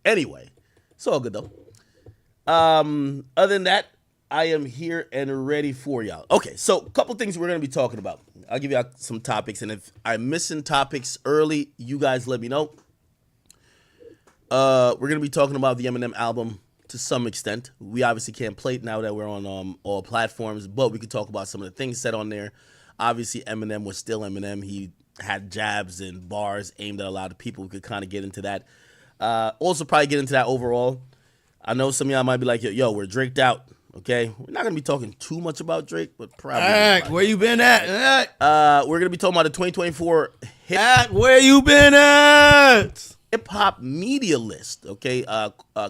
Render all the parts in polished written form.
Anyway, it's all good though. Other than that, I am here and ready for y'all. Okay, so a couple things we're gonna be talking about. I'll give y'all some topics, and if I'm missing topics early, you guys let me know. We're gonna be talking about the Eminem album to some extent. We obviously can't play it now that we're on all platforms, but we could talk about some of the things said on there. Obviously, Eminem was still Eminem. He had jabs and bars aimed at a lot of people. We could kind of get into that. Also, probably get into that overall. I know some of y'all might be like, yo, we're Draked out. Okay, we're not gonna be talking too much about Drake, but probably. Where you been at? We're gonna be talking about the 2024 Where you been at? hip hop media list. Okay,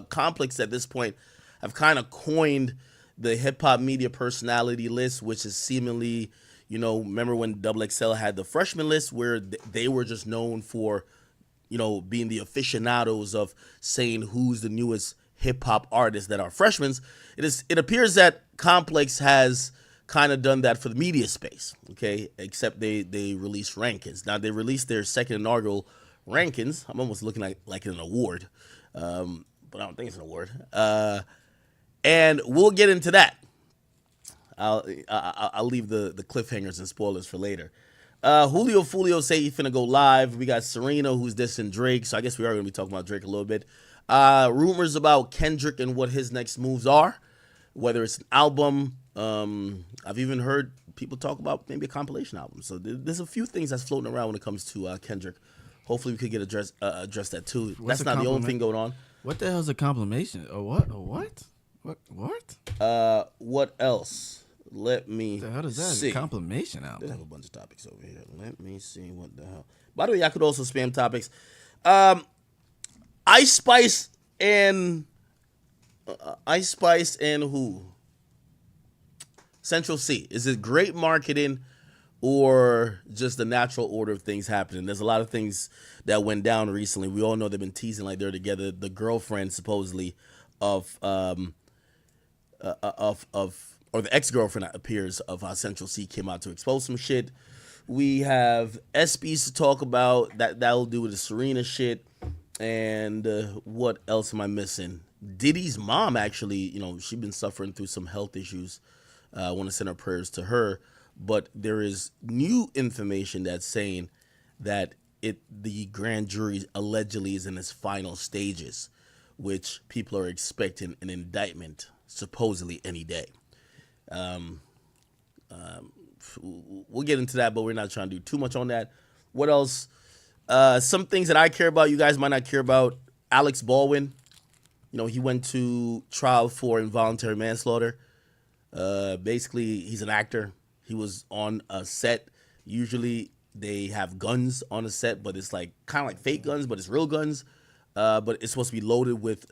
Complex at this point have kind of coined the hip hop media personality list, which is seemingly, remember when Double XL had the freshman list where they were just known for, being the aficionados of saying who's the newest hip hop artists that are freshmen. It appears that Complex has kind of done that for the media space, okay? Except they released rankings. Now they released their second inaugural rankings. I'm almost looking like an award, but I don't think it's an award. And we'll get into that. I'll leave the cliffhangers and spoilers for later. Julio Fulio say he finna go live. We got Serena who's dissing Drake, so I guess we are gonna be talking about Drake a little bit. Rumors about Kendrick and what his next moves are, whether it's an album. I've even heard people talk about maybe a compilation album. So there's a few things that's floating around when it comes to Kendrick. Hopefully we could get address that too. That's not the only thing going on. What the hell's a compilation? What? What else? Let me The hell is that? see. A compilation album. There's like a bunch of topics over here. Let me see what the hell. By the way, I could also spam topics. Ice Spice and who? Central C. Is it great marketing or just the natural order of things happening? There's a lot of things that went down recently. We all know they've been teasing like they're together. The girlfriend supposedly of or the ex-girlfriend appears of how Central C came out to expose some shit. We have SBs to talk about. That'll do with the Serena shit. And what else am I missing? Diddy's mom actually, she's been suffering through some health issues. I want to send our prayers to her. But there is new information that's saying that the grand jury allegedly is in its final stages, which people are expecting an indictment supposedly any day. We'll get into that, but we're not trying to do too much on that. What else? Some things that I care about, you guys might not care about. Alex Baldwin, he went to trial for involuntary manslaughter. Basically, he's an actor. He was on a set. Usually, they have guns on a set, but it's like kind of like fake guns, but it's real guns. But it's supposed to be loaded with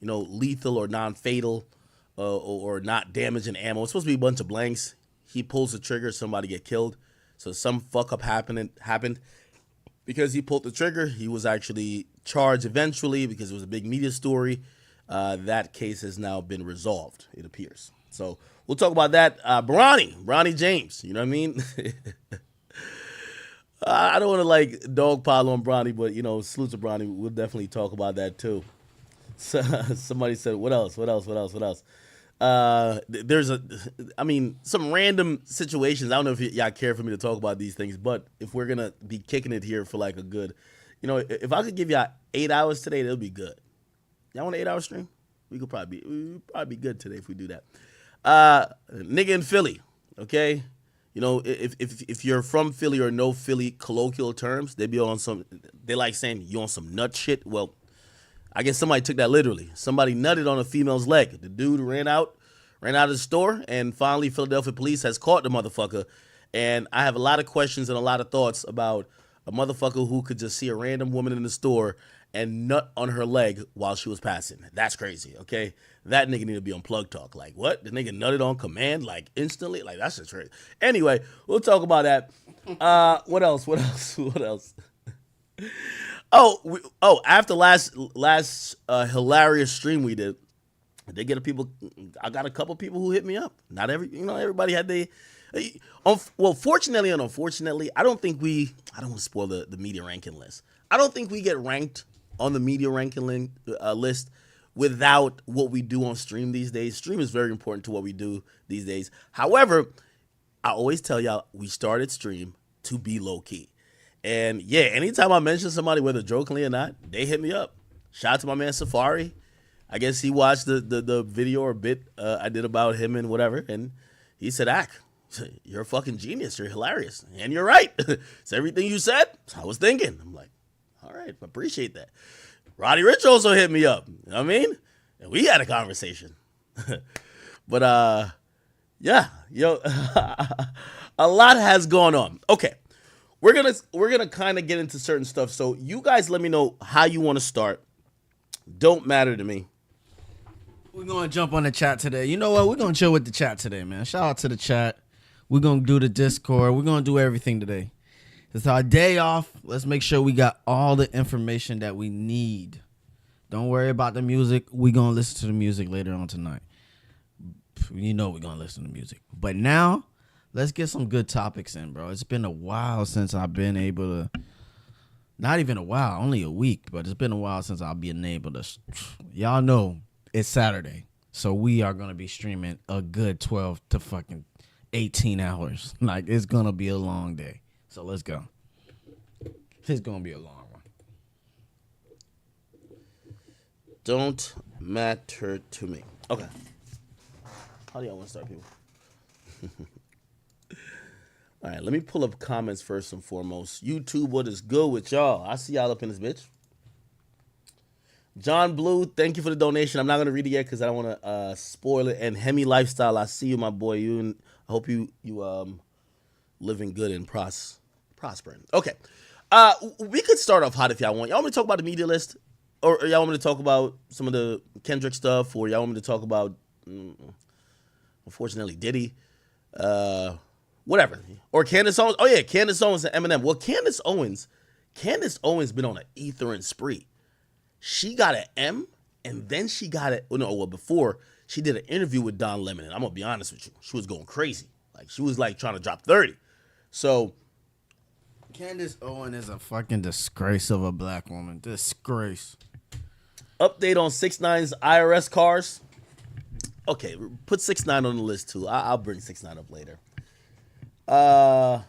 lethal or non-fatal or not damaging ammo. It's supposed to be a bunch of blanks. He pulls the trigger, somebody get killed. So some fuck up happened. Because he pulled the trigger, he was actually charged eventually because it was a big media story. That case has now been resolved, it appears. So we'll talk about that. Bronny James, you know what I mean? I don't want to dogpile on Bronny, but salute to Bronny. We'll definitely talk about that too. So, somebody said, what else? There's some random situations. I don't know if y'all care for me to talk about these things, but if we're gonna be kicking it here for like a good, if I could give y'all 8 hours today, that'll be good. Y'all want an 8-hour stream? We would probably be good today if we do that. Nigga in Philly, okay? If you're from Philly or know Philly colloquial terms, they like saying you on some nut shit. Well, I guess somebody took that literally. Somebody nutted on a female's leg. The dude ran out of the store, and finally Philadelphia police has caught the motherfucker. And I have a lot of questions and a lot of thoughts about a motherfucker who could just see a random woman in the store and nut on her leg while she was passing. That's crazy, okay? That nigga need to be on Plug Talk. Like, what? The nigga nutted on command, instantly? That's just crazy. Anyway, we'll talk about that. What else? After last hilarious stream we did, I got a couple people who hit me up. Not everybody had fortunately and unfortunately, I don't want to spoil the media ranking list. I don't think we get ranked on the media ranking list without what we do on stream these days. Stream is very important to what we do these days. However, I always tell y'all we started stream to be low key. And yeah, anytime I mention somebody, whether jokingly or not, they hit me up. Shout out to my man Safari. I guess he watched the video or bit I did about him and whatever, and he said, "Ak, you're a fucking genius. You're hilarious, and you're right. It's everything you said. I was thinking." I'm like, "All right, appreciate that." Roddy Rich also hit me up. You know what I mean? And we had a conversation. But yeah, yo, a lot has gone on. Okay, we're gonna kind of get into certain stuff. So you guys, let me know how you want to start. Don't matter to me. We're going to jump on the chat today. You know what? We're going to chill with the chat today, man. Shout out to the chat. We're going to do the Discord. We're going to do everything today. It's our day off. Let's make sure we got all the information that we need. Don't worry about the music. We're going to listen to the music later on tonight. You know we're going to listen to music. But now, let's get some good topics in, bro. It's been a while since I've been able to... Not even a while, only a week, but it's been a while since I've been able to... Y'all know it's Saturday, so we are going to be streaming a good 12 to fucking 18 hours. Like, it's going to be a long day. So let's go. It's going to be a long one. Don't matter to me. Okay. How do y'all want to start, people? All right, let me pull up comments first and foremost. YouTube, what is good with y'all? I see y'all up in this bitch. John Blue, thank you for the donation. I'm not going to read it yet because I don't want to spoil it. And Hemi Lifestyle, I see you, my boy. I hope you living good and prospering. Okay. We could start off hot if y'all want. Y'all want me to talk about the media list? Or y'all want me to talk about some of the Kendrick stuff? Or y'all want me to talk about, unfortunately, Diddy? Whatever. Or Candace Owens. Oh, yeah, Candace Owens and Eminem. Well, Candace Owens been on an ethering spree. She got an M, and then she got it. Well, before, she did an interview with Don Lemon, and I'm going to be honest with you. She was going crazy. Like, she was, like, trying to drop 30. So, Candace Owens is a fucking disgrace of a black woman. Disgrace. Update on 6ix9ine's IRS cars. Okay, put 6ix9ine on the list, too. I'll bring 6ix9ine up later. The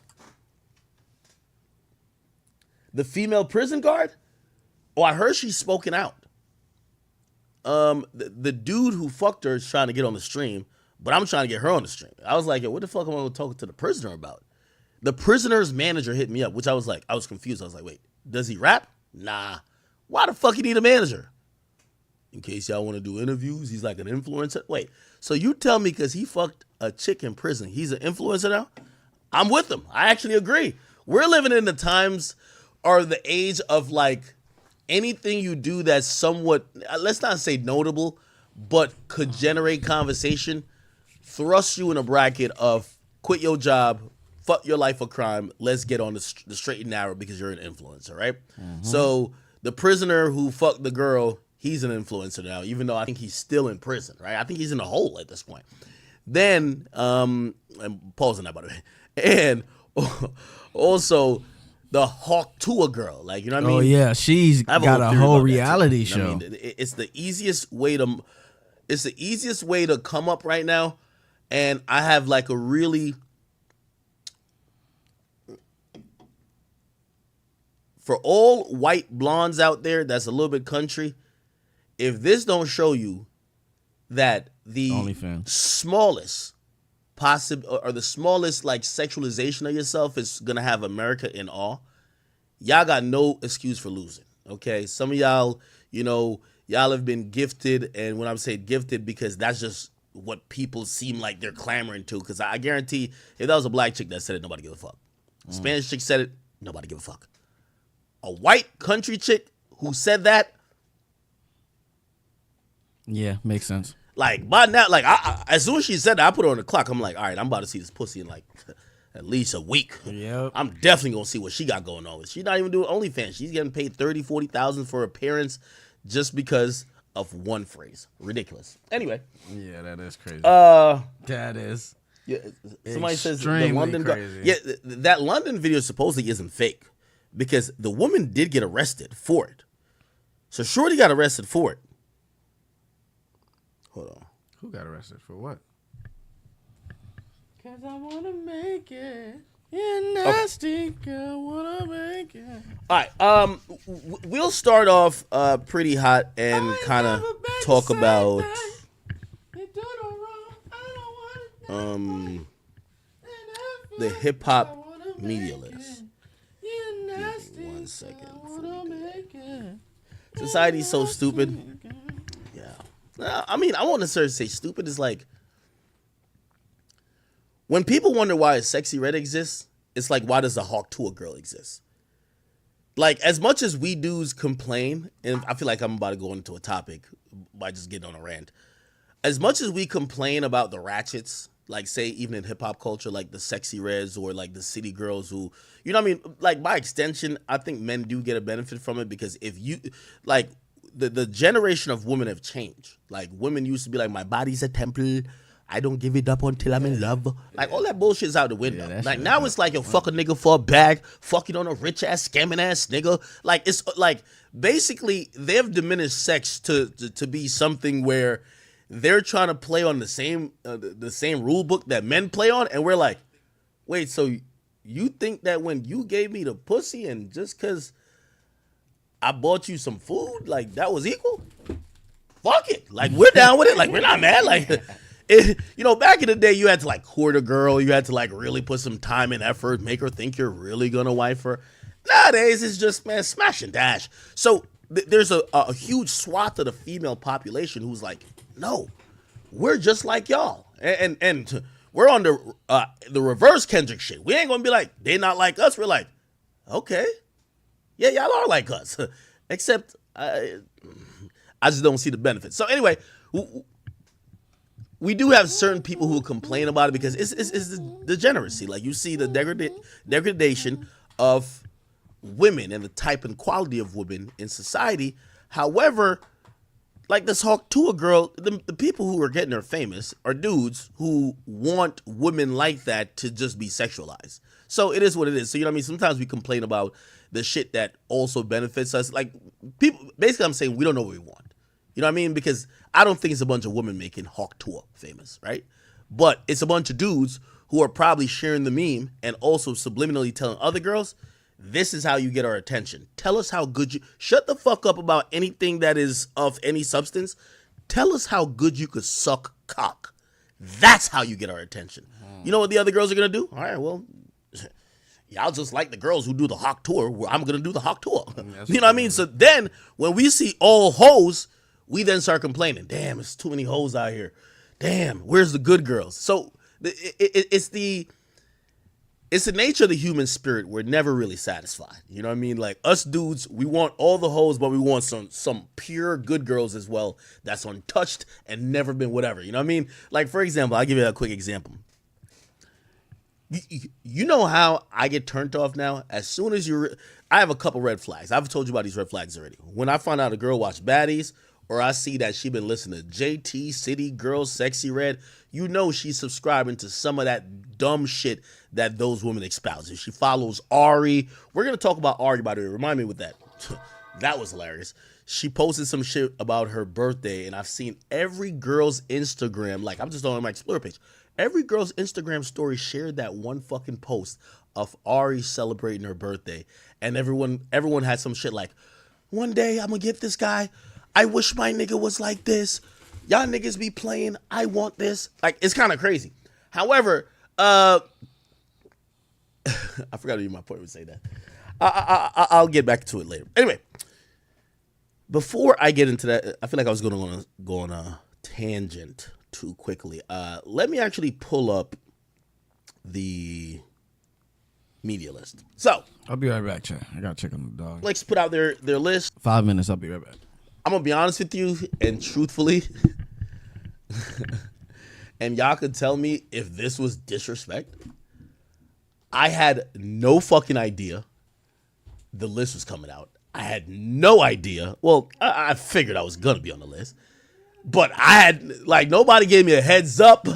female prison guard. Oh, I heard she's spoken out. The dude who fucked her is trying to get on the stream, but I'm trying to get her on the stream. I was like, yo, what the fuck am I talking to the prisoner about? The prisoner's manager hit me up, which I was confused. I was like, wait, does he rap? Nah. Why the fuck you need a manager? In case y'all want to do interviews, he's like an influencer. Wait, so you tell me because he fucked a chick in prison, he's an influencer now? I'm with him. I actually agree. We're living in the times or the age of like anything you do that's somewhat, let's not say notable, but could generate conversation, thrust you in a bracket of quit your job, fuck your life of crime, let's get on the straight and narrow because you're an influencer, right? Mm-hmm. So the prisoner who fucked the girl, he's an influencer now, even though I think he's still in prison, right? I think he's in a hole at this point. Then, I'm pausing that by the way. And also the Hawk Tua girl, like, you know what I mean? Oh yeah, she's got a whole reality show. You know what I mean? It's the easiest way to come up right now, and I have like a really, for all white blondes out there that's a little bit country, if this don't show you that the smallest or the smallest like sexualization of yourself is gonna have America in awe, y'all got no excuse for losing. Okay, some of y'all, y'all have been gifted, and when I'm saying gifted, because that's just what people seem like they're clamoring to. Because I guarantee, if that was a black chick that said it, nobody give a fuck. Spanish chick said it, nobody give a fuck. A white country chick who said that, yeah, makes sense. Like, by now, like, as soon as she said that, I put her on the clock. I'm like, all right, I'm about to see this pussy in, like, at least a week. Yep. I'm definitely going to see what she got going on. She's not even doing OnlyFans. She's getting paid $30,000, $40,000 for appearance just because of one phrase. Ridiculous. Anyway. Yeah, that is crazy. That is. Yeah, somebody says the London crazy. Yeah, that London video supposedly isn't fake because the woman did get arrested for it. So Shorty got arrested for it. Hold on. Who got arrested for what? Cause I wanna make it. You nasty girl, wanna make it. All right. We'll start off pretty hot and kind of talk about the hip hop media list. Give me 1 second. Society's so stupid. Yeah. I mean, I won't necessarily say stupid. It's like when people wonder why a Sexy Red exists, it's like, why does a Hawk Tuah girl exist? Like, as much as we dudes complain, and I feel like I'm about to go into a topic by just getting on a rant. As much as we complain about the ratchets, like, say, even in hip-hop culture, like the Sexy Reds or, like, the city girls who, you know what I mean? Like, by extension, I think men do get a benefit from it because if you, like, the generation of women have changed. Like, women used to be like, my body's a temple. I don't give it up until I'm in love. Like, all that bullshit's out the window. Yeah, like, now it's like, yo, fuck a nigga for a bag. Fuck you on a rich-ass, scamming-ass nigga. Like, it's, like, basically, they've diminished sex to be something where they're trying to play on the same rule book that men play on. And we're like, wait, so you think that when you gave me the pussy and just because I bought you some food, like, that was equal? Fuck it. Like, we're down with it. Like, we're not mad. Like... you know, back in the day, you had to like court a girl. You had to like really put some time and effort, make her think you're really gonna wife her. Nowadays, it's just, man, smash and dash. So there's a huge swath of the female population who's like, no, we're just like y'all, and we're on the reverse Kendrick shit. We ain't gonna be like they not like us. We're like, okay, yeah, y'all are like us, except I just don't see the benefits. So anyway. We do have certain people who complain about it because it's the degeneracy. Like, you see the degradation of women and the type and quality of women in society. However, like this Hawk Tuah girl, the people who are getting her famous are dudes who want women like that to just be sexualized. So it is what it is. So, you know what I mean? Sometimes we complain about the shit that also benefits us. Like, people, basically I'm saying we don't know what we want. You know what I mean? Because I don't think it's a bunch of women making Hawk Tuah famous, right? But it's a bunch of dudes who are probably sharing the meme and also subliminally telling other girls, this is how you get our attention. Tell us how good you... Shut the fuck up about anything that is of any substance. Tell us how good you could suck cock. That's how you get our attention. You know what the other girls are going to do? All right, well... Y'all just like the girls who do the Hawk Tuah. Well, I'm going to do the Hawk Tuah. You know what I mean? So then, when we see all hoes... We then start complaining. Damn, it's too many hoes out here. Damn, where's the good girls? So it's the nature of the human spirit. We're never really satisfied. You know what I mean? Like, us dudes, we want all the hoes, but we want some pure good girls as well. That's untouched and never been whatever. You know what I mean? Like, for example, I'll give you a quick example. You know how I get turned off now? As soon as I have a couple red flags. I've told you about these red flags already. When I find out a girl watch baddies, or I see that she been listening to JT, City Girls, Sexy Red, you know she's subscribing to some of that dumb shit that those women espouse. If she follows Ari, we're going to talk about Ari, by the way. Remind me with that. That was hilarious. She posted some shit about her birthday, and I've seen every girl's Instagram, like, I'm just on my Explorer page. Every girl's Instagram story shared that one fucking post of Ari celebrating her birthday, and everyone had some shit like, one day I'm going to get this guy. I wish my nigga was like this. Y'all niggas be playing. I want this. Like, it's kind of crazy. However, I forgot to use my point to say that. I'll get back to it later. Anyway, before I get into that, I feel like I was going to go on a tangent too quickly. Let me actually pull up the media list. So I'll be right back, Chat. I got to check on the dog. Let's put out their list. 5 minutes. I'll be right back. I'm going to be honest with you and truthfully, and y'all could tell me if this was disrespect. I had no fucking idea the list was coming out. I had no idea. Well, I figured I was going to be on the list. But I had, like, nobody gave me a heads up.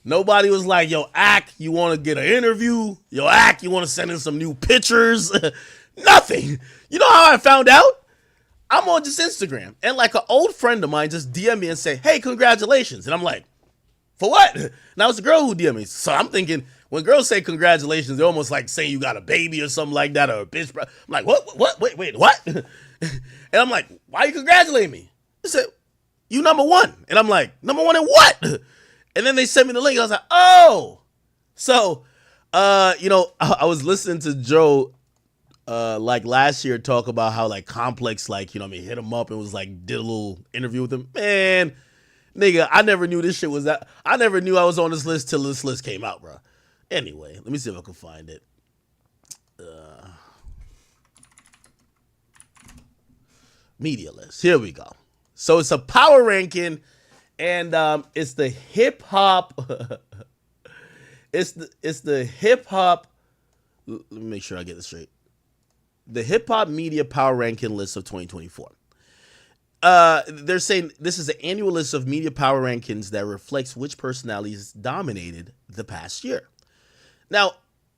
Nobody was like, yo, Ak, you want to get an interview? Yo, Ak, you want to send in some new pictures? Nothing. You know how I found out? I'm on just Instagram, and like an old friend of mine just DM me and say, "Hey, congratulations," and I'm like, "For what?" Now it's a girl who DM me, so I'm thinking when girls say congratulations, they're almost like saying you got a baby or something like that, or a bitch. I'm like, what? Wait, what? And I'm like, why are you congratulating me? They said, you number one, and I'm like, number one in what? And then they sent me the link. I was like, oh, so, I was listening to Joe like last year talk about how like Complex, like, hit him up and was like, did a little interview with him. Man, nigga, I never knew this shit was that. I never knew I was on this list till this list came out, bro. Anyway, let me see if I can find it. Media list. Here we go. So it's a power ranking, and it's the hip hop. it's the hip hop. Let me make sure I get this straight. The hip hop media power ranking list of 2024. They're saying this is the annual list of media power rankings that reflects which personalities dominated the past year. Now,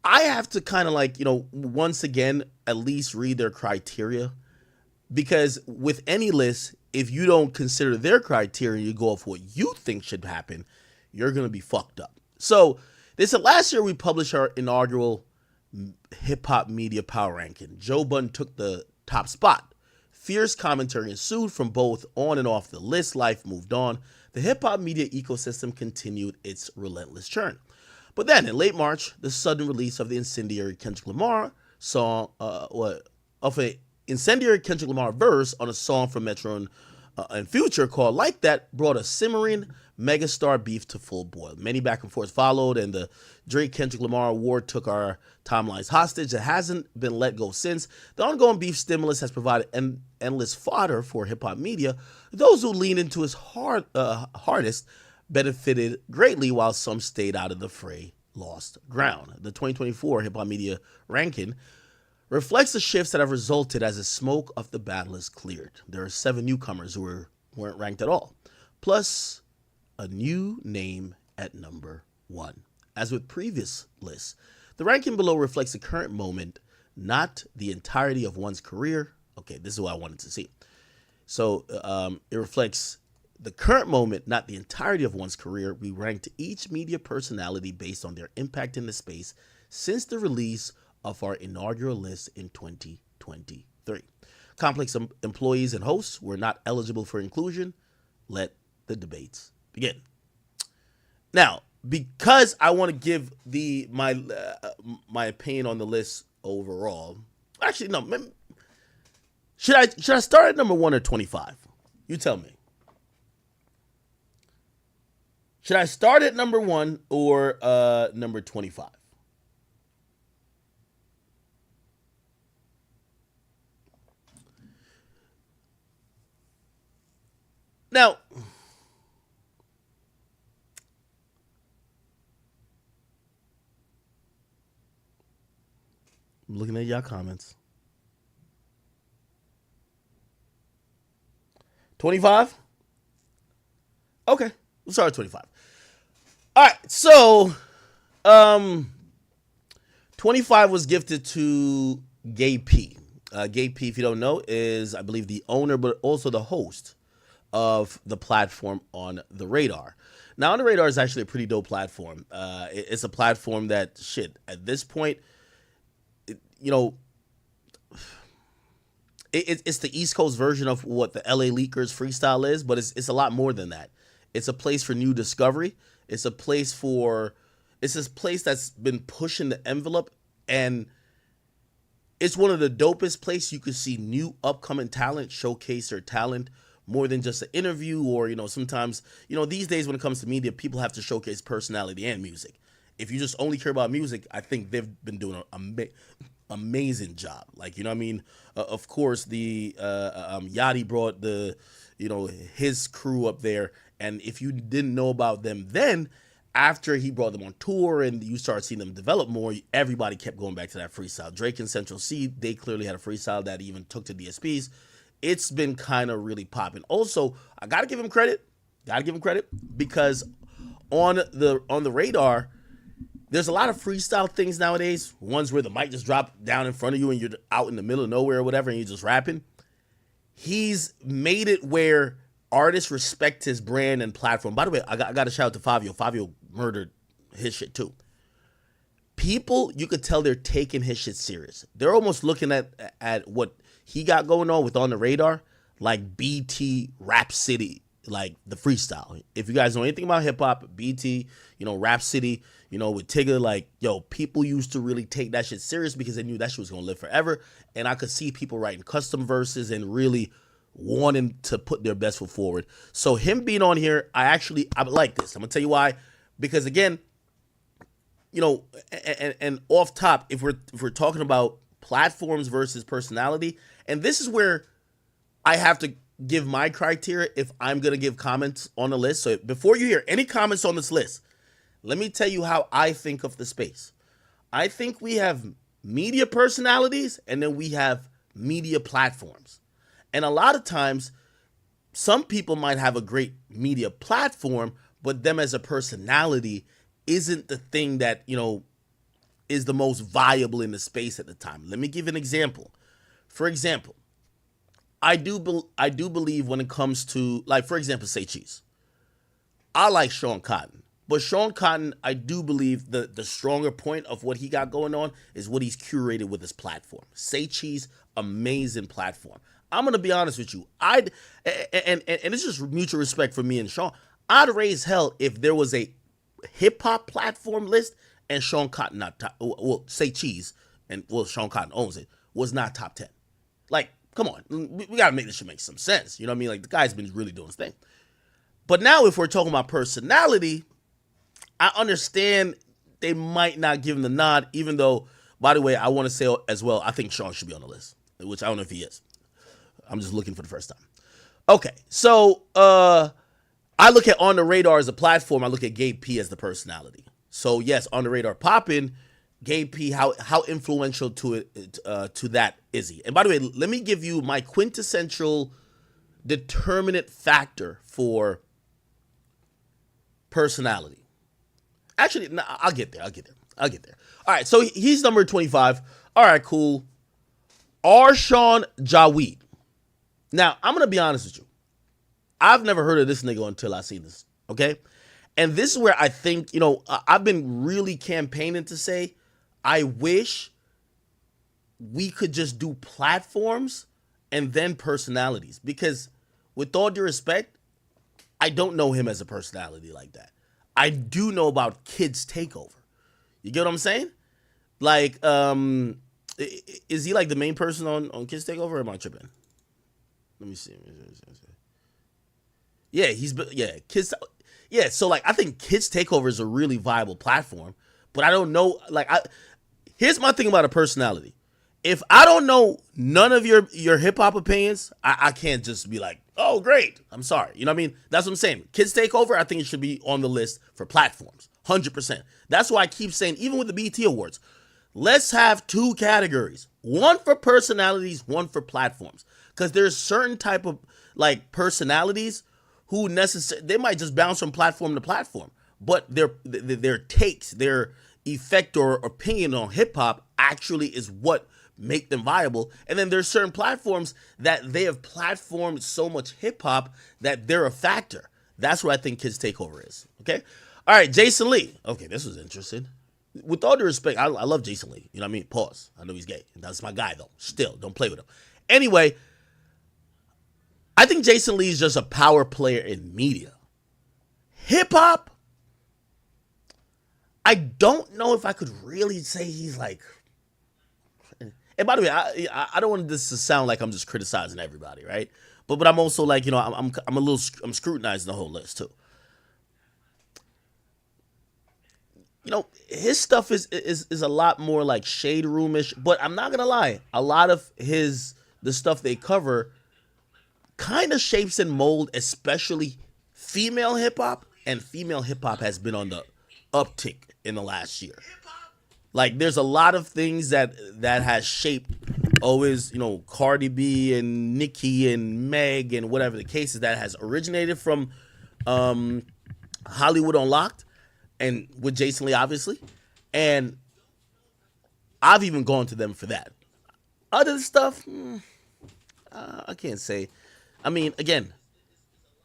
I have to kind of like, once again, at least read their criteria, because with any list, if you don't consider their criteria, you go off what you think should happen, you're going to be fucked up. So they said last year we published our inaugural hip hop media power ranking. Joe Budden took the top spot. Fierce commentary ensued from both on and off the list. Life moved on. The hip hop media ecosystem continued its relentless churn. But then in late March, the sudden release of the incendiary Kendrick Lamar song, incendiary Kendrick Lamar verse on a song from Metro and Future called Like That brought a simmering megastar beef to full boil. Many back and forth followed, and the Drake-Kendrick Lamar war took our timelines hostage. It hasn't been let go since. The ongoing beef stimulus has provided endless fodder for hip-hop media. Those who leaned into his hardest benefited greatly, while some stayed out of the fray lost ground. The 2024 hip-hop media ranking reflects the shifts that have resulted as the smoke of the battle is cleared. There are 7 newcomers who weren't ranked at all, plus a new name at number 1. As with previous lists, the ranking below reflects the current moment, not the entirety of one's career. Okay, this is what I wanted to see. So it reflects the current moment, not the entirety of one's career. We ranked each media personality based on their impact in the space since the release of our inaugural list in 2023. Complex employees and hosts were not eligible for inclusion. Let the debates begin. Now, because I want to give my opinion on the list overall. Actually, no. Should I start at number 1 or 25? You tell me. Should I start at number 1 or number 25? Now, I'm looking at y'all comments. 25? Okay, we'll start at 25. All right, so 25 was gifted to Gay P. Gay P, if you don't know, is, I believe, the owner, but also the host of the platform On The Radar. Now, On The Radar is actually a pretty dope platform. It's a platform that, at this point, it's the East Coast version of what the LA Leakers freestyle is, but it's a lot more than that. It's a place for new discovery. It's this place that's been pushing the envelope, and it's one of the dopest places you could see new upcoming talent showcase their talent more than just an interview, or sometimes these days when it comes to media, people have to showcase personality and music. If you just only care about music, I think they've been doing an amazing job. Like, you know what I mean? Of course, the Yachty brought his crew up there, and if you didn't know about them then, after he brought them on tour and you start seeing them develop more, everybody kept going back to that freestyle. Drake and Central C, they clearly had a freestyle that even took to DSPs. It's been kind of really popping. Also, I gotta give him credit. Because on the radar, there's a lot of freestyle things nowadays. Ones where the mic just dropped down in front of you and you're out in the middle of nowhere or whatever, and you're just rapping. he's made it where artists respect his brand and platform. By the way, I got to shout out to Fabio. Fabio murdered his shit too. People, you could tell they're taking his shit serious. They're almost looking at what he got going on with On the Radar, like BT Rap City, like the freestyle. If you guys know anything about hip hop, BT, Rap City, with Tigger, like, yo, people used to really take that shit serious because they knew that shit was gonna live forever. And I could see people writing custom verses and really wanting to put their best foot forward. So him being on here, I like this. I'm gonna tell you why. Because again, and off top, if we're talking about platforms versus personality, and this is where I have to give my criteria if I'm gonna give comments on the list. So before you hear any comments on this list, let me tell you how I think of the space. I think we have media personalities and then we have media platforms. And a lot of times, some people might have a great media platform, but them as a personality isn't the thing that, is the most viable in the space at the time. Let me give an example. For example, I do believe when it comes to, like, for example, Say Cheese. I like Sean Cotton. But Sean Cotton, I do believe the stronger point of what he got going on is what he's curated with his platform. Say Cheese, amazing platform. I'm going to be honest with you. And it's just mutual respect for me and Sean. I'd raise hell if there was a hip-hop platform list and Sean Cotton not top, well, Say Cheese, and Sean Cotton owns it, was not top 10. Like, come on, we got to make this shit make some sense. You know what I mean? Like, the guy's been really doing his thing. But now if we're talking about personality, I understand they might not give him the nod, even though, by the way, I want to say as well, I think Sean should be on the list, which I don't know if he is. I'm just looking for the first time. Okay, so I look at On the Radar as a platform. I look at Gabe P as the personality. So yes, On the Radar popping. Gabe P, how influential to that is he? And by the way, let me give you my quintessential determinant factor for personality. Actually, no, I'll get there. All right, so he's number 25. All right, cool. Arshawn Jaweed. Now, I'm going to be honest with you. I've never heard of this nigga until I see this, okay? And this is where I think, I've been really campaigning to say, I wish we could just do platforms and then personalities. Because with all due respect, I don't know him as a personality like that. I do know about Kids Takeover. You get what I'm saying? Like, is he like the main person on Kids Takeover, or am I tripping? Let me see. Yeah, Kids. Yeah, so like I think Kids Takeover is a really viable platform, but I don't know. Like, here's my thing about a personality. If I don't know none of your hip hop opinions, I can't just be like, oh great. I'm sorry. You know what I mean? That's what I'm saying. Kids Takeover, I think it should be on the list for platforms. 100%. That's why I keep saying, even with the BET Awards, let's have two categories. One for personalities, one for platforms. Because there's certain type of like personalities who they might just bounce from platform to platform, but their takes, their effect or opinion on hip hop actually is what make them viable. And then there's certain platforms that they have platformed so much hip hop that they're a factor. That's what I think Kids Takeover is. Okay. All right. Jason Lee. Okay. This was interesting. With all due respect, I love Jason Lee. You know what I mean? Pause. I know he's gay. That's my guy though. Still, don't play with him. Anyway, I think Jason Lee is just a power player in media. Hip hop, I don't know if I could really say he's like. And by the way, I don't want this to sound like I'm just criticizing everybody, right? But I'm also like, I'm scrutinizing the whole list too. His stuff is a lot more like Shade Roomish, but I'm not gonna lie, a lot of the stuff they cover kind of shapes and mold, especially female hip hop, and female hip hop has been on the uptick in the last year. Like, there's a lot of things that has shaped always, Cardi B and Nicki and Meg and whatever the case is, that has originated from Hollywood Unlocked and with Jason Lee, obviously. And I've even gone to them for that. Other stuff, I can't say. I mean, again,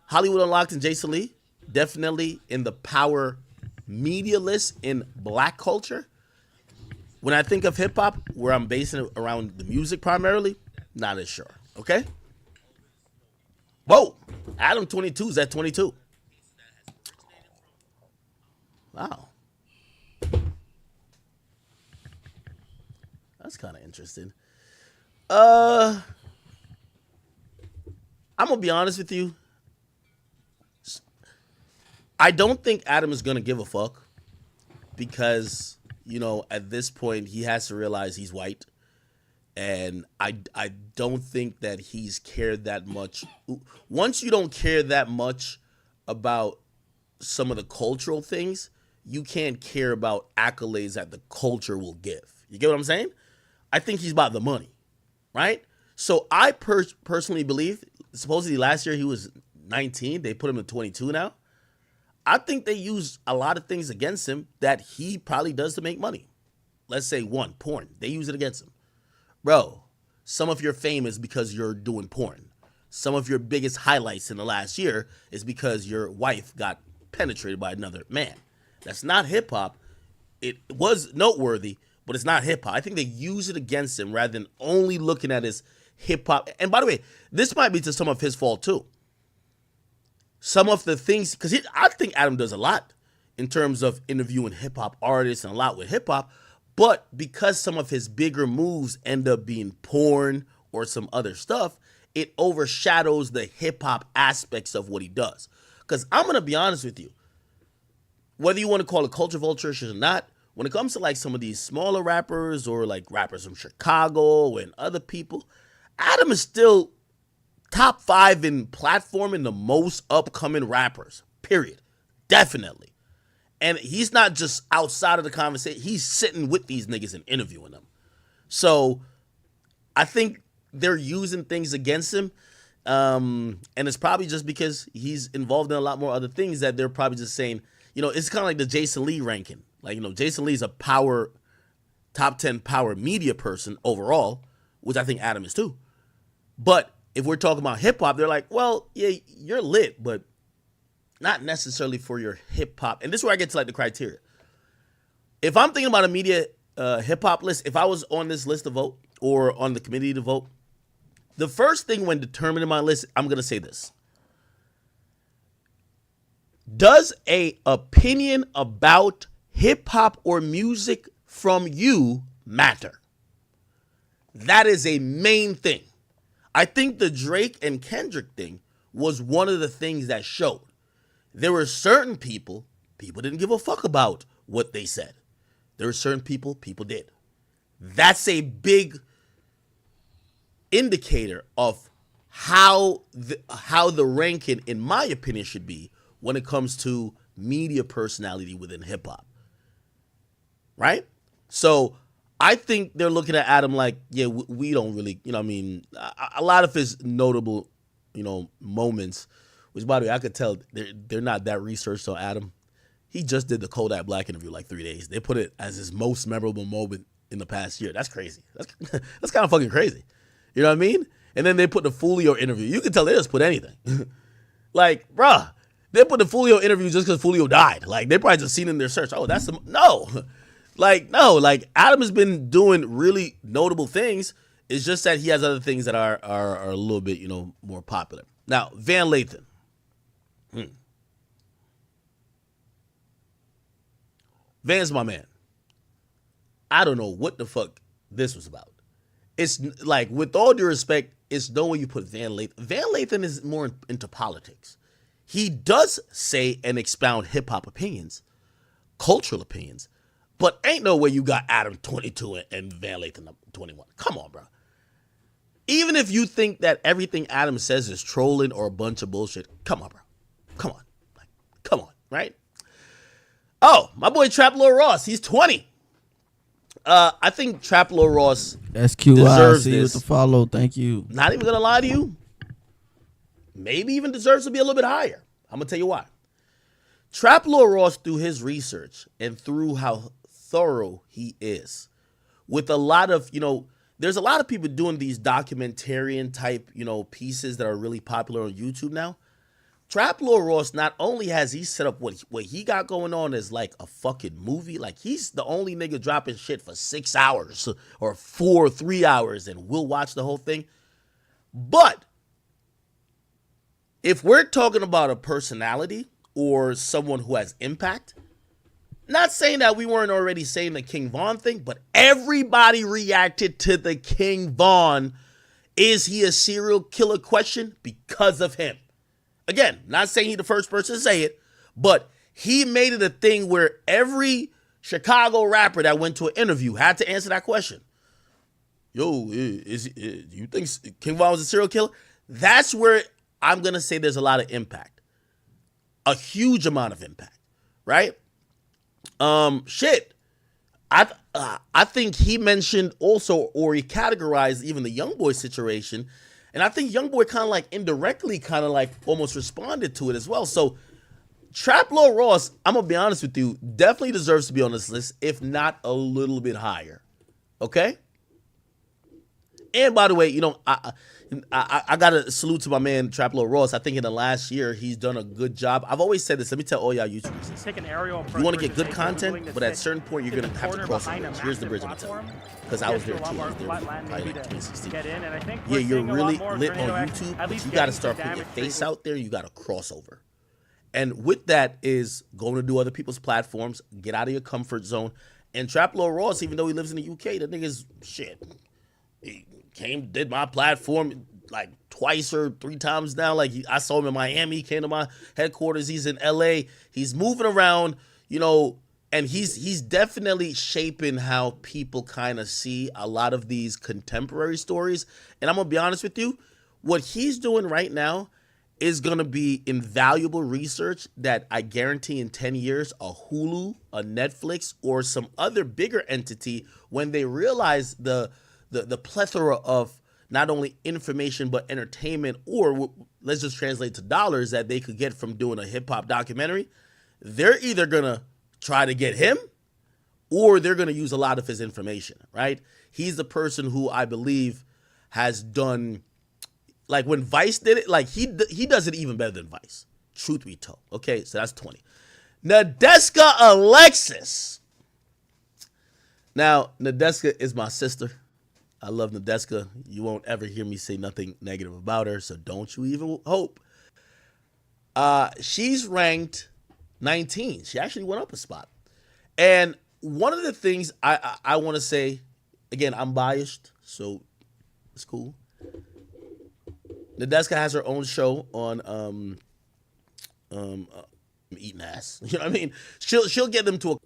Hollywood Unlocked and Jason Lee definitely in the power media list in black culture. When I think of hip hop, where I'm basing it around the music primarily, not as sure. Okay. Whoa, Adam 22 is at 22. Wow, that's kind of interesting. Uh, I'm gonna be honest with you. I don't think Adam is gonna give a fuck because at this point he has to realize he's white, and I don't think that he's cared that much. Once you don't care that much about some of the cultural things, you can't care about accolades that the culture will give. You get what I'm saying? I think he's about the money, right? So I personally believe, supposedly last year he was 19, they put him to 22 now. I think they use a lot of things against him that he probably does to make money. Let's say one, porn. They use it against him. Bro, some of your fame is because you're doing porn. Some of your biggest highlights in the last year is because your wife got penetrated by another man. That's not hip hop. It was noteworthy, but it's not hip hop. I think they use it against him rather than only looking at his hip hop. And by the way, this might be to some of his fault too. Some of the things, because I think Adam does a lot in terms of interviewing hip hop artists and a lot with hip hop, but because some of his bigger moves end up being porn or some other stuff, it overshadows the hip hop aspects of what he does. Because I'm going to be honest with you, whether you want to call it culture vulturish or not, when it comes to like some of these smaller rappers or like rappers from Chicago and other people, Adam is still top 5 in platforming the most upcoming rappers, period. Definitely. And he's not just outside of the conversation. He's sitting with these niggas and interviewing them. So I think they're using things against him. And it's probably just because he's involved in a lot more other things that they're probably just saying, it's kind of like the Jason Lee ranking. Like, Jason Lee's a top 10 power media person overall, which I think Adam is too. But if we're talking about hip hop, they're like, well, yeah, you're lit, but not necessarily for your hip hop. And this is where I get to like the criteria. If I'm thinking about a media hip hop list, if I was on this list to vote or on the committee to vote, the first thing when determining my list, I'm going to say this. Does a opinion about hip hop or music from you matter? That is a main thing. I think the Drake and Kendrick thing was one of the things that showed. There were certain people didn't give a fuck about what they said. There were certain people did. That's a big indicator of how the ranking, in my opinion, should be when it comes to media personality within hip hop. Right? So I think they're looking at Adam like, yeah, we don't really, a lot of his notable, moments, which by the way, I could tell they're not that researched on Adam. He just did the Kodak Black interview like 3 days. They put it as his most memorable moment in the past year. That's crazy. That's kind of fucking crazy. You know what I mean? And then they put the Fulio interview. You can tell they just put anything. Like, bruh, they put the Fulio interview just because Fulio died. Like, they probably just seen in their search. Oh, that's the no. Like Adam has been doing really notable things. It's just that he has other things that are a little bit, more popular. Now, Van Lathan. Van's my man. I don't know what the fuck this was about. It's like, with all due respect, it's no way you put Van Lathan. Van Lathan is more into politics. He does say and expound hip hop opinions, cultural opinions, but ain't no way you got Adam 22 and Van Lathan 21. Come on, bro. Even if you think that everything Adam says is trolling or a bunch of bullshit, come on, bro. Come on. Like, come on, right? Oh, my boy Trap Lord Ross, he's 20. I think Trap Lord Ross deserves SQI, this. with the follow. Thank you. Not even gonna lie to you. Maybe even deserves to be a little bit higher. I'm gonna tell you why. Trap Lord Ross, through his research and through how thorough he is, with a lot of, there's a lot of people doing these documentarian type, pieces that are really popular on YouTube now. Trap Lord Ross, not only has he set up what he got going on as like a fucking movie, like he's the only nigga dropping shit for 6 hours or 3 hours and we'll watch the whole thing. But if we're talking about a personality or someone who has impact, not saying that we weren't already saying the King Von thing, but everybody reacted to the King Von, is he a serial killer question because of him. Again, not saying he's the first person to say it, but he made it a thing where every Chicago rapper that went to an interview had to answer that question. Yo, do you think King Von was a serial killer? That's where I'm going to say there's a lot of impact. A huge amount of impact, right? I think he mentioned also, or he categorized even the YoungBoy situation, and I think YoungBoy kind of like indirectly kind of like almost responded to it as well. So Trap Lord Ross, I'm gonna be honest with you, definitely deserves to be on this list, if not a little bit higher. Okay. And by the way, I got to salute to my man Trap Lord Ross. I think in the last year he's done a good job. I've always said this. Let me tell all y'all YouTubers this. Take an aerial you want to get good content, but at a certain point you're gonna have to cross the bridge. Here's the bridge I'm telling you, because I was there too. I was there probably like 2016. Yeah, you're really lit on YouTube, but you got to start putting your face out there. You got to cross over, and with that is going to do other people's platforms. Get out of your comfort zone. And Trap Lord Ross, even though he lives in the UK, the nigga's shit. He did my platform like twice or 3 times now. Like I saw him in Miami, he came to my headquarters. He's in LA. He's moving around, and he's definitely shaping how people kind of see a lot of these contemporary stories. And I'm gonna be honest with you, what he's doing right now is gonna be invaluable research that I guarantee in 10 years, a Hulu, a Netflix, or some other bigger entity, when they realize the plethora of not only information but entertainment, or let's just translate to dollars, that they could get from doing a hip-hop documentary, they're either gonna try to get him or they're gonna use a lot of his information, right? He's the person who I believe has done, like when Vice did it, like he does it even better than Vice, truth be told. Okay, so that's 20. Nadeska Alexis. Now, Nadeska is my sister. I love Nadeska. You won't ever hear me say nothing negative about her, so don't you even hope. She's ranked 19. She actually went up a spot. And one of the things I want to say, again, I'm biased, so it's cool. Nadeska has her own show on eating ass. You know what I mean? She'll get them to a.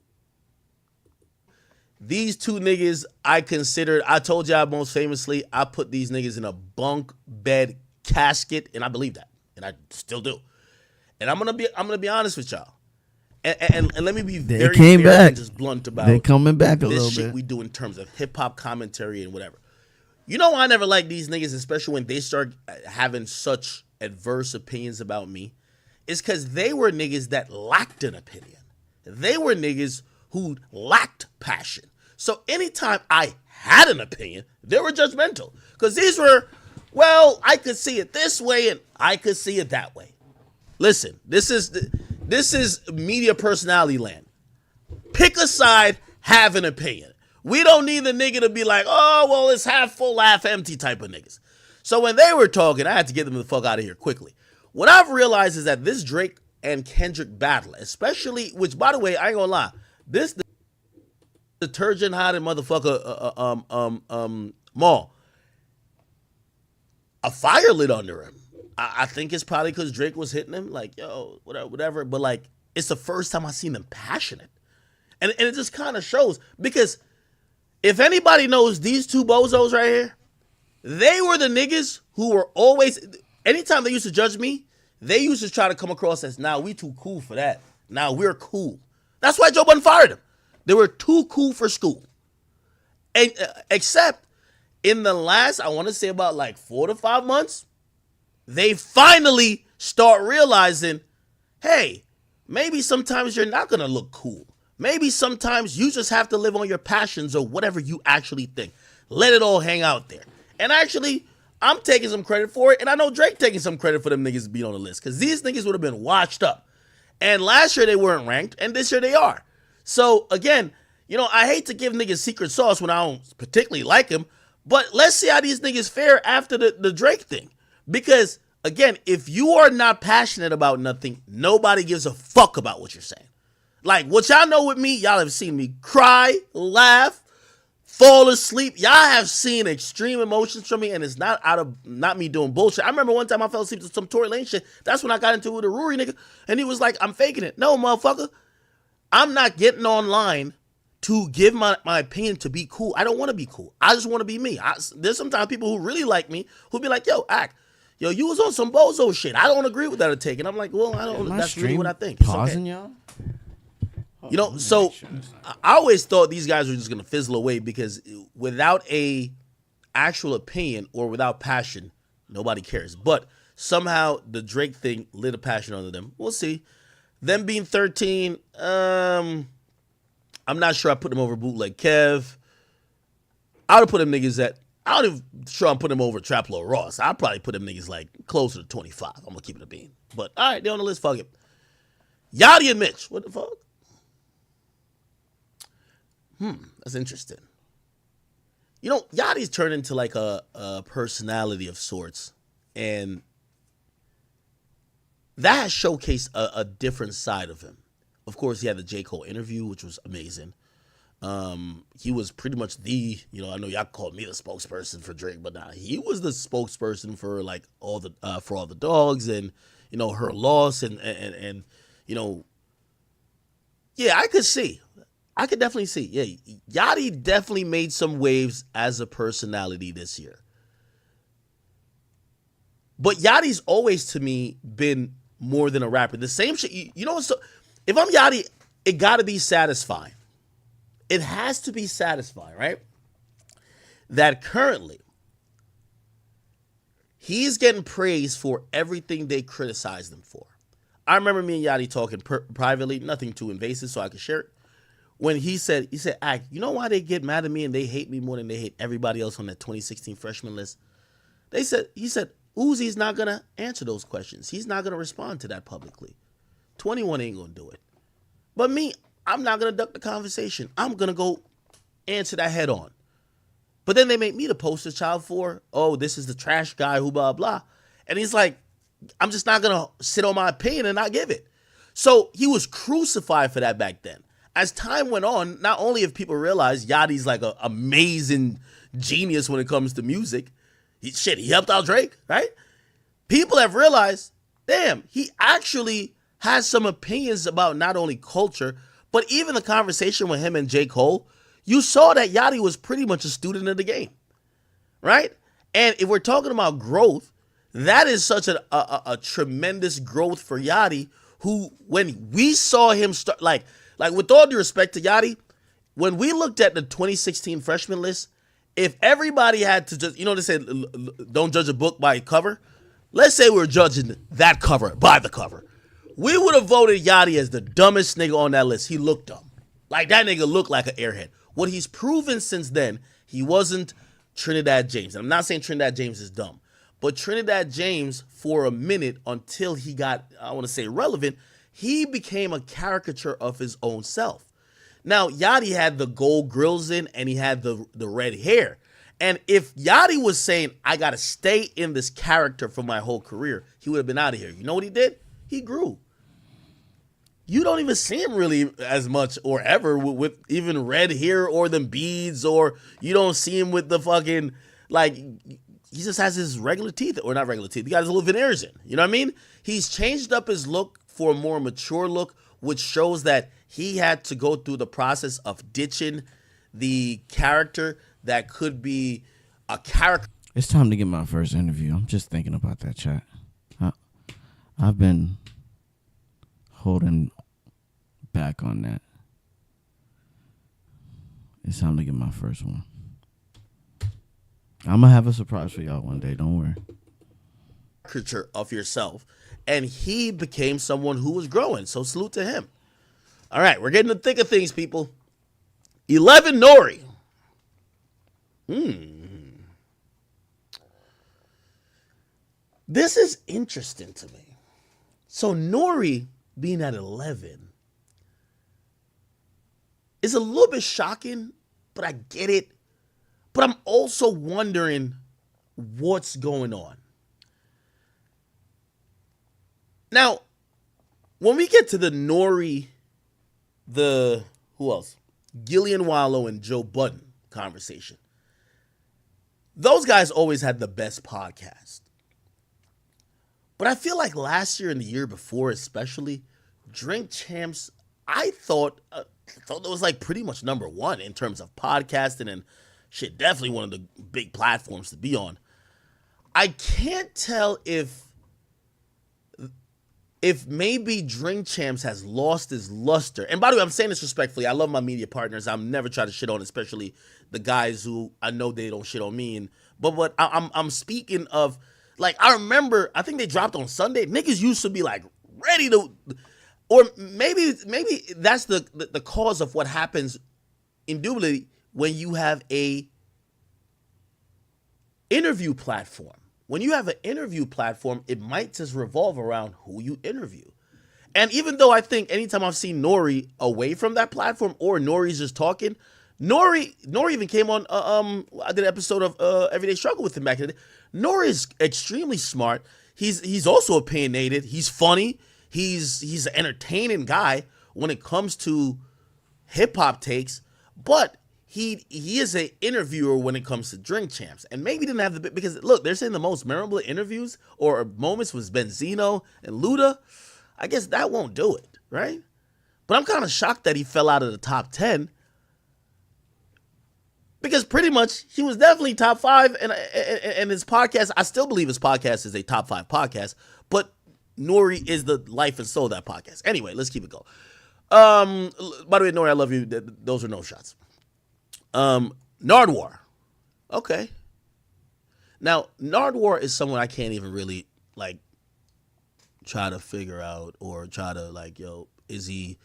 These two niggas, I told y'all most famously, I put these niggas in a bunk bed casket, and I believe that, and I still do. And I'm gonna be honest with y'all, and let me be very fair and just blunt about they coming back a this little shit bit. we do in terms of hip hop commentary and whatever. I never like these niggas, especially when they start having such adverse opinions about me. It's because they were niggas that lacked an opinion. They were niggas who lacked passion. So anytime I had an opinion, they were judgmental. Because these were, well, I could see it this way and I could see it that way. Listen, this is media personality land. Pick a side, have an opinion. We don't need the nigga to be like, oh, well, it's half full, half empty type of niggas. So when they were talking, I had to get them the fuck out of here quickly. What I've realized is that this Drake and Kendrick battle, especially, which, by the way, I ain't gonna lie, this detergent hiding motherfucker, Maul, a fire lit under him. I think it's probably because Drake was hitting him, like, yo, whatever. But like, it's the first time I seen them passionate, and it just kind of shows, because if anybody knows these two bozos right here, they were the niggas who were always, anytime they used to judge me, they used to try to come across as, nah, we too cool for that. Nah, we're cool. That's why Joe Budden fired them. They were too cool for school. And except in the last, I want to say about like 4 to 5 months, they finally start realizing, hey, maybe sometimes you're not going to look cool. Maybe sometimes you just have to live on your passions or whatever you actually think. let it all hang out there. And actually, I'm taking some credit for it, and I know Drake taking some credit for them niggas being on the list, because these niggas would have been washed up. And last year they weren't ranked, and this year they are. So again, I hate to give niggas secret sauce when I don't particularly like him, but let's see how these niggas fare after the Drake thing. Because again, if you are not passionate about nothing, nobody gives a fuck about what you're saying. Like, what y'all know with me, y'all have seen me cry, laugh, fall asleep. Y'all have seen extreme emotions from me, and it's not me doing bullshit. I remember one time I fell asleep to some Tory Lane shit. That's when I got into it with a Rory nigga, and he was like, I'm faking it. No, motherfucker. I'm not getting online to give my opinion to be cool. I don't want to be cool. I just want to be me. There's sometimes people who really like me who be like, yo, you was on some bozo shit. I don't agree with that take. And I'm like, well, I don't. That's really what I think. Pausing, y'all. So I always thought these guys were just gonna fizzle away, because without a actual opinion or without passion, nobody cares. But somehow the Drake thing lit a passion under them. We'll see. Them being 13, I'm not sure I put them over Bootleg Kev. I would have put them niggas at. I don't even sure I'm putting them over Trap Lord Ross. I'd probably put them niggas like closer to 25. I'm gonna keep it a bean. But all right, they're on the list. Fuck it. Yachty and Mitch. What the fuck? That's interesting. Yachty's turned into like a personality of sorts, and that has showcased a different side of him. Of course, he had the J. Cole interview, which was amazing. He was pretty much I know y'all called me the spokesperson for Drake, but nah, he was the spokesperson for like all the dogs and her loss and yeah, I could definitely see. Yeah, Yachty definitely made some waves as a personality this year. But Yachty's always, to me, been more than a rapper. The same shit. So if I'm Yachty, it got to be satisfying. It has to be satisfying, right? That currently, he's getting praise for everything they criticize him for. I remember me and Yachty talking privately, nothing too invasive, so I could share it. When he said, you know why they get mad at me and they hate me more than they hate everybody else on that 2016 freshman list? He said, Uzi's not going to answer those questions. He's not going to respond to that publicly. 21 ain't going to do it. But me, I'm not going to duck the conversation. I'm going to go answer that head on. But then they make me the poster child for, this is the trash guy who blah, blah. And he's like, I'm just not going to sit on my opinion and not give it. So he was crucified for that back then. As time went on, not only have people realized Yachty's like an amazing genius when it comes to music, he helped out Drake, right? People have realized, damn, he actually has some opinions about not only culture, but even the conversation with him and J. Cole. You saw that Yachty was pretty much a student of the game, right? And if we're talking about growth, that is such a tremendous growth for Yachty, who, when we saw him start, like with all due respect to Yachty, when we looked at the 2016 freshman list, if everybody had to just, they said, don't judge a book by its cover. Let's say we're judging that cover by the cover. We would have voted Yachty as the dumbest nigga on that list. He looked dumb. Like, that nigga looked like an airhead. What he's proven since then, he wasn't Trinidad James. And I'm not saying Trinidad James is dumb, but Trinidad James, for a minute, until he got, I want to say, relevant, he became a caricature of his own self. Now, Yachty had the gold grills in, and he had the red hair. And if Yachty was saying, I got to stay in this character for my whole career, he would have been out of here. You know what he did? He grew. You don't even see him really as much or ever with even red hair or them beads, or you don't see him with the fucking, like, he just has his regular teeth, or not regular teeth. He got his little veneers in. You know what I mean? He's changed up his look for a more mature look, which shows that he had to go through the process of ditching the character that could be a character. It's time to get my first interview. I'm just thinking about that, chat. I've been holding back on that. It's time to get my first one. I'm gonna have a surprise for y'all one day. Don't worry. Caricature of yourself, and he became someone who was growing. So salute to him. All right, we're getting the thick of things, people. 11 Nori. This is interesting to me. So Nori being at 11 is a little bit shocking, but I get it. But I'm also wondering what's going on. Now, when we get to the Nori, who else? Gillian Wallow and Joe Budden conversation. Those guys always had the best podcast. But I feel like last year and the year before, especially, Drink Champs, I thought it was like pretty much number one in terms of podcasting and shit. Definitely one of the big platforms to be on. I can't tell if maybe Drink Champs has lost his luster. And by the way, I'm saying this respectfully. I love my media partners. I'm never trying to shit on, especially the guys who I know they don't shit on me. But I'm speaking of, like, I remember, I think they dropped on Sunday. Niggas used to be like ready to, or maybe that's the cause of what happens indubitably when you have a interview platform. When you have an interview platform, it might just revolve around who you interview. And even though I think anytime I've seen Nori away from that platform or Nori's just talking, Nori even came on, I did an episode of Everyday Struggle with him back in the day. Nori is extremely smart. He's also opinionated. He's funny. He's an entertaining guy when it comes to hip hop takes, but he is an interviewer when it comes to Drink Champs, and maybe didn't have the, because look, they're saying the most memorable interviews or moments was Benzino and Luda. I guess that won't do it, right? But I'm kind of shocked that he fell out of the top 10, because pretty much he was definitely top 5, and his podcast, I still believe his podcast is a top 5 podcast, but Nori is the life and soul of that podcast. Anyway, let's keep it going. By the way, Nori, I love you. Those are no shots. Nardwar. Okay. Now, Nardwar is someone I can't even really, like, try to figure out or try to, like, yo, is he,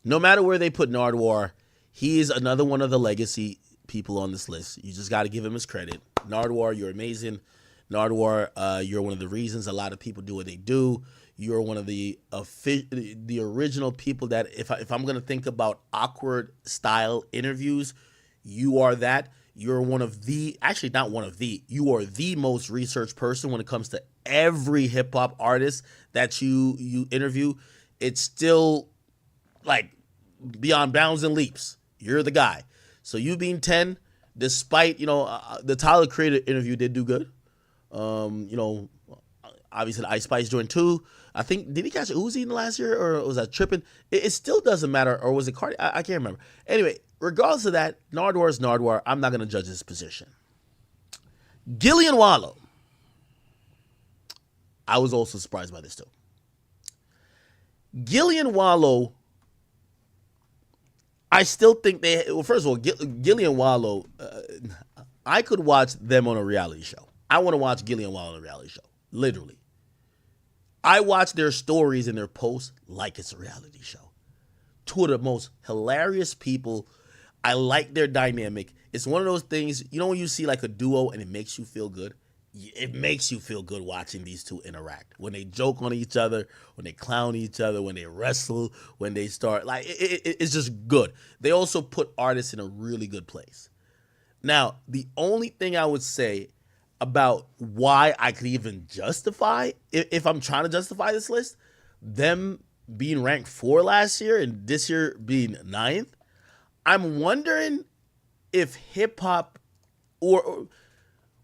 no matter where they put Nardwar, he is another one of the legacy people on this list. You just got to give him his credit. Nardwar, you're amazing. Nardwar, you're one of the reasons a lot of people do what they do. You're one of the original people that, if I'm going to think about awkward style interviews, you are that. You're one of the, actually not one of the, you are the most researched person when it comes to every hip hop artist that you interview. It's still like beyond bounds and leaps. You're the guy. So you being 10, despite, the Tyler Creator interview did do good. Obviously the Ice Spice joined 2. I think, did he catch Uzi in the last year, or was that tripping? It still doesn't matter, or was it Cardi? I can't remember. Anyway, regardless of that, Nardwar is Nardwar. I'm not going to judge his position. Gillian Wallow. I was also surprised by this too. Gillian Wallow, I still think first of all, Gillian Wallow, I could watch them on a reality show. I want to watch Gillian Wallow on a reality show. Literally. I watch their stories and their posts like it's a reality show. Two of the most hilarious people. I like their dynamic. It's one of those things, when you see like a duo and it makes you feel good? It makes you feel good watching these two interact. When they joke on each other, when they clown each other, when they wrestle, when they start, like, it's just good. They also put artists in a really good place. Now, the only thing I would say about why I could even justify, if I'm trying to justify this list, them being ranked 4 last year and this year being 9th, I'm wondering if hip-hop, or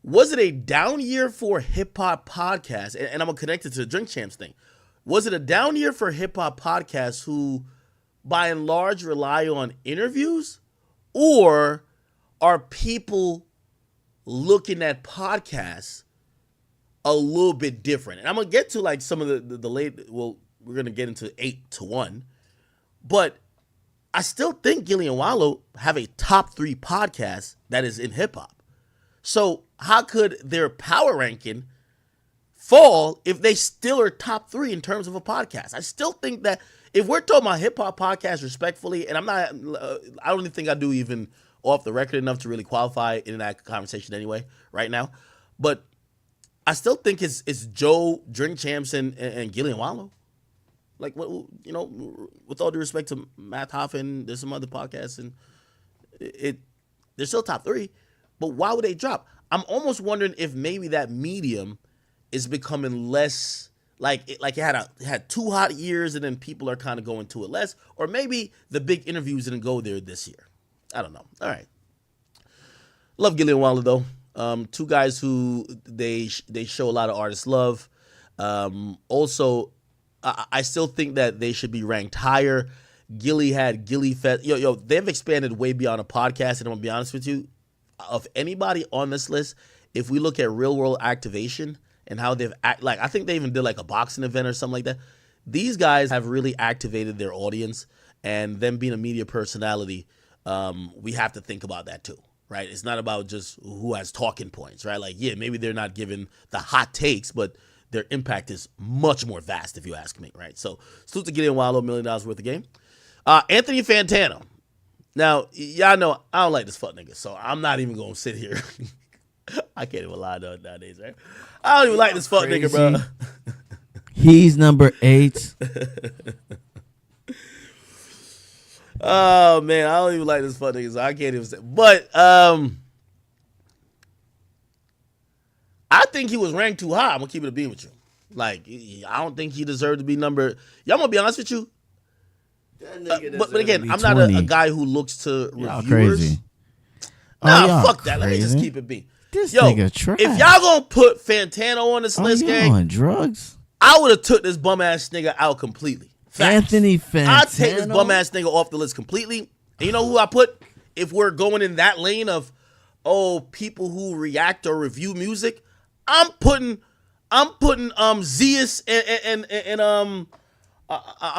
was it a down year for hip-hop podcasts? And I'm going to connect it to the Drink Champs thing. Was it a down year for hip-hop podcasts who, by and large, rely on interviews? Or are people looking at podcasts a little bit different? And I'm going to get to like some of the late, well, we're going to get into 8-1. But I still think Gillian Wallow have a top 3 podcast that is in hip-hop. So how could their power ranking fall if they still are top 3 in terms of a podcast? I still think that if we're talking about hip-hop podcasts respectfully, and I don't even think I do even off the record enough to really qualify in that conversation anyway right now. But I still think it's Joe, Drink Champs, and Gillian Wallow. Like, what, with all due respect to Matt Hoffman, there's some other podcasts, and they're still top 3. But why would they drop? I'm almost wondering if maybe that medium is becoming less it had 2 hot years, and then people are kind of going to it less, or maybe the big interviews didn't go there this year. I don't know. All right, love Gillian Wallow though. 2 guys who they show a lot of artist love. Also, I still think that they should be ranked higher. Gilly had Gilly Fest. They've expanded way beyond a podcast, and I'm gonna be honest with you. Of anybody on this list, if we look at real world activation and how they've I think they even did like a boxing event or something like that. These guys have really activated their audience, and them being a media personality, we have to think about that too, right? It's not about just who has talking points, right? Like, yeah, maybe they're not giving the hot takes, but their impact is much more vast, if you ask me, right? So, salute to Gideon Wallow, $1 million worth of game. Anthony Fantano. Now, y'all know I don't like this fuck nigga, so I'm not even going to sit here. I can't even lie nowadays, right? I don't even like this fuck nigga, bro. He's number 8. Oh, man, I don't even like this fuck nigga, so I can't even say. But, I think he was ranked too high. I'm going to keep it a beam with you. Like, I don't think he deserved to be number. Y'all going to be honest with you? But again, I'm not a guy who looks to y'all reviewers. Crazy. Nah, fuck that. Let me just keep it beam. This nigga trash. If y'all gonna put Fantano on this list, gang, on drugs, I would have took this bum ass nigga out completely. Facts. Anthony Fantano. I take this bum ass nigga off the list completely. And you know who I put? If we're going in that lane of people who react or review music, I'm putting Zeus and I'm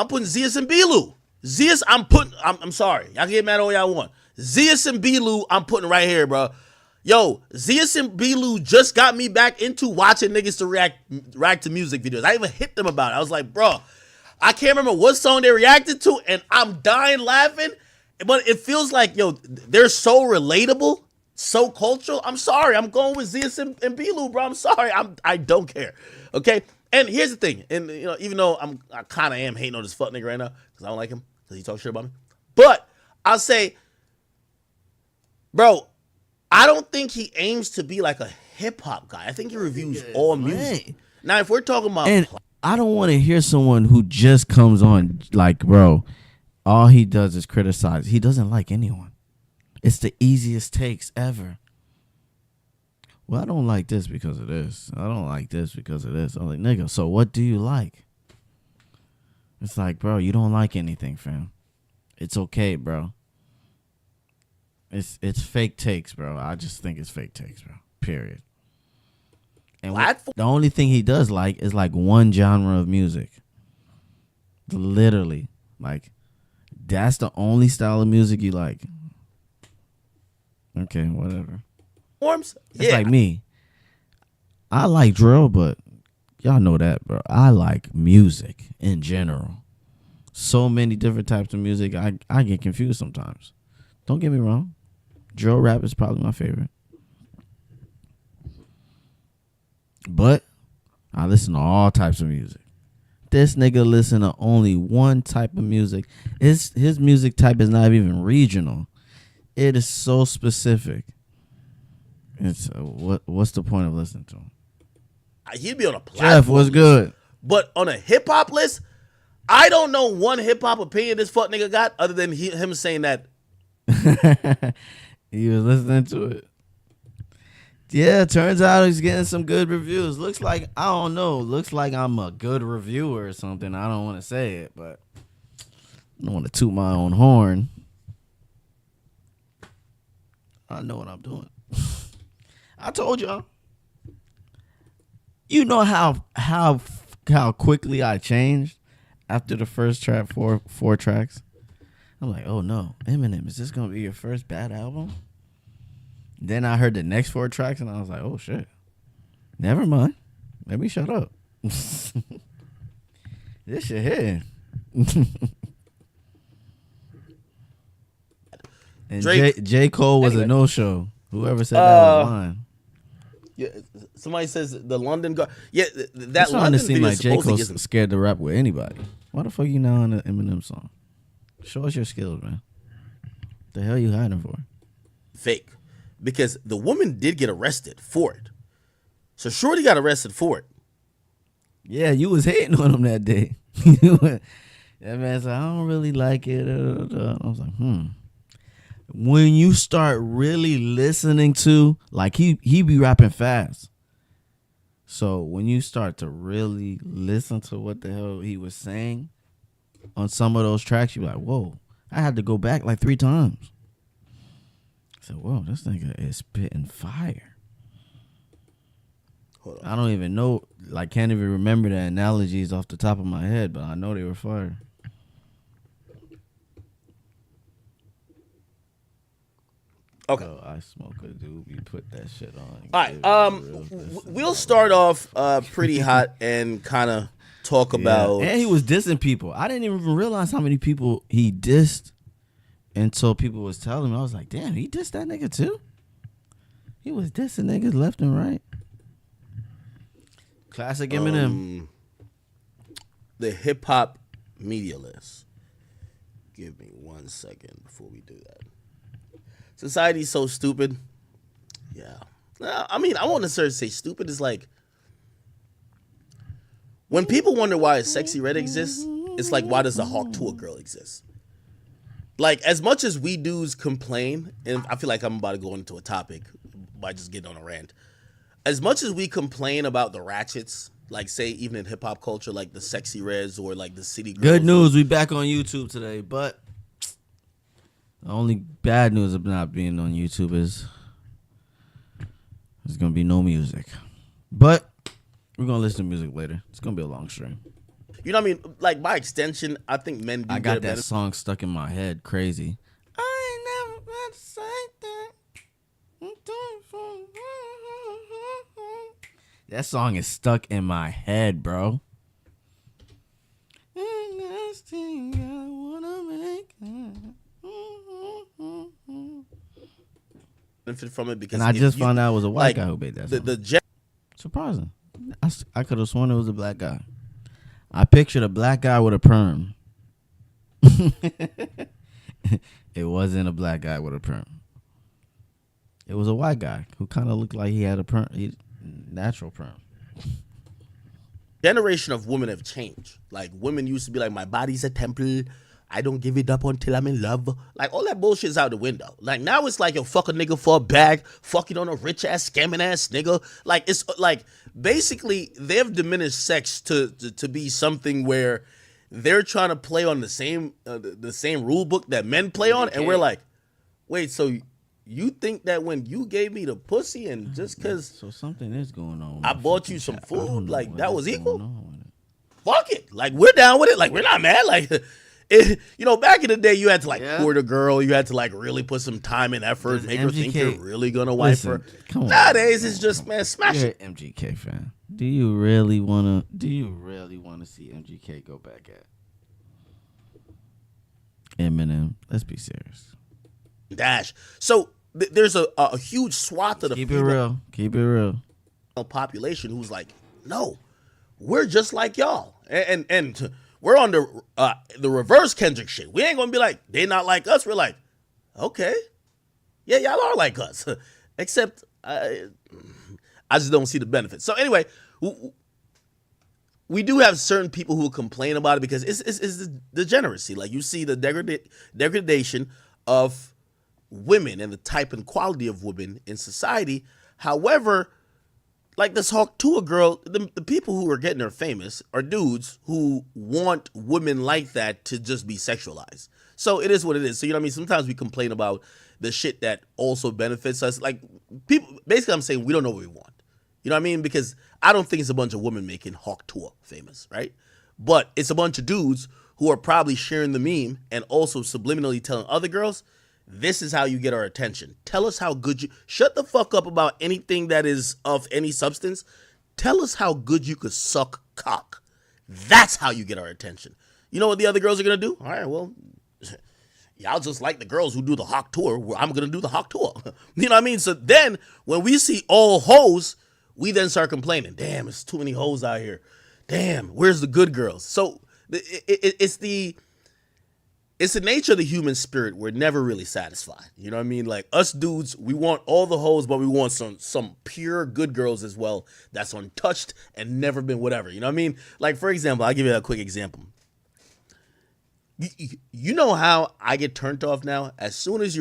putting Zeus and Belu. Zeus, I'm sorry. Y'all can get mad all y'all want. Zeus and Belu, I'm putting right here, bro. Yo, Zeus and Belu just got me back into watching niggas to react to music videos. I even hit them about it. I was like, bro, I can't remember what song they reacted to, and I'm dying laughing. But it feels like, they're so relatable, so cultural. I'm sorry. I'm going with Zeus and Belu, bro. I'm sorry. I don't care. Okay? And here's the thing. And, even though I kind of am hating on this fuck nigga right now because I don't like him because he talks shit about me. But I'll say, bro, I don't think he aims to be like a hip-hop guy. I think he reviews all music. Now, if we're talking about... And I don't want to hear someone who just comes on like, bro, all he does is criticize. He doesn't like anyone. It's the easiest takes ever. Well, I don't like this because of this. I don't like this because of this. I'm like, nigga, so what do you like? It's like, bro, you don't like anything, fam. It's okay, bro. It's fake takes, bro. I just think it's fake takes, bro. Period. And the only thing he does like is like one genre of music. Literally. Like, that's the only style of music you like. Okay, whatever. Forms? It's like me. I like drill, but y'all know that, bro. I like music in general. So many different types of music. I get confused sometimes. Don't get me wrong. Drill rap is probably my favorite. But I listen to all types of music. This nigga listen to only one type of music. His music type is not even regional. It is so specific. It's what's the point of listening to him? He'd be on a platform. Jeff, what's good? But on a hip hop list, I don't know one hip hop opinion this fuck nigga got other than him saying that. He was listening to it. Yeah, turns out he's getting some good reviews. Looks like, I don't know, looks like I'm a good reviewer or something. I don't want to say it, but I don't want to toot my own horn. I know what I'm doing. I told y'all. You know how quickly I changed after the first track, four tracks. I'm like, oh no, Eminem, is this gonna be your first bad album? Then I heard the next 4 tracks and I was like, oh shit. Never mind. Let me shut up. This shit hitting. And Drake. J. Cole was Anyway. a no-show. Whoever said that was lying. Yeah, somebody says the London guard. Yeah, that It's starting London to seem video like J. supposedly Cole's isn't scared to rap with anybody. Why the fuck you not on an Eminem song? Show us your skills, man. The hell you hiding for? fake, because the woman did get arrested for it. So Shorty got arrested for it. Yeah, you was hating on him that day. That man said, I don't really like it. I was like, When you start really listening to, like he be rapping fast. So when you start to really listen to what the hell he was saying on some of those tracks, you're like, whoa, I had to go back like 3 times. I said, whoa, this nigga is spitting fire. Hold on. I don't even know, like, can't even remember the analogies off the top of my head, but I know they were fire. Okay. Oh, I smoke a doobie, put that shit on. All right. We'll start off pretty hot and kind of talk about. And he was dissing people. I didn't even realize how many people he dissed until people was telling me. I was like, damn, he dissed that nigga too? He was dissing niggas left and right. Classic Eminem. The hip hop media list. Give me 1 second before we do that. Society's so stupid. Yeah. I mean, I won't necessarily say stupid. It's like when people wonder why a Sexy Red exists, it's like, why does the Hawk Tuah girl exist? Like, as much as we dudes complain, and I feel like I'm about to go into a topic by just getting on a rant. As much as we complain about the ratchets, like, say, even in hip hop culture, like the Sexy Reds or like the City Girls. Good news, we back on YouTube today, but the only bad news of not being on YouTube is there's gonna be no music. But we're gonna listen to music later. It's gonna be a long stream. You know what I mean? Like, by extension, I think men do I get got a that better. song stuck in my head, crazy. I ain't never meant to say that. That song is stuck in my head, bro. Benefit from it because And I just found out it was a white like, guy who made that song. Surprising. I could have sworn it was a black guy. I pictured a black guy with a perm. It wasn't a black guy with a perm. It was a white guy who kind of looked like he had a perm, natural perm. Generation of women have changed. Like, women used to be like, my body's a temple. I don't give it up until I'm in love. Like, all that bullshit's out the window. Like, now it's like, yo, fuck a nigga for a bag, fucking on a rich ass, scamming ass nigga. Like, it's like, basically, they've diminished sex to be something where they're trying to play on the same rule book that men play on, and we're like, wait, so you think that when you gave me the pussy and just because So something is going on. I bought you some food, like, that was equal? On. Fuck it. Like, we're down with it. Like, we're not mad. Like, you know, back in the day, you had to, like, court a girl. You had to, like, really put some time and effort, make her think you're really going to wife her. Nowadays, it's just, man, smash You're it. an MGK fan. Do you really wanna see MGK go back at Eminem? Let's be serious. Dash. So, there's a huge swath of the Keep it real. Keep it real. population who's like, no, we're just like y'all. And we're on the reverse Kendrick shit. We ain't going to be like, they not like us. We're like, okay. Yeah, y'all are like us. Except I just don't see the benefits. So anyway, we do have certain people who complain about it because it's the degeneracy. Like, you see the degradation of women and the type and quality of women in society. However, like this Hawk Tuah girl, the people who are getting her famous are dudes who want women like that to just be sexualized. So it is what it is. So, you know what I mean? Sometimes we complain about the shit that also benefits us. Like, people, basically I'm saying we don't know what we want. You know what I mean? Because I don't think it's a bunch of women making Hawk Tuah famous, right? But it's a bunch of dudes who are probably sharing the meme and also subliminally telling other girls, this is how you get our attention. Tell us how good you... Shut the fuck up about anything that is of any substance. Tell us how good you could suck cock. That's how you get our attention. You know what the other girls are going to do? All right, well, y'all just like the girls who do the Hawk tour. Where I'm gonna do the Hawk tour. You know what I mean? So then when we see all hoes, we then start complaining. Damn, it's too many hoes out here. Damn, where's the good girls? So it's the nature of the human spirit. We're never really satisfied. You know what I mean? Like us dudes, we want all the hoes, but we want some pure good girls as well. That's untouched and never been whatever. You know what I mean? Like for example, I'll give you a quick example. You know how I get turned off now? As soon as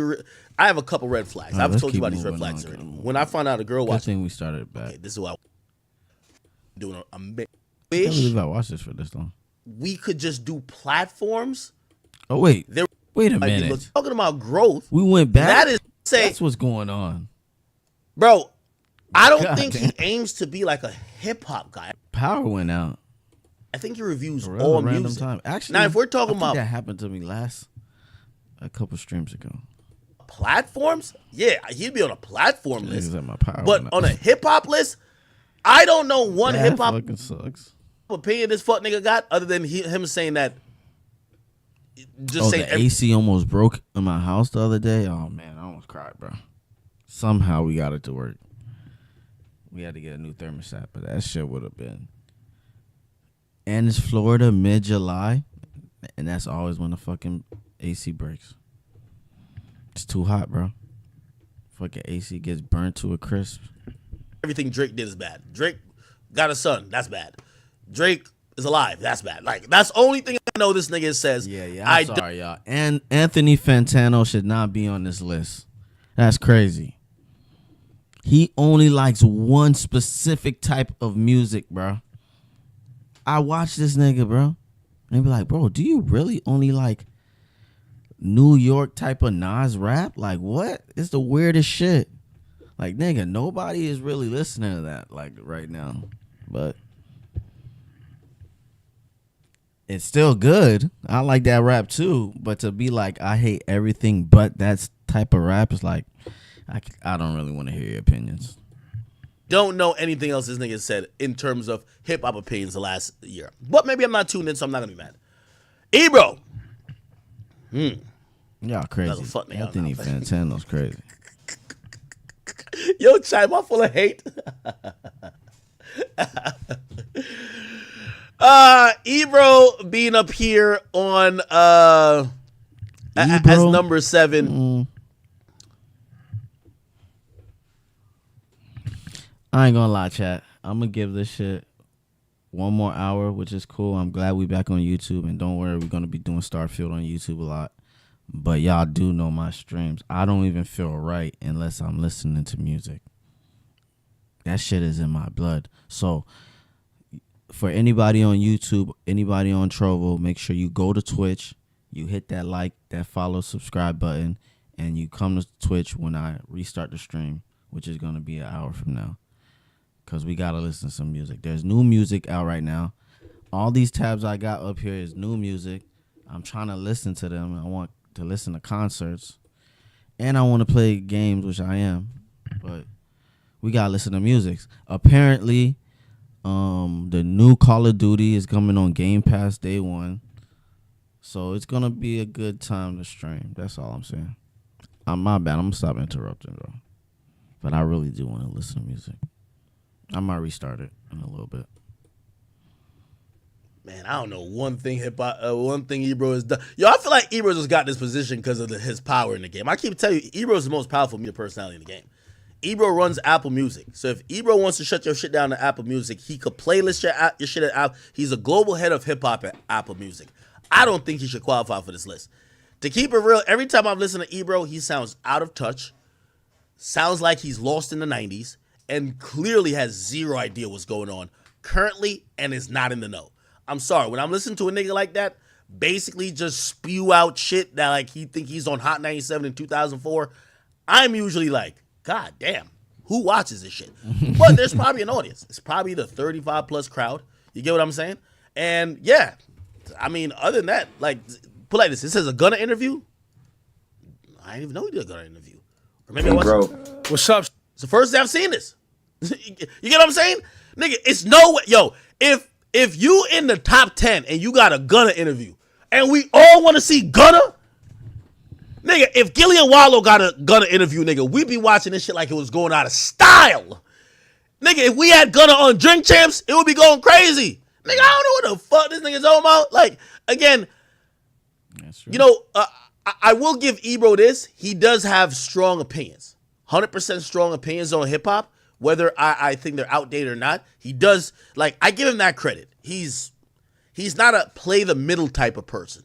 I have a couple red flags. I've told you about these red flags already. When I find out a girl watching. Good thing we started back. Okay, this is what I'm doing. I can't believe I watched this for this long. We could just do platforms. Oh, wait a minute. Talking about growth. We went back? That's what's going on. Bro, I don't think he aims to be like a hip-hop guy. Power went out. I think he reviews all music. Time. Actually, now if we're talking about that happened to me a couple streams ago. Platforms, yeah, he'd be on a platform list. But on a hip hop list, I don't know one hip hop fucking sucks. Opinion this fuck nigga got other than him saying that. The AC almost broke in my house the other day. Oh man, I almost cried, bro. Somehow we got it to work. We had to get a new thermostat, but that shit would have been. And it's Florida mid-July, and that's always when the fucking AC breaks. It's too hot, bro. Fucking AC gets burnt to a crisp. Everything Drake did is bad. Drake got a son. That's bad. Drake is alive. That's bad. Like, that's the only thing I know this nigga says. Yeah. I'm sorry, y'all. And Anthony Fantano should not be on this list. That's crazy. He only likes one specific type of music, bro. I watch this nigga, bro, and be like, bro, do you really only like New York type of Nas rap? Like, what? It's the weirdest shit. Like, nigga, nobody is really listening to that, like, right now. But it's still good. I like that rap, too. But to be like, I hate everything but that type of rap is like, I don't really want to hear your opinions. Don't know anything else this nigga said in terms of hip hop opinions the last year. But maybe I'm not tuned in, so I'm not gonna be mad. Ebro. Y'all crazy. Anthony Fantano's crazy. Yo, Chai, am I full of hate? Ebro being up here on as number 7. I ain't gonna lie, chat. I'm gonna give this shit one more hour, which is cool. I'm glad we back on YouTube, and don't worry, we're gonna be doing Starfield on YouTube a lot. But y'all do know my streams. I don't even feel right unless I'm listening to music. That shit is in my blood. So for anybody on YouTube, anybody on Trovo, make sure you go to Twitch, you hit that like, that follow, subscribe button, and you come to Twitch when I restart the stream, which is gonna be an hour from now. Because we got to listen to some music. There's new music out right now. All these tabs I got up here is new music. I'm trying to listen to them. I want to listen to concerts. And I want to play games, which I am. But we got to listen to music. Apparently, the new Call of Duty is coming on Game Pass day 1. So it's going to be a good time to stream. That's all I'm saying. My bad. I'm going to stop interrupting, bro. But I really do want to listen to music. I might restart it in a little bit. Man, I don't know one thing Ebro has done. Yo, I feel like Ebro just got this position because of his power in the game. I keep telling you, Ebro is the most powerful media personality in the game. Ebro runs Apple Music. So if Ebro wants to shut your shit down to Apple Music, he could playlist your shit at Apple. He's a global head of hip-hop at Apple Music. I don't think he should qualify for this list. To keep it real, every time I've listened to Ebro, he sounds out of touch, sounds like he's lost in the 90s, and clearly has zero idea what's going on currently and is not in the know. I'm sorry. When I'm listening to a nigga like that, basically just spew out shit that like he think he's on Hot 97 in 2004, I'm usually like, God damn, who watches this shit? But there's probably an audience. It's probably the 35 plus crowd. You get what I'm saying? And yeah, I mean, other than that, like, put like this. It says a Gunna interview. I didn't even know he did a Gunna interview. Or maybe I watched. What's up? It's the first time I've seen this. You get what I'm saying? Nigga, it's no way. Yo, if you in the top 10 and you got a Gunna interview and we all want to see Gunna, Nigga, if Gillian Wallow got a Gunna interview, nigga, we'd be watching this shit like it was going out of style. Nigga, if we had Gunna on Drink Champs, it would be going crazy. Nigga, I don't know what the fuck this nigga's talking about. Like, again, you know, I will give Ebro this. He does have strong opinions. 100% strong opinions on hip-hop. Whether I think they're outdated or not, he does, like, I give him that credit. He's not a play the middle type of person.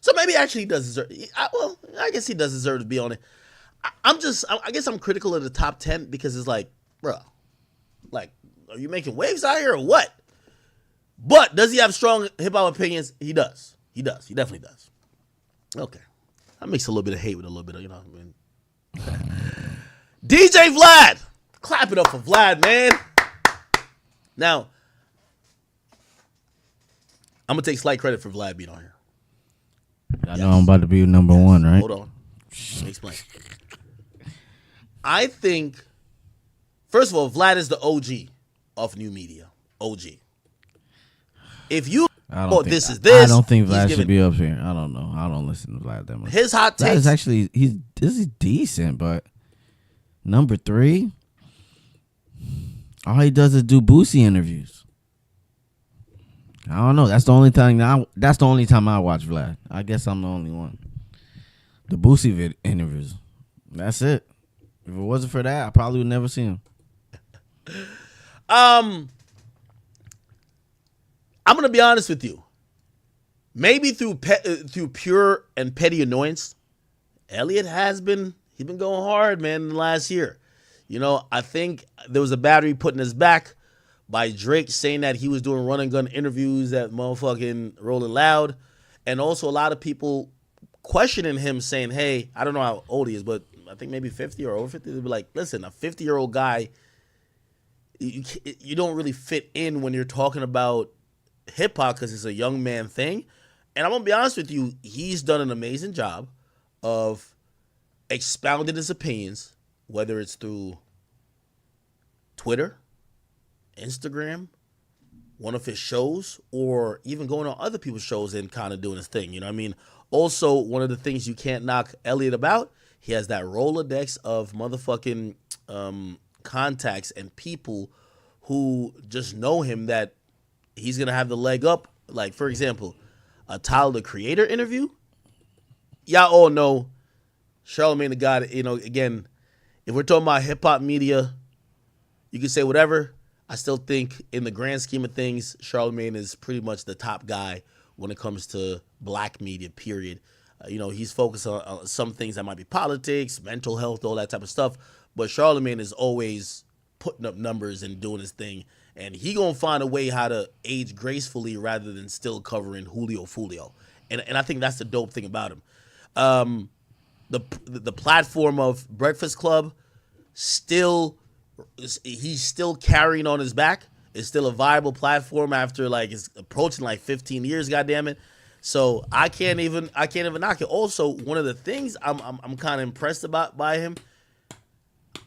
So maybe actually he does deserve, I guess he does deserve to be on it. I guess I'm critical of the top 10 because it's like, bro, like, are you making waves out here or what? But does he have strong hip-hop opinions? He does. He definitely does. Okay. That makes a little bit of hate with a little bit of, you know what I mean? DJ Vlad. Clap it up for Vlad, man. Now, I'm going to take slight credit for Vlad being on here. I know I'm about to be number one, right? Hold on. Let me explain. I think, first of all, Vlad is the OG of new media. OG. If you I this, don't think Vlad should be up here. I don't know. I don't listen to Vlad that much. His hot takes. Vlad is actually, this is decent, but number 3, all he does is do Boosie interviews. I don't know. That's the only time I watch Vlad. I guess I'm the only one. The Boosie interviews. That's it. If it wasn't for that, I probably would never see him. I'm gonna be honest with you. Maybe through pure and petty annoyance, Elliot he's been going hard, man, in the last year. You know, I think there was a battery put in his back by Drake saying that he was doing run and gun interviews at motherfucking Rolling Loud. And also a lot of people questioning him saying, hey, I don't know how old he is, but I think maybe 50 or over 50. They'd be like, listen, a 50-year-old guy, you don't really fit in when you're talking about hip-hop because it's a young man thing. And I'm going to be honest with you, he's done an amazing job of expounding his opinions, whether it's through Twitter, Instagram, one of his shows, or even going on other people's shows and kind of doing his thing. You know what I mean? Also, one of the things you can't knock Elliot about, he has that Rolodex of motherfucking contacts and people who just know him that he's going to have the leg up. Like, for example, a Tyler, the Creator interview. Y'all all know Charlamagne the God, you know, again, if we're talking about hip-hop media, you can say whatever. I still think in the grand scheme of things, Charlamagne is pretty much the top guy when it comes to black media, period. You know, he's focused on some things that might be politics, mental health, all that type of stuff. But Charlamagne is always putting up numbers and doing his thing. And he going to find a way how to age gracefully rather than still covering Julio Fulio. And I think that's the dope thing about him. The platform of Breakfast Club, he's still carrying on his back. It's still a viable platform after like it's approaching like 15 years, goddammit. So I can't even knock it. Also, one of the things I'm kind of impressed by him,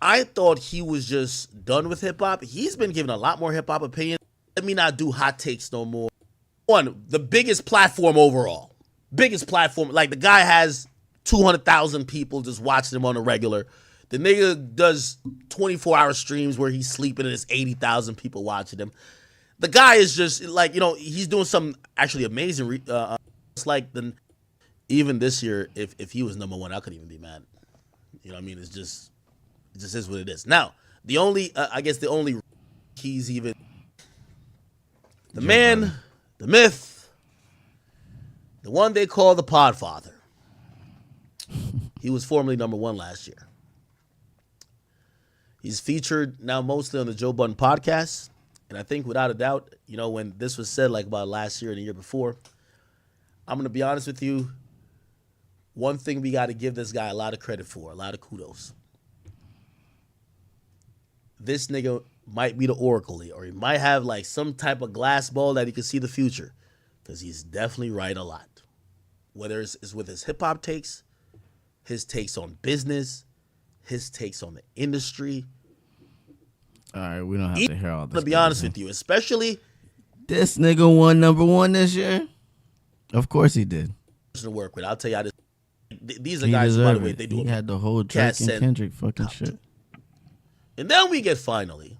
I thought he was just done with hip hop. He's been giving a lot more hip hop opinions. Let me not do hot takes no more. One, the biggest platform overall. Biggest platform. Like the guy has 200,000 people just watching him on a regular. The nigga does 24-hour streams where he's sleeping and there's 80,000 people watching him. The guy is just like, you know, he's doing something actually amazing. It's like even this year, if he was number one, I couldn't even be mad. You know what I mean? It just is what it is. Now, the only he's even the man, the myth, the one they call the Podfather. He was formerly number one last year. He's featured now mostly on the Joe Budden podcast. And I think without a doubt, you know, when this was said like about last year and the year before, I'm going to be honest with you. One thing we got to give this guy a lot of credit for, a lot of kudos. This nigga might be the oracle, or he might have like some type of glass ball that he can see the future, because he's definitely right a lot. Whether it's with his hip hop takes, his takes on business, his takes on the industry. All right, we don't have to hear all this. To be honest with you, especially this nigga won number one this year. Of course he did. To work with, I'll tell you, these are He guys, by the deserved way, it. they do He a had the whole Drake Cass and said Kendrick fucking top shit. two. And then we get finally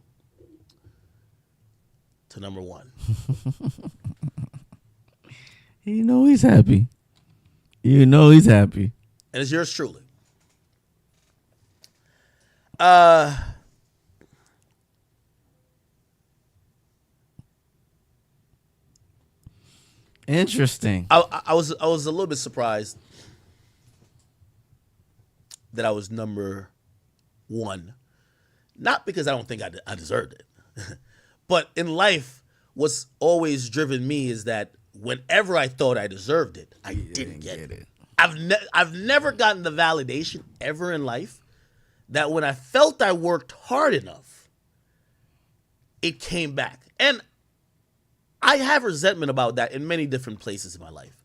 to number one. You know he's happy. You know he's happy. And it's yours truly. Interesting. I was a little bit surprised that I was number one. Not because I don't think I deserved it. But in life, what's always driven me is that whenever I thought I deserved it, I didn't get it. I've never gotten the validation ever in life that when I felt I worked hard enough, it came back. And I have resentment about that in many different places in my life.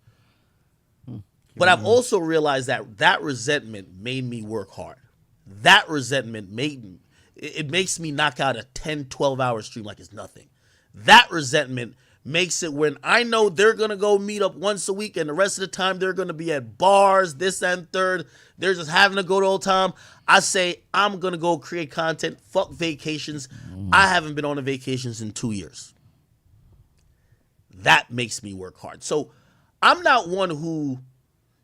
But I've also realized that resentment made me work hard. That resentment makes me knock out a 10, 12-hour stream like it's nothing. That resentment makes it when I know they're going to go meet up once a week and the rest of the time they're going to be at bars, this and third. They're just having a good old time. I say, I'm going to go create content. Fuck vacations. I haven't been on a vacations in 2 years. That makes me work hard. So I'm not one who,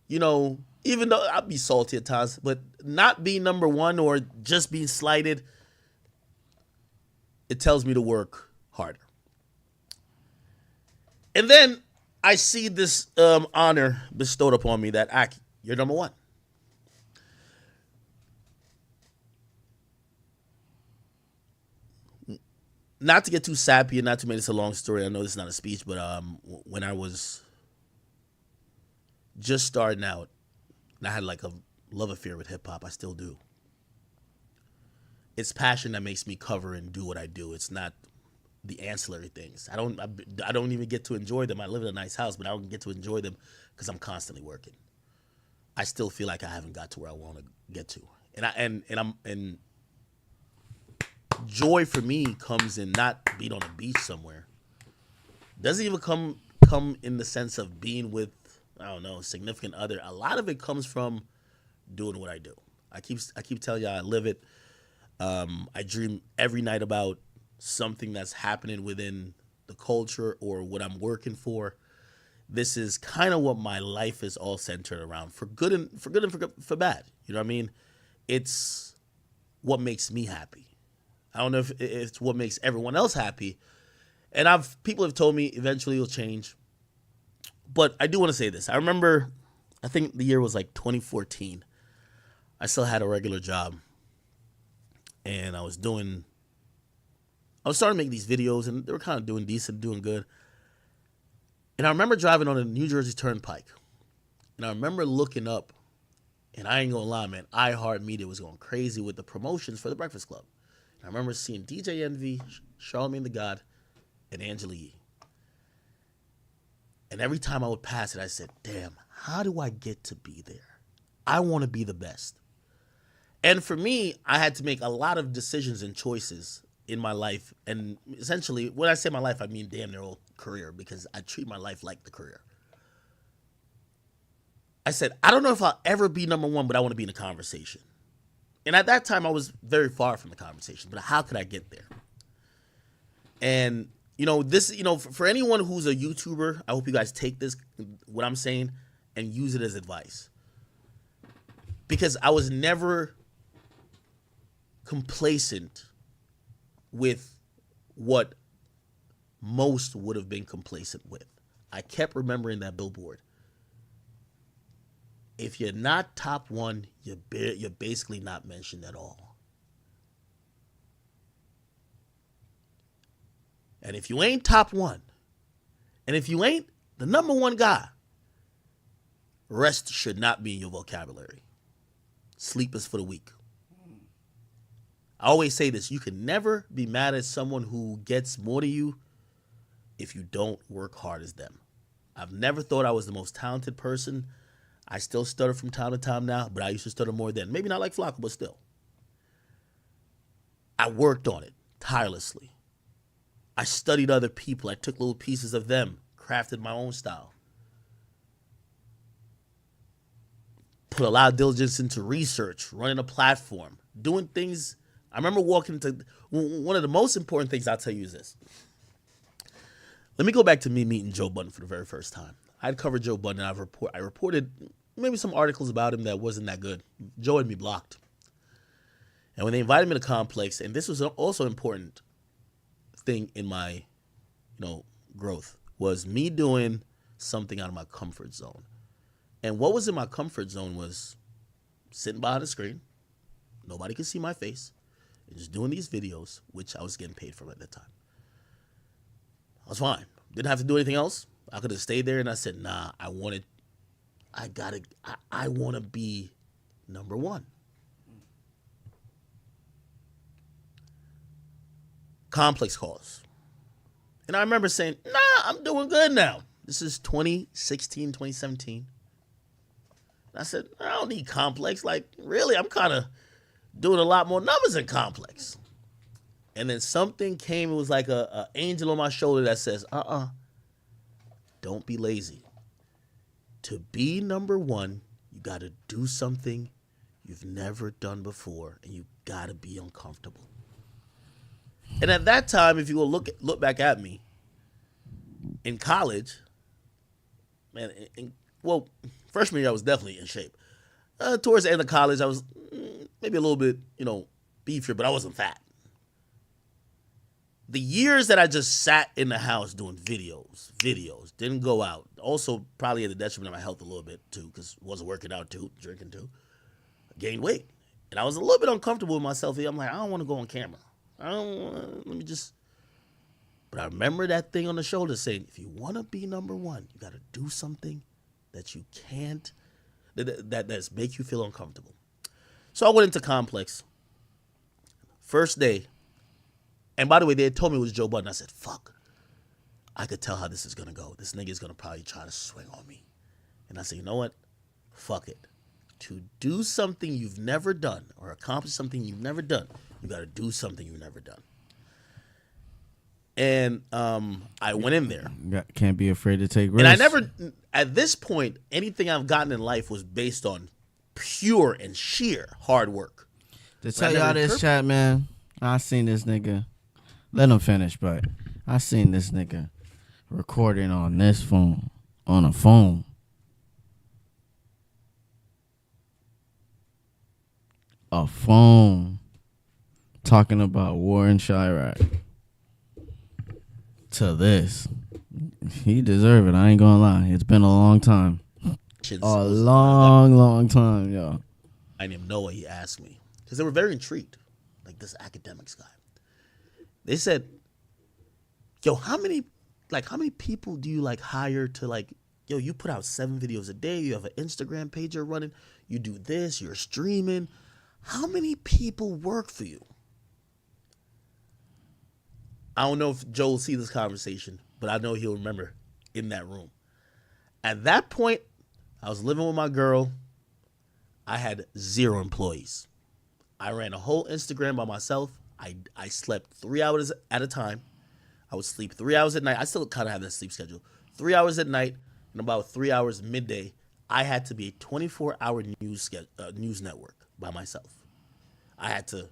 even though I'll be salty at times, but not being number one or just being slighted, it tells me to work harder. And then I see this honor bestowed upon me that, Aki, you're number one. Not to get too sappy and not to make this a long story, I know this is not a speech, but when I was just starting out, and I had like a love affair with hip hop, I still do. It's passion that makes me cover and do what I do. It's not the ancillary things. I don't even get to enjoy them. I live in a nice house, but I don't get to enjoy them because I'm constantly working. I still feel like I haven't got to where I want to get to, and joy for me comes in not being on a beach somewhere. Doesn't even come in the sense of being with, I don't know, significant other. A lot of it comes from doing what I do. I keep telling y'all I live it. I dream every night about something that's happening within the culture or what I'm working for. This is kind of what my life is all centered around, for good and for bad. You know what I mean? It's what makes me happy. I don't know if it's what makes everyone else happy. And people have told me eventually it'll change. But I do want to say this. I remember, I think the year was like 2014. I still had a regular job. And I was starting to make these videos, and they were kind of doing decent, doing good. And I remember driving on the New Jersey Turnpike. And I remember looking up, and I ain't gonna lie, man, iHeartMedia was going crazy with the promotions for the Breakfast Club. And I remember seeing DJ Envy, Charlamagne the God, and Angela Yee. And every time I would pass it, I said, damn, how do I get to be there? I want to be the best. And for me, I had to make a lot of decisions and choices in my life. And essentially, when I say my life, I mean damn near whole career, because I treat my life like the career. I said, I don't know if I'll ever be number one, but I want to be in the conversation. And at that time, I was very far from the conversation, but how could I get there? And, for anyone who's a YouTuber, I hope you guys take this, what I'm saying, and use it as advice. Because I was never complacent with what most would have been complacent with. I kept remembering that billboard. If you're not top one, you're basically not mentioned at all. And if you ain't top one, and if you ain't the number one guy, rest should not be in your vocabulary. Sleep is for the weak. I always say this, you can never be mad at someone who gets more to you if you don't work hard as them. I've never thought I was the most talented person. I still stutter from time to time now, but I used to stutter more then. Maybe not like Flacco, but still. I worked on it tirelessly. I studied other people. I took little pieces of them, crafted my own style. put a lot of diligence into research, running a platform, doing things. I remember walking to one of the most important things I'll tell you is this. Let me go back to me meeting Joe Budden for the very first time. I'd covered Joe Budden. I reported maybe some articles about him that wasn't that good. Joe had me blocked. And when they invited me to Complex, and this was also an important thing in my, growth, was me doing something out of my comfort zone. And what was in my comfort zone was sitting behind a screen. Nobody could see my face. And just doing these videos, which I was getting paid for at that time. I was fine. Didn't have to do anything else. I could have stayed there, and I said, nah, I want to be number one. Complex calls. And I remember saying, nah, I'm doing good now. This is 2016, 2017. And I said, I don't need Complex. Like, really, I'm kind of doing a lot more numbers in Complex. And then something came, it was like a angel on my shoulder that says, don't be lazy. To be number one, you got to do something you've never done before, and you got to be uncomfortable. And at that time, if you will look back at me, in college, man, freshman year I was definitely in shape. Towards the end of college, I was maybe a little bit, beefier, but I wasn't fat. The years that I just sat in the house doing videos, didn't go out. Also, probably at the detriment of my health a little bit, too, because I wasn't working out, too, drinking, too. I gained weight. And I was a little bit uncomfortable with myself. I'm like, I don't want to go on camera. But I remember that thing on the shoulder saying, if you want to be number one, you got to do something that you can't, that's make you feel uncomfortable. So I went into Complex. First day. And by the way, they had told me it was Joe Budden. I said, fuck. I could tell how this is going to go. This nigga is going to probably try to swing on me. And I said, you know what? Fuck it. To do something you've never done or accomplish something you've never done, you got to do something you've never done. And I went in there. Can't be afraid to take risks. And I never, at this point, anything I've gotten in life was based on pure and sheer hard work. To tell y'all this, chat, man, I seen this nigga. Let him finish, but I seen this nigga recording on this phone, on a phone. A phone talking about war in Chirac. To this. He deserve it. I ain't gonna lie. It's been a long time. A long time, yo. I didn't even know what he asked me. Because they were very intrigued. Like this akademiks guy. They said, yo, how many people do you hire to you put out 7 videos a day, you have an Instagram page you're running, you do this, you're streaming. How many people work for you? I don't know if Joe will see this conversation, but I know he'll remember in that room. At that point, I was living with my girl. I had 0 employees. I ran a whole Instagram by myself. I slept 3 hours at a time. I would sleep 3 hours at night. I still kind of have that sleep schedule. 3 hours at night and about 3 hours midday. I had to be a 24-hour news network by myself. I had to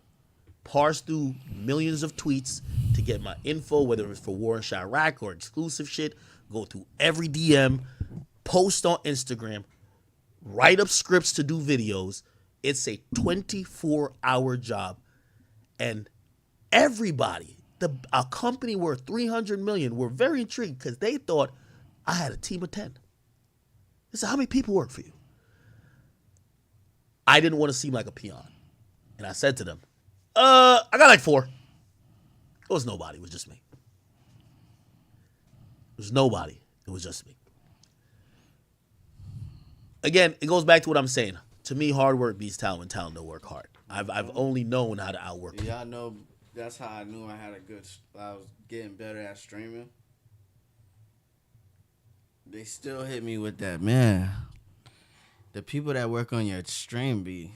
parse through millions of tweets to get my info, whether it was for war in Chirac or exclusive shit, go through every DM, post on Instagram, write up scripts to do videos. It's a 24-hour job. And everybody, a company worth $300 million, were very intrigued because they thought I had a team of 10. They said, how many people work for you? I didn't want to seem like a peon. And I said to them, I got 4. It was nobody. It was just me. It was nobody. It was just me. Again, it goes back to what I'm saying. To me, hard work beats talent when talent don't work hard. I've only known how to outwork people. Y'all know that's how I knew I was getting better at streaming. They still hit me with that, man. The people that work on your stream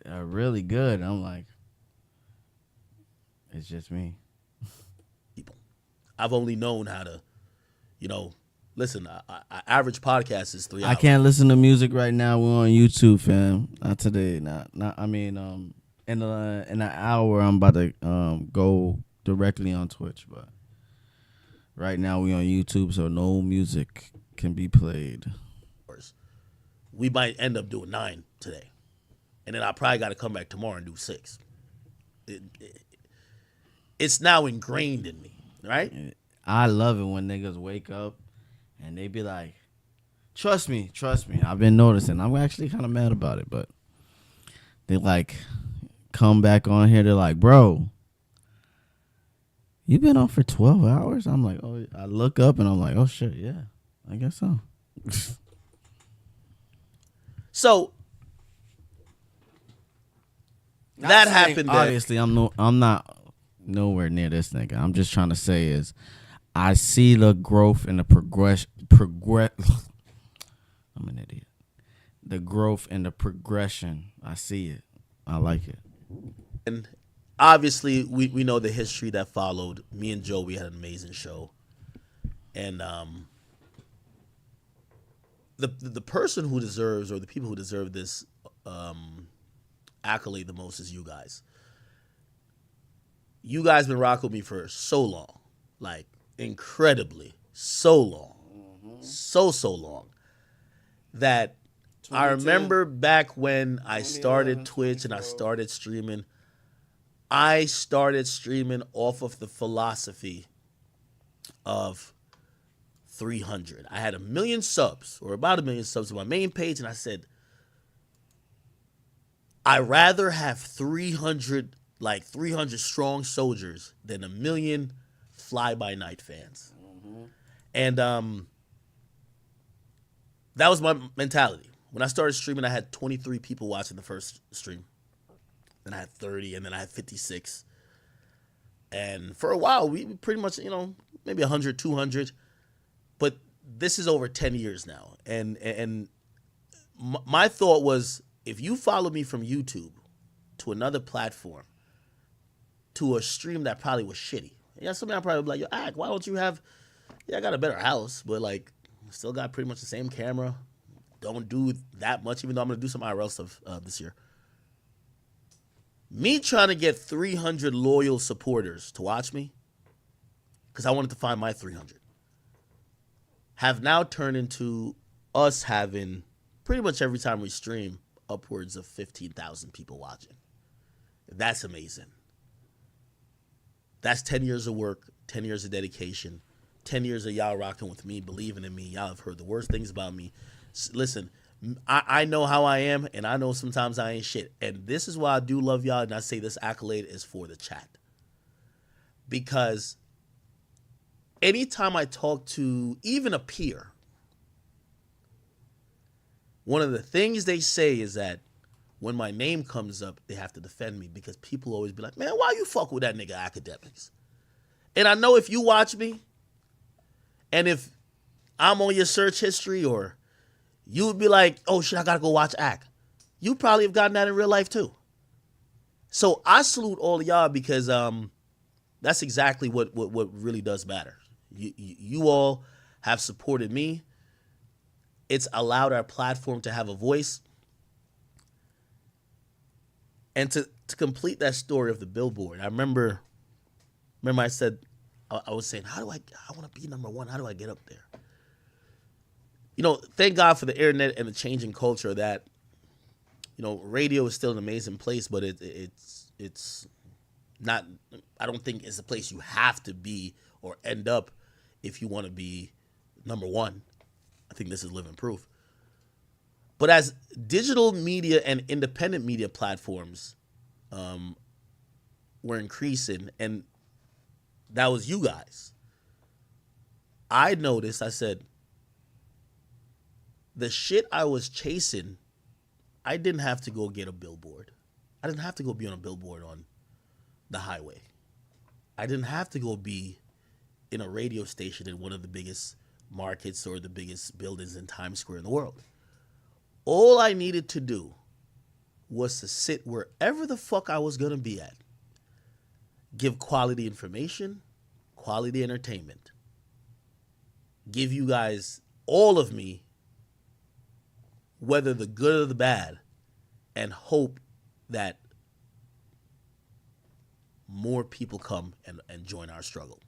are really good. I'm like, it's just me. People. I've only known how to, Listen, average podcast is 3 hours. I can't listen to music right now. We're on YouTube, fam. Not today. Not. I mean, in an hour, I'm about to go directly on Twitch, but right now we on YouTube, so no music can be played. We might end up doing 9 today, and then I probably got to come back tomorrow and do 6. It's now ingrained in me, right? I love it when niggas wake up and they be like, trust me. I've been noticing. I'm actually kind of mad about it, but they like come back on here. They're like, bro, you been on for 12 hours? I'm like, oh, I look up and I'm like, oh shit, yeah, I guess so. So that happened. Obviously, I'm not nowhere near this nigga. I'm just trying to say is I see the growth and the progress. I'm an idiot. The growth and the progression. I see it. I like it. And obviously, we know the history that followed. Me and Joe, we had an amazing show. And the person who deserves, or the people who deserve this accolade the most is you guys. You guys been rocking with me for so long. Like, incredibly. So long. So long. That I remember back when I started Twitch and I started streaming, I started streaming off of the philosophy of 300. I had 1 million subs, or about 1 million subs on my main page, and I said, I'd rather have 300 strong soldiers than 1 million fly-by-night fans. And that was my mentality. When I started streaming, I had 23 people watching the first stream. Then I had 30, and then I had 56. And for a while, we pretty much, maybe 100, 200. But this is over 10 years now. And my thought was, if you follow me from YouTube to another platform, to a stream that probably was shitty. Yeah, somebody probably be like, yo, Ak, why don't you have, I got a better house, but like, still got pretty much the same camera. Don't do that much, even though I'm going to do some IRL stuff this year. Me trying to get 300 loyal supporters to watch me, because I wanted to find my 300, have now turned into us having, pretty much every time we stream, upwards of 15,000 people watching. That's amazing. That's 10 years of work, 10 years of dedication, 10 years of y'all rocking with me, believing in me. Y'all have heard the worst things about me. Listen, I know how I am, and I know sometimes I ain't shit. And this is why I do love y'all, and I say this accolade is for the chat. Because anytime I talk to even a peer, one of the things they say is that when my name comes up, they have to defend me, because people always be like, man, why you fuck with that nigga Akademiks? And I know if you watch me, and if I'm on your search history, or you would be like, oh shit, I gotta go watch Ak, you probably have gotten that in real life too. So I salute all of y'all, because that's exactly what really does matter. You all have supported me. It's allowed our platform to have a voice. And to complete that story of the billboard, I remember I said, I was saying, I want to be number one. How do I get up there? Thank God for the internet and the changing culture that, radio is still an amazing place, but it's not, I don't think it's a place you have to be or end up if you want to be number one. I think this is living proof. But as digital media and independent media platforms were increasing, and that was you guys, I noticed, I said, the shit I was chasing, I didn't have to go get a billboard. I didn't have to go be on a billboard on the highway. I didn't have to go be in a radio station in one of the biggest markets or the biggest buildings in Times Square in the world. All I needed to do was to sit wherever the fuck I was going to be at, give quality information, quality entertainment, give you guys all of me, whether the good or the bad, and hope that more people come and join our struggle.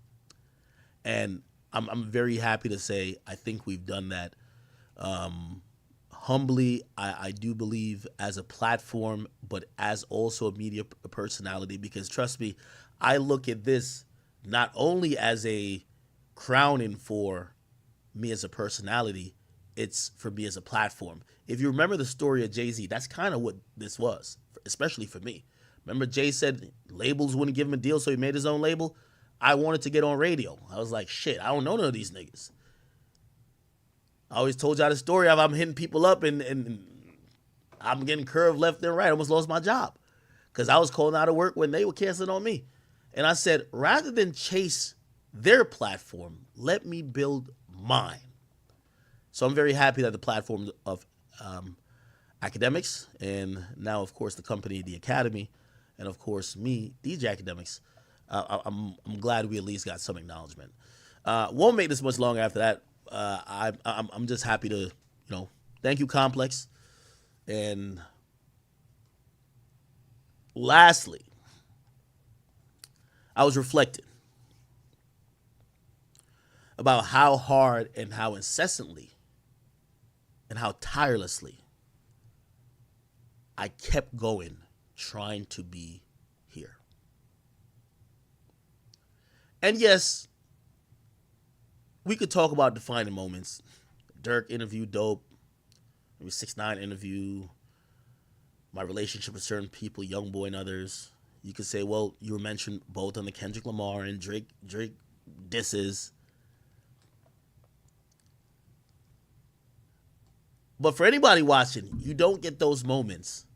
And I'm very happy to say I think we've done that. Humbly, I do believe as a platform, but as also a media personality, because trust me, I look at this not only as a crowning for me as a personality, it's for me as a platform. If you remember the story of Jay-Z, that's kind of what this was, especially for me. Remember Jay said labels wouldn't give him a deal, so he made his own label? I wanted to get on radio. I was like, shit, I don't know none of these niggas. I always told y'all the story of I'm hitting people up and I'm getting curved left and right. I almost lost my job because I was calling out of work when they were canceling on me. And I said, rather than chase their platform, let me build mine. So I'm very happy that the platform of Akademiks, and now, of course, the company, the Academy, and, of course, me, DJ Akademiks, I'm glad we at least got some acknowledgement. Won't make this much longer after that. I'm just happy to, thank you, Complex. And lastly, I was reflecting about how hard and how incessantly and how tirelessly I kept going trying to be here. And yes, we could talk about defining moments. Dirk interview, dope. Maybe 6ix9ine interview. My relationship with certain people, Young Boy and others. You could say, well, you were mentioned both on the Kendrick Lamar and Drake disses. But for anybody watching, you don't get those moments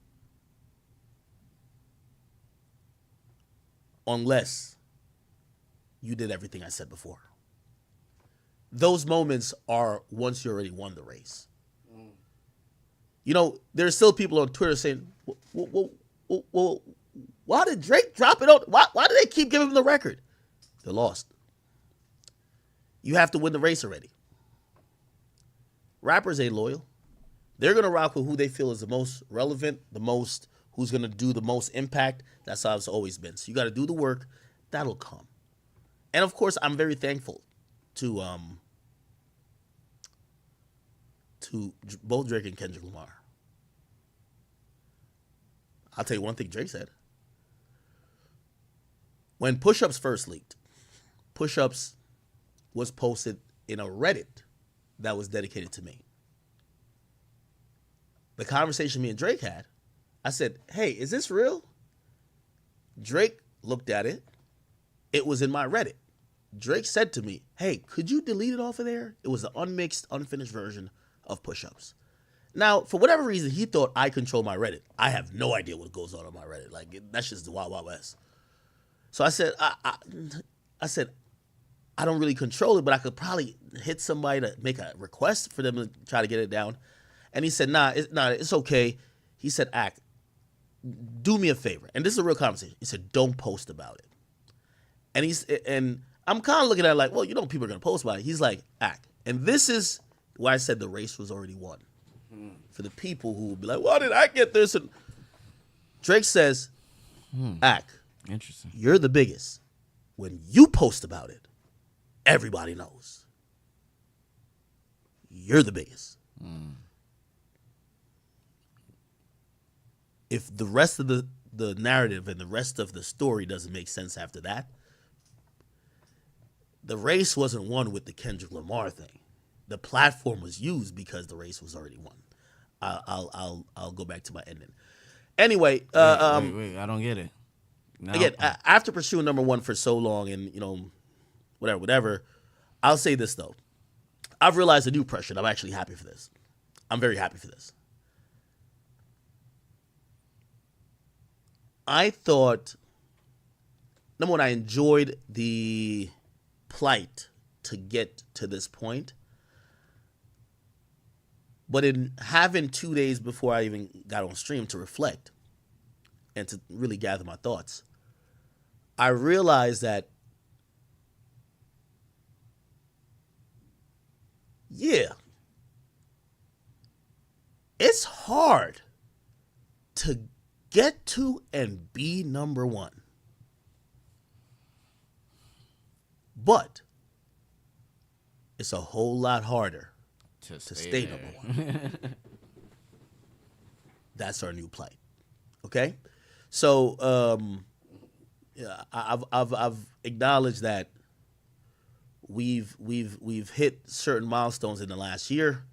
unless you did everything I said before. Those moments are once you already won the race. There's still people on Twitter saying, well, why did Drake drop it on? Why do they keep giving him the record? They're lost. You have to win the race already. Rappers ain't loyal. They're going to rock with who they feel is the most relevant, who's going to do the most impact. That's how it's always been. So you got to do the work. That'll come. And, of course, I'm very thankful to both Drake and Kendrick Lamar. I'll tell you one thing Drake said. When Push-Ups first leaked, Push-Ups was posted in a Reddit that was dedicated to me. The conversation me and Drake had, I said, hey, is this real? Drake looked at it. It was in my Reddit. Drake said to me, hey, could you delete it off of there? It was the unmixed, unfinished version of Push-Ups. Now, for whatever reason, he thought I control my Reddit. I have no idea what goes on my Reddit. Like, that's just the Wild Wild West. So I said, I don't really control it, but I could probably hit somebody to make a request for them to try to get it down. And he said, nah, it's okay. He said, Ack, do me a favor. And this is a real conversation. He said, don't post about it. And I'm kind of looking at it like, well, people are going to post about it. He's like, Ack. And this is why I said the race was already won. For the people who will be like, why did I get this? And Drake says, Ack, interesting. You're the biggest. When you post about it, everybody knows. You're the biggest. If the rest of the narrative and the rest of the story doesn't make sense after that, the race wasn't won with the Kendrick Lamar thing. The platform was used because the race was already won. I'll go back to my ending. Anyway, wait, I don't get it. No. Again, after pursuing number one for so long, and whatever, I'll say this though. I've realized a new pressure, and I'm actually happy for this. I'm very happy for this. I thought, number one, I enjoyed the plight to get to this point. But in having 2 days before I even got on stream to reflect and to really gather my thoughts, I realized that yeah, it's hard to get to and be number one. But it's a whole lot harder to stay number one. That's our new plight. Okay? So yeah, I've acknowledged that we've hit certain milestones in the last year,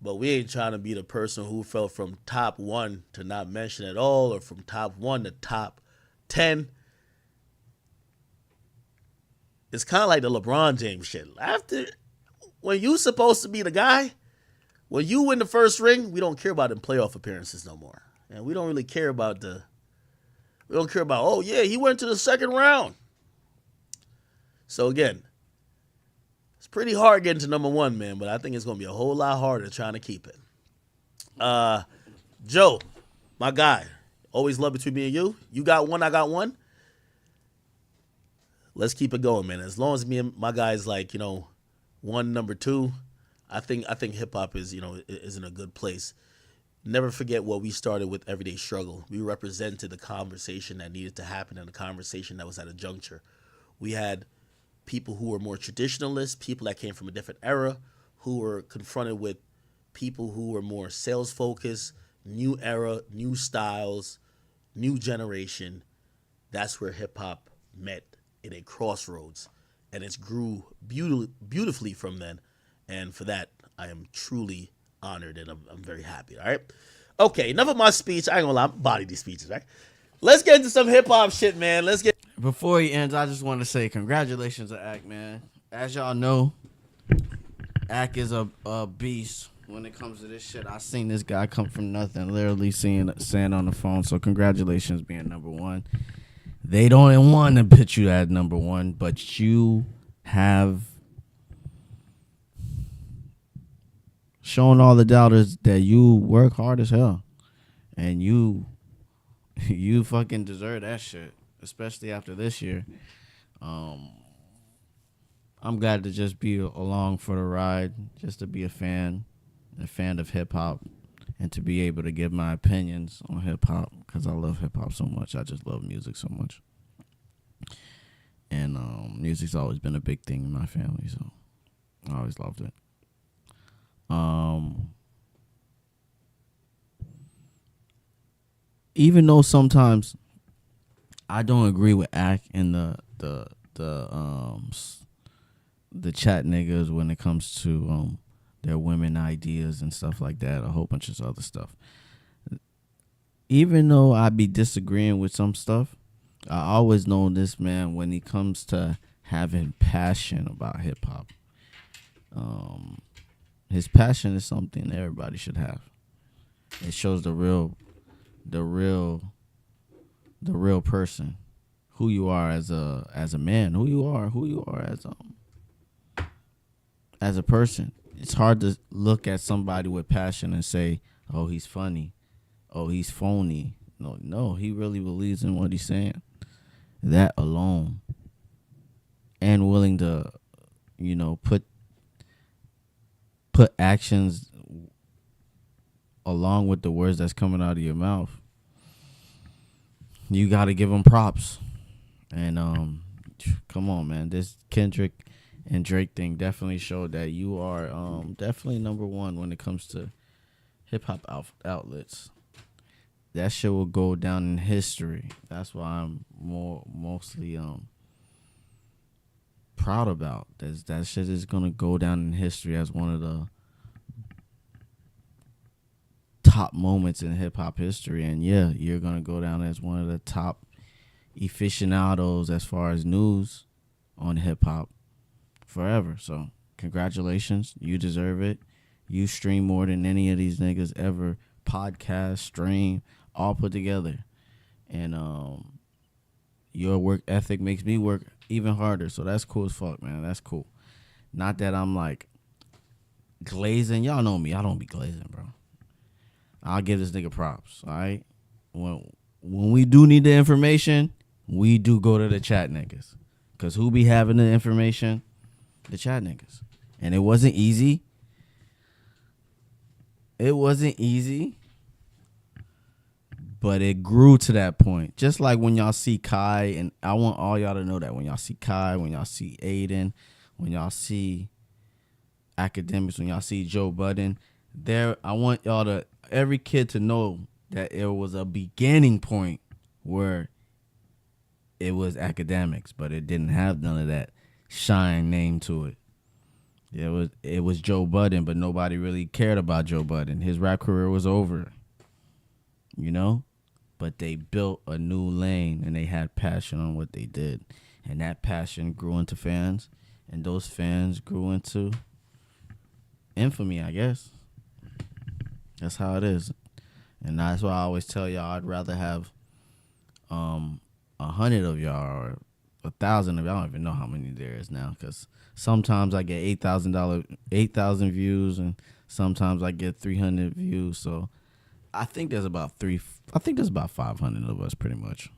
but we ain't trying to be the person who fell from top 1 to not mention at all, or from top 1 to top 10. It's kind of like the LeBron James shit. After, when you supposed to be the guy, when you win the first ring, we don't care about them playoff appearances no more. And we don't really care about oh yeah, he went to the second round. So again, it's pretty hard getting to number 1, man, but I think it's going to be a whole lot harder trying to keep it. Joe, my guy, always love between me and you. You got one, I got one. Let's keep it going, man. As long as me and my guys like, one, number 2, I think hip hop is in a good place. Never forget what we started with Everyday Struggle. We represented the conversation that needed to happen and the conversation that was at a juncture. We had people who were more traditionalists, people that came from a different era, who were confronted with people who were more sales focused, new era, new styles, new generation. That's where hip hop met in a crossroads, and it's grew beautifully from then. And for that, I am truly honored, and I'm very happy. All right. Okay, enough of my speech. I ain't gonna lie, I'm body these speeches, right? Let's get into some hip hop shit, man. Let's get. Before he ends, I just want to say congratulations to Ak, man. As y'all know, Ak is a beast when it comes to this shit. I seen this guy come from nothing, literally saying on the phone. So congratulations being number 1. They don't want to put you at number 1, but you have shown all the doubters that you work hard as hell, and you fucking deserve that shit, especially after this year. I'm glad to just be along for the ride, just to be a fan of hip hop, and to be able to give my opinions on hip hop, because I love hip hop so much. I just love music so much, and music's always been a big thing in my family, so I always loved it. Even though sometimes I don't agree with Ak and the chat niggas when it comes to their women ideas and stuff like that, a whole bunch of other stuff. Even though I be disagreeing with some stuff, I always know this man when he comes to having passion about hip hop. His passion is something everybody should have. It shows the real person, who you are as a man, who you are as a person. It's hard to look at somebody with passion and say, "Oh, he's funny. Oh, he's phony." No, he really believes in what he's saying. That alone, and willing to, put actions along with the words that's coming out of your mouth. You got to give him props. And come on, man. This Kendrick and Drake thing definitely showed that you are definitely number 1 when it comes to hip hop outlets. That shit will go down in history. That's why I'm mostly proud about. That shit is gonna go down in history as one of the top moments in hip hop history. And yeah, you're gonna go down as one of the top aficionados as far as news on hip hop forever. So congratulations, you deserve it. You stream more than any of these niggas ever. Podcast, stream, all put together. And your work ethic makes me work even harder. So that's cool as fuck, man. That's cool. Not that I'm like glazing. Y'all know me. I don't be glazing, bro. I'll give this nigga props, all right? When we do need the information, we do go to the chat niggas. Because who be having the information? The chat niggas. And it wasn't easy. It wasn't easy, but it grew to that point. Just like when y'all see Kai, and I want all y'all to know that when y'all see Kai, when y'all see Aiden, when y'all see Academics, when y'all see Joe Budden, I want y'all to, every kid to know that it was a beginning point where it was Academics, but it didn't have none of that shine name to it. It was Joe Budden, but nobody really cared about Joe Budden. His rap career was over, you know? But they built a new lane, and they had passion on what they did. And that passion grew into fans, and those fans grew into infamy, I guess. That's how it is. And that's why I always tell y'all I'd rather have 100 of y'all or 1,000 of y'all. I don't even know how many there is now, because sometimes I get $8,000 views, and sometimes I get 300 views. So I think there's about 500 of us pretty much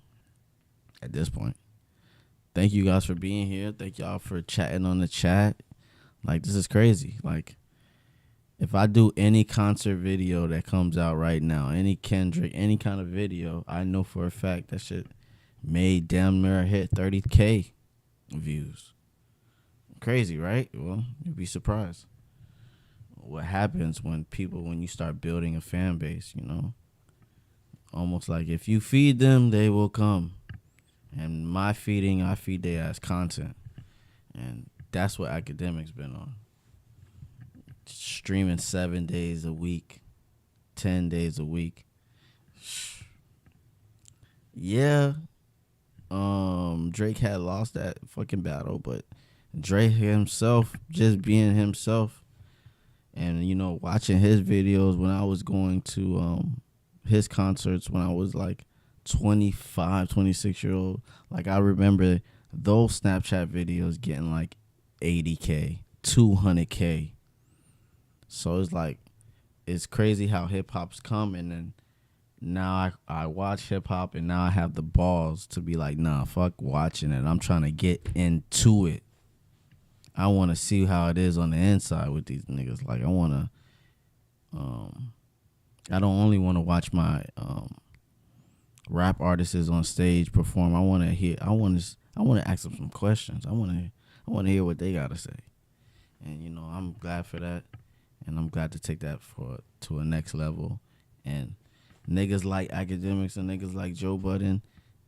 at this point. Thank you guys for being here. Thank y'all for chatting on the chat. Like, this is crazy. Like, if I do any concert video that comes out right now, any Kendrick, any kind of video, I know for a fact that shit made damn near hit 30K views. Crazy, right? Well, you'd be surprised what happens when you start building a fan base, you know? Almost like if you feed them, they will come. And I feed their ass content. And that's what Academics been on. Streaming 7 days a week, 10 days a week. Yeah. Drake had lost that fucking battle, but Drake himself, just being himself, and, you know, watching his videos when I was going to his concerts when I was like 25, 26-year-old. Like, I remember those Snapchat videos getting like 80K, 200K. So it's like, it's crazy how hip-hop's come, and then now I watch hip-hop, and now I have the balls to be like, nah, fuck watching it. I'm trying to get into it. I want to see how it is on the inside with these niggas. Like, I want to, I don't only want to watch my rap artists on stage perform. I want to ask them some questions. I want to hear what they got to say. And, you know, I'm glad for that. And I'm glad to take that to a next level. And niggas like Academics and niggas like Joe Budden,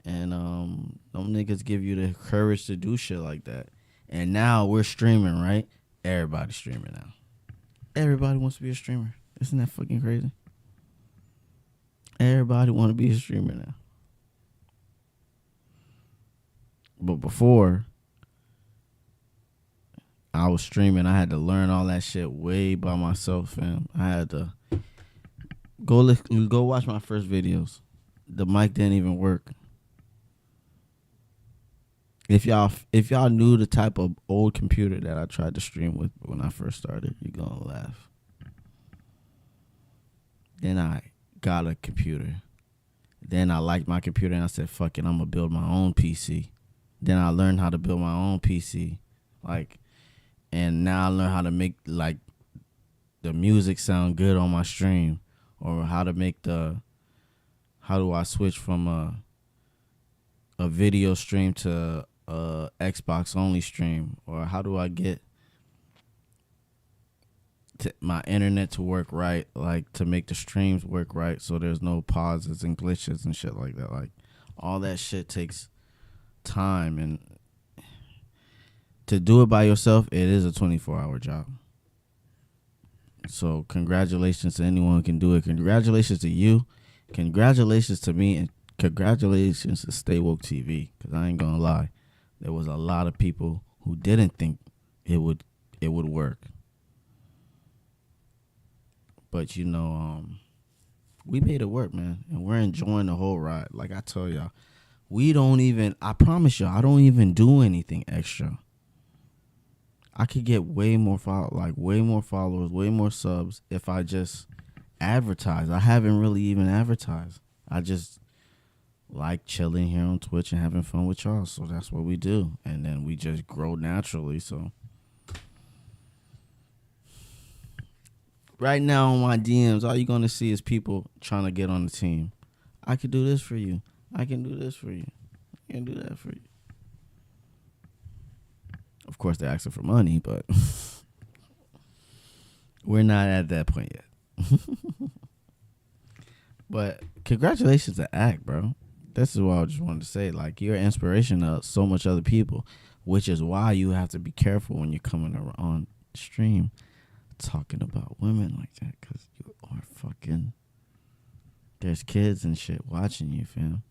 and them niggas give you the courage to do shit like that. And now we're streaming, right? Everybody's streaming now. Everybody wants to be a streamer. Isn't that fucking crazy? Everybody want to be a streamer now. But before I was streaming, I had to learn all that shit way by myself, fam. I had to go watch my first videos. The mic didn't even work. If y'all knew the type of old computer that I tried to stream with when I first started, you're gonna laugh. Then I got a computer. Then I liked my computer, and I said, fuck it, I'm gonna build my own PC. Then I learned how to build my own PC. And now I learn how to make like the music sound good on my stream, or how do I switch from a video stream to a Xbox only stream, or how do I get my internet to work right, like to make the streams work right so there's no pauses and glitches and shit like that. Like, all that shit takes time, and to do it by yourself, it is a 24-hour job. So congratulations to anyone who can do it. Congratulations to you. Congratulations to me, and congratulations to Stay Woke TV, because I ain't gonna lie, there was a lot of people who didn't think it would work. But, you know, we made it work, man, and we're enjoying the whole ride. Like I tell y'all, I promise y'all, I don't even do anything extra. I could get way more followers, way more subs if I just advertise. I haven't really even advertised. I just like chilling here on Twitch and having fun with y'all. So that's what we do. And then we just grow naturally. So right now on my DMs, all you're gonna see is people trying to get on the team. I can do this for you. I can do this for you. I can do that for you. Of course, they're asking for money, but we're not at that point yet. But congratulations to Act, bro. This is what I just wanted to say. Like, you're an inspiration to so much other people, which is why you have to be careful when you're coming on stream talking about women like that, because you are fucking... There's kids and shit watching you, fam.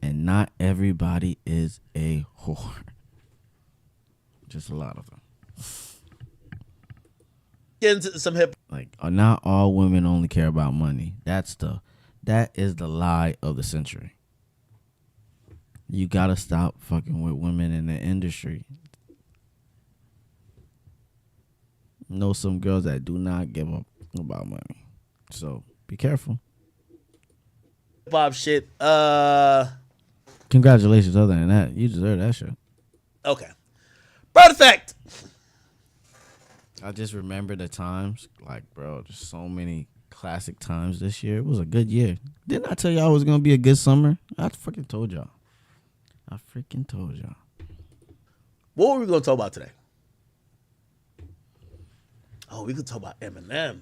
And not everybody is a whore. Just a lot of them. Get into some hip. Like, not all women only care about money. That is the lie of the century. You gotta stop fucking with women in the industry. Know some girls that do not give up about money. So be careful. Bob shit. Congratulations. Other than that, you deserve that shit. Okay. Perfect. I just remember the times, like, bro, just so many classic times this year. It was a good year. Didn't I tell y'all it was gonna be a good summer? I freaking told y'all. What were we gonna talk about today? Oh, we could talk about Eminem.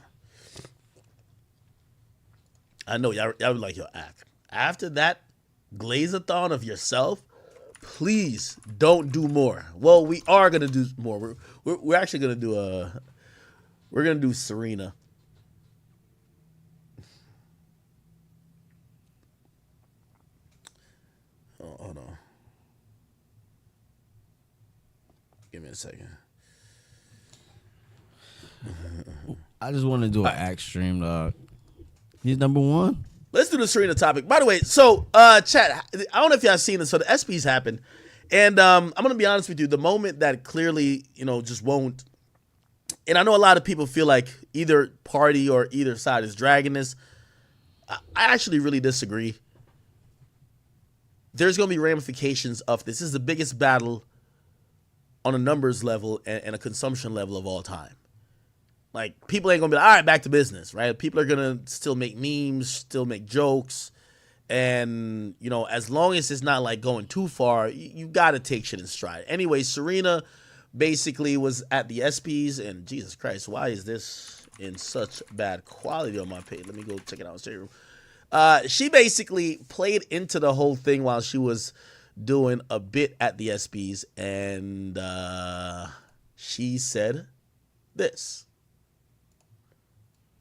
I know y'all would like your act. After that glaze-a-thon of yourself, please don't do more. Well, we are gonna do more. We're actually gonna do we're gonna do Serena. Oh, hold on. Give me a second. I just want to do an act stream, dog. He's number one. Let's do the Serena topic. By the way, so chat, I don't know if y'all seen this. So the ESPYs happened, and I'm gonna be honest with you. The moment that clearly, just won't. And I know a lot of people feel like either party or either side is dragging this. I actually really disagree. There's gonna be ramifications of this. This is the biggest battle on a numbers level and a consumption level of all time. Like, people ain't gonna be like, all right, back to business, right? People are gonna still make memes, still make jokes, and as long as it's not like going too far, you gotta take shit in stride. Anyway, Serena basically was at the ESPYs, and Jesus Christ, why is this in such bad quality on my page? Let me go check it out. She basically played into the whole thing while she was doing a bit at the ESPYs, and she said this.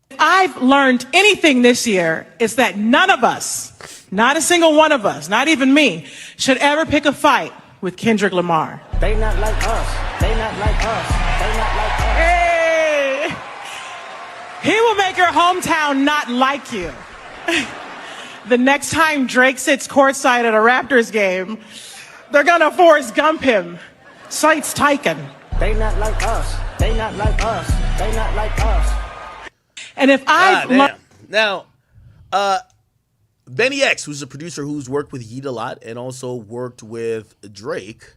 If I've learned anything this year, it's that none of us, not a single one of us, not even me, should ever pick a fight with Kendrick Lamar. They not like us. They not like us. They not like us. Hey! He will make your hometown not like you. The next time Drake sits courtside at a Raptors game, they're gonna Forrest Gump him. Sight's taken. They not like us. They not like us. They not like us. And if Now, Benny X, who's a producer who's worked with Yeet a lot and also worked with Drake,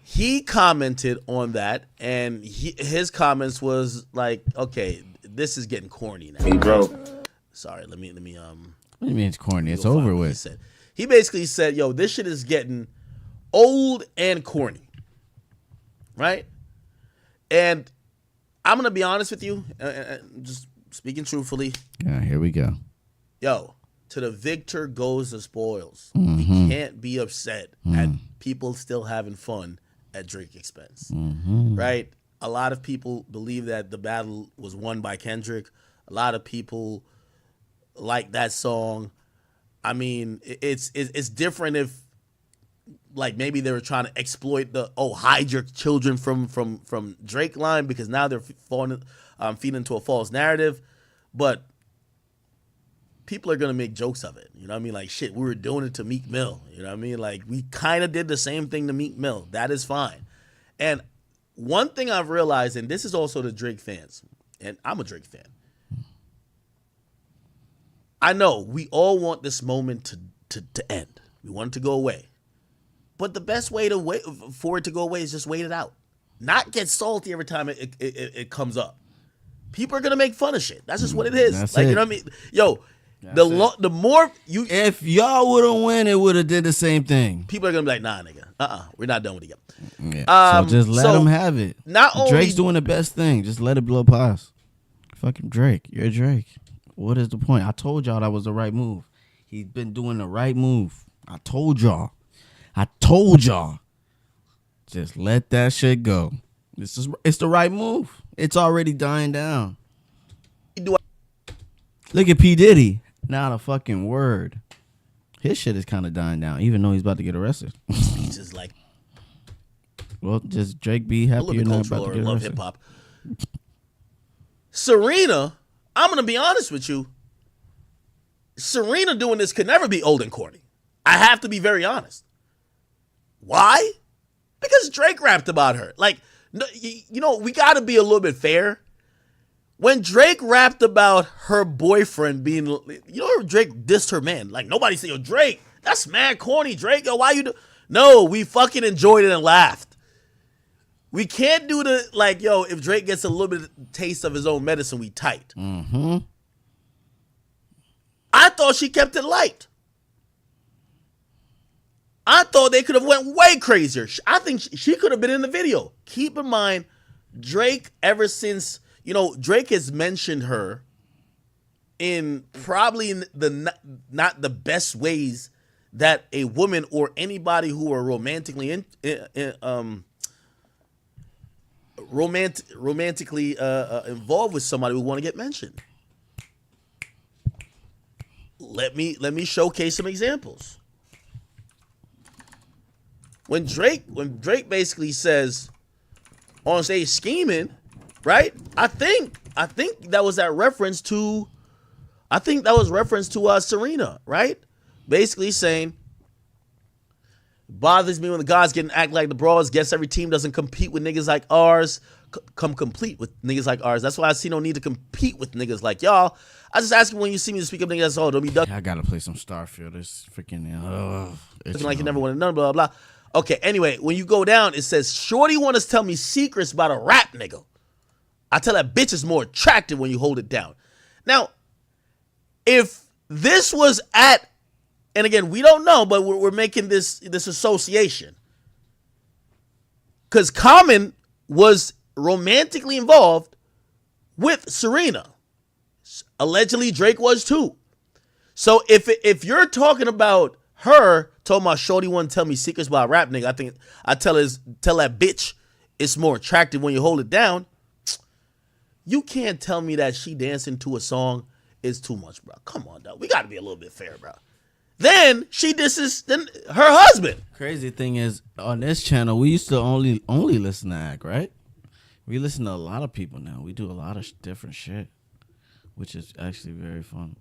he commented on that, and his comments was like, okay, this is getting corny now. Hey, bro. Sorry, let me What do you mean it's corny? It's over with. He basically said, yo, this shit is getting old and corny, right? And I'm going to be honest with you, just speaking truthfully. Yeah, here we go. Yo, to the victor goes the spoils. We can't be upset at people still having fun at Drake's expense, right? A lot of people believe that the battle was won by Kendrick. A lot of people like that song. I mean, it's different if, like, maybe they were trying to exploit the hide your children from Drake line, because now they're feeding into a false narrative. But people are gonna make jokes of it. You know what I mean? Like, shit, we were doing it to Meek Mill. You know what I mean? Like, we kind of did the same thing to Meek Mill. That is fine. And one thing I've realized, and this is also the Drake fans, and I'm a Drake fan. I know we all want this moment to end. We want it to go away. But the best way to wait for it to go away is just wait it out. Not get salty every time it comes up. People are gonna make fun of shit. That's just what it is. That's like it. you know what I mean? Yo, the more you If y'all would have won, it would have did the same thing. people are gonna be like, nah, nigga, we're not done with it yet. Yeah. So just let them have it. Not only Drake's doing the best thing. Just let it blow past. Fucking Drake. You're Drake. What is the point? I told y'all that was the right move. He's been doing the right move. I told y'all. Just let that shit go. It's the right move. It's already dying down. Look at P. Diddy. Not a fucking word. His shit is kind of dying down, even though he's about to get arrested. he's just like Well, just Drake be a happy little you're bit not cultural about or to get love arrested. hip hop. Serena, I'm gonna be honest with you. Serena doing this could never be old and corny. I have to be very honest. Why? Because Drake rapped about her. Like, you know, we got to be a little bit fair. When Drake rapped about her boyfriend being, you know, Drake dissed her man. Like, nobody said, yo, Drake, that's mad corny, Drake. Yo, why you do? No, we fucking enjoyed it and laughed. We can't do the, like, yo, if Drake gets a little bit of taste of his own medicine, we tight. Mm-hmm. I thought she kept it light. I thought they could have went way crazier. I think she could have been in the video. Keep in mind, Drake, ever since, you know, Drake has mentioned her in probably in the not the best ways that a woman or anybody who are romantically involved with somebody would want to get mentioned. Let me showcase some examples. When Drake basically says on stage scheming, right? I think that was reference to Serena, right? Basically saying, bothers me when the guys getting act like the bras. Guess every team doesn't compete with niggas like ours. Come complete with niggas like ours. That's why I see no need to compete with niggas like y'all. I just ask you when you see me to speak up, niggas. That's all. Don't be ducking. I gotta play some Starfield. It's freaking Looking like you never wanted none. Blah blah blah. Okay. Anyway, when you go down, it says, "Shorty want to tell me secrets about a rap nigga. I tell that bitch is more attractive when you hold it down." Now, if this was at, and again, we don't know, but we're making this association, because Common was romantically involved with Serena. Allegedly, Drake was too. So if you're talking about her, talking about shorty want to tell me secrets about a rap nigga, I think I tell that bitch it's more attractive when you hold it down. You can't tell me that she dancing to a song is too much, bro. Come on, dog. We got to be a little bit fair, bro. Then she disses her husband. Crazy thing is, on this channel, we used to only listen to Act, right? We listen to a lot of people now. We do a lot of different shit, which is actually very fun.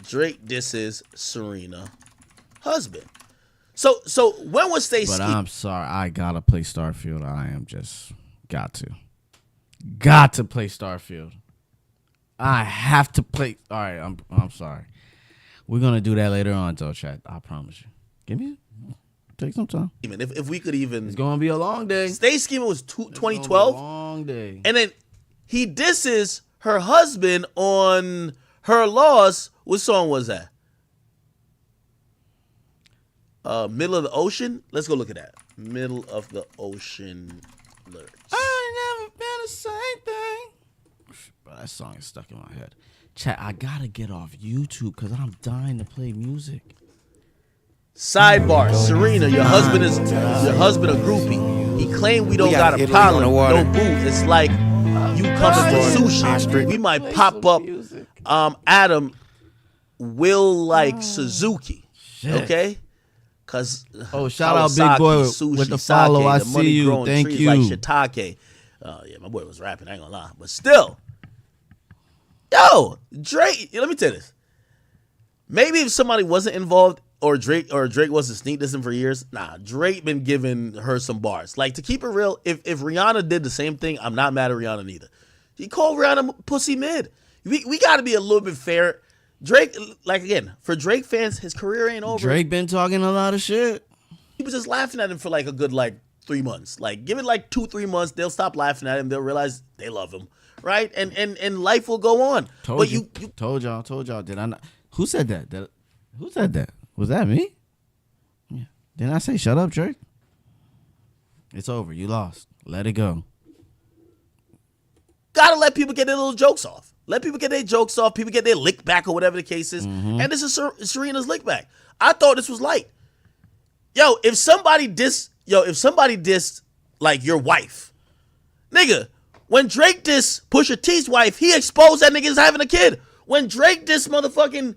Drake disses Serena husband. So when was they? But I'm sorry, I gotta play Starfield. I am just got to play Starfield. I have to play. All right, I'm sorry. We're gonna do that later on, though, chat. I promise you. Take some time. If we could even, it's gonna be a long day. Stay Scheming was 2012. Long day. And then he disses her husband on Her Loss. What song was that? Middle of the Ocean. Let's go look at that. Middle of the Ocean lyrics. I ain't never been the same thing. Bro, that song is stuck in my head. Chat, I gotta get off YouTube because I'm dying to play music. Sidebar, Serena, your husband a groupie. He claimed we don't got a problem. No boo. It's like you coming for sushi. We might pop up. Adam will like Suzuki. Shit. Okay? Cause shout out Big Boy sushi, with the follow. Sake, I the see you. money-growing Thank trees you. Like shiitake. Yeah, my boy was rapping. I ain't gonna lie, but still, yo, Drake. Let me tell you this. Maybe if somebody wasn't involved, or Drake wasn't sneak dissing for years, nah, Drake been giving her some bars. Like, to keep it real, if Rihanna did the same thing, I'm not mad at Rihanna neither. He called Rihanna pussy mid. We got to be a little bit fair. Drake, like, again, for Drake fans, his career ain't over. Drake been talking a lot of shit. He was just laughing at him for like a good 3 months. Like, give it like 2-3 months, they'll stop laughing at him. They'll realize they love him. right? And life will go on. Told y'all. Did I not? Who said that? Who said that? Was that me? Yeah. Didn't I say shut up, Drake? It's over. You lost. Let it go. Gotta let people get their little jokes off. Let people get their jokes off. People get their lick back or whatever the case is. And this is Serena's lick back. I thought this was light. Yo, if somebody dissed like your wife, nigga, when Drake dissed Pusha T's wife, he exposed that nigga as having a kid. When Drake dissed motherfucking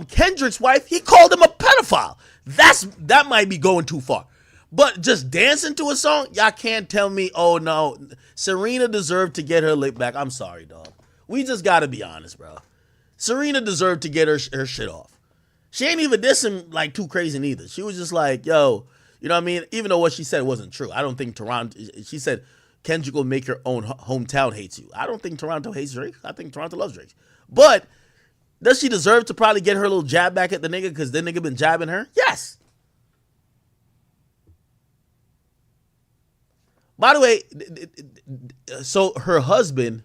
Kendrick's wife, he called him a pedophile. That might be going too far. But just dancing to a song, y'all can't tell me, oh no, Serena deserved to get her lick back. I'm sorry, dog. We just gotta be honest, bro. Serena deserved to get her shit off. She ain't even dissing like too crazy neither. She was just like, yo, you know what I mean? Even though what she said wasn't true. I don't think Toronto, she said, Kendrick will make your own hometown hates you. I don't think Toronto hates Drake. I think Toronto loves Drake. But does she deserve to probably get her little jab back at the nigga because the nigga been jabbing her? Yes. By the way, so her husband,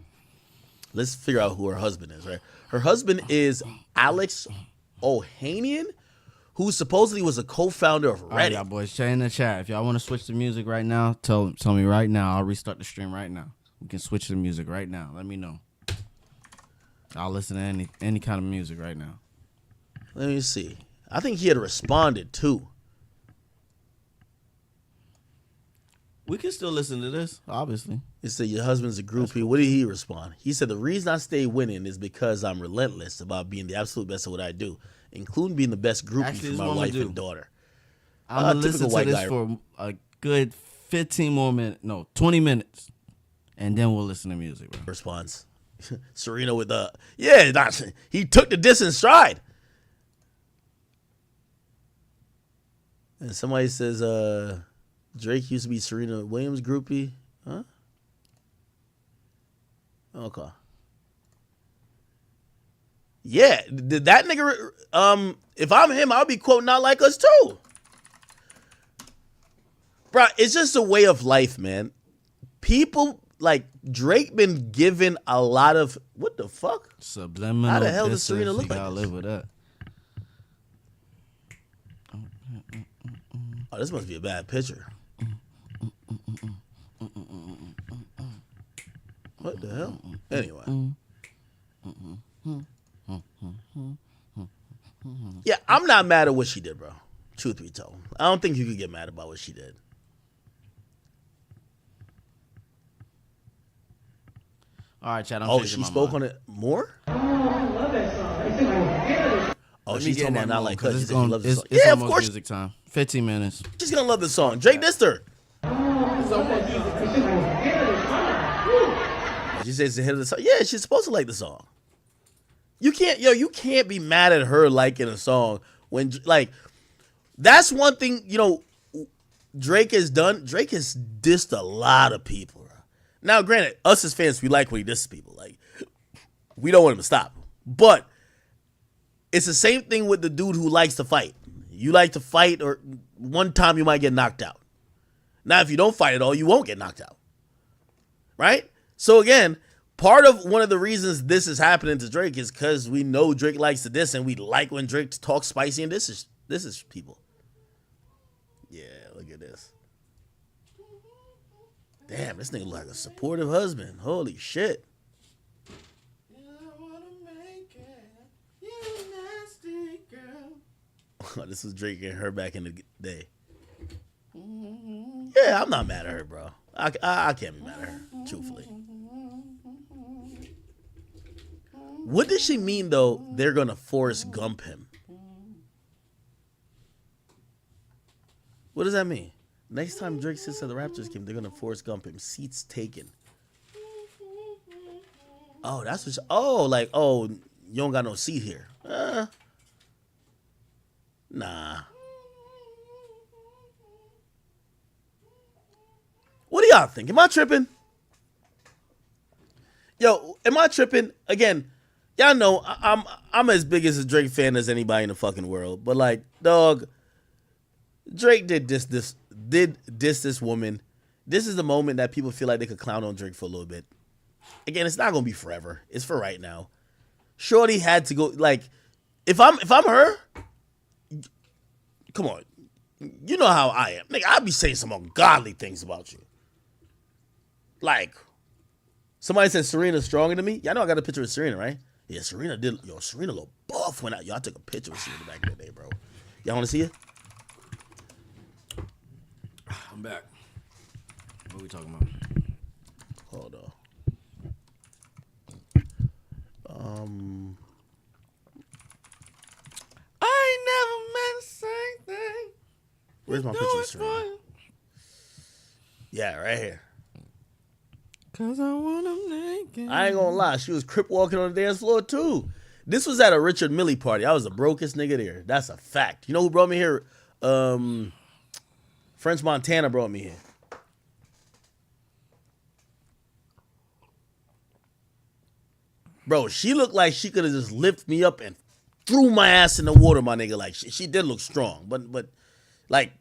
let's figure out who her husband is, right? Her husband is Alex Ohanian, who supposedly was a co-founder of Reddit. All right, y'all boys, chat in the chat. If y'all want to switch the music right now, tell me right now. I'll restart the stream right now. We can switch the music right now. Let me know. I'll listen to any kind of music right now. Let me see. I think he had responded too. We can still listen to this, obviously. He said, your husband's a groupie. What did he respond? He said, the reason I stay winning is because I'm relentless about being the absolute best at what I do, including being the best groupie Actually, for my wife and daughter. I'm going to listen to this for a good 15 more minutes. No, 20 minutes. And then we'll listen to music, bro. Response. Serena with he took the diss in stride. And somebody says, Drake used to be Serena Williams groupie. Huh? Okay. Yeah, did that nigga, if I'm him, I'll be quoting Not Like Us too. Bro, it's just a way of life, man. People, like, Drake been given a lot of, what the fuck? Subliminal. How the hell does Serena look like this? Live with that. Oh, this must be a bad picture. What the hell? Anyway. Yeah, I'm not mad at what she did, bro. Truth be told. I don't think you could get mad about what she did. All right, Chad. She spoke on it more? Oh, she's talking about Not Like Us. She loves the song. Yeah, of course. Music time. 15 minutes. She's gonna love the song. Drake dissed her. She says it's the hit of the song. Yeah, she's supposed to like the song. You can't be mad at her liking a song when, like, that's one thing, Drake has done. Drake has dissed a lot of people. Now, granted, us as fans, we like when he disses people. Like, we don't want him to stop. But it's the same thing with the dude who likes to fight. You like to fight, or one time you might get knocked out. Now, if you don't fight at all, you won't get knocked out. Right? So again, part of one of the reasons this is happening to Drake is because we know Drake likes to diss, and we like when Drake talks spicy and this is people. Yeah, look at this. Damn, this nigga look like a supportive husband. Holy shit. This was Drake and her back in the day. Yeah, I'm not mad at her, bro. I can't be mad at her, truthfully. What does she mean, though, they're going to Forrest Gump him? What does that mean? Next time Drake sits at the Raptors game, they're going to Forrest Gump him. Seats taken. Oh, that's what you don't got no seat here. Nah. What do y'all think? Am I tripping? Yo, am I tripping? Again, y'all know I'm as big as a Drake fan as anybody in the fucking world. But like, dog, Drake did this woman. This is the moment that people feel like they could clown on Drake for a little bit. again, it's not gonna be forever. It's for right now. Shorty had to go. Like, if I'm her, come on, you know how I am. Nigga, I'd be saying some ungodly things about you. Like, somebody said Serena's stronger than me. Y'all know I got a picture of Serena, right? Yeah, Serena did. Yo, Serena look buff when I took a picture with Serena back in the day, bro. Y'all want to see it? I'm back. What are we talking about? Hold on. I ain't never meant the same thing. Where's my picture of Serena? Yeah, right here. Cause I wanna make it. I ain't gonna lie, she was crip walking on the dance floor too. This was at a Richard Millie party. I was the brokest nigga there. That's a fact. You know who brought me here? French Montana brought me here. Bro, she looked like she could have just lifted me up and threw my ass in the water, my nigga. Like, she did look strong. But like,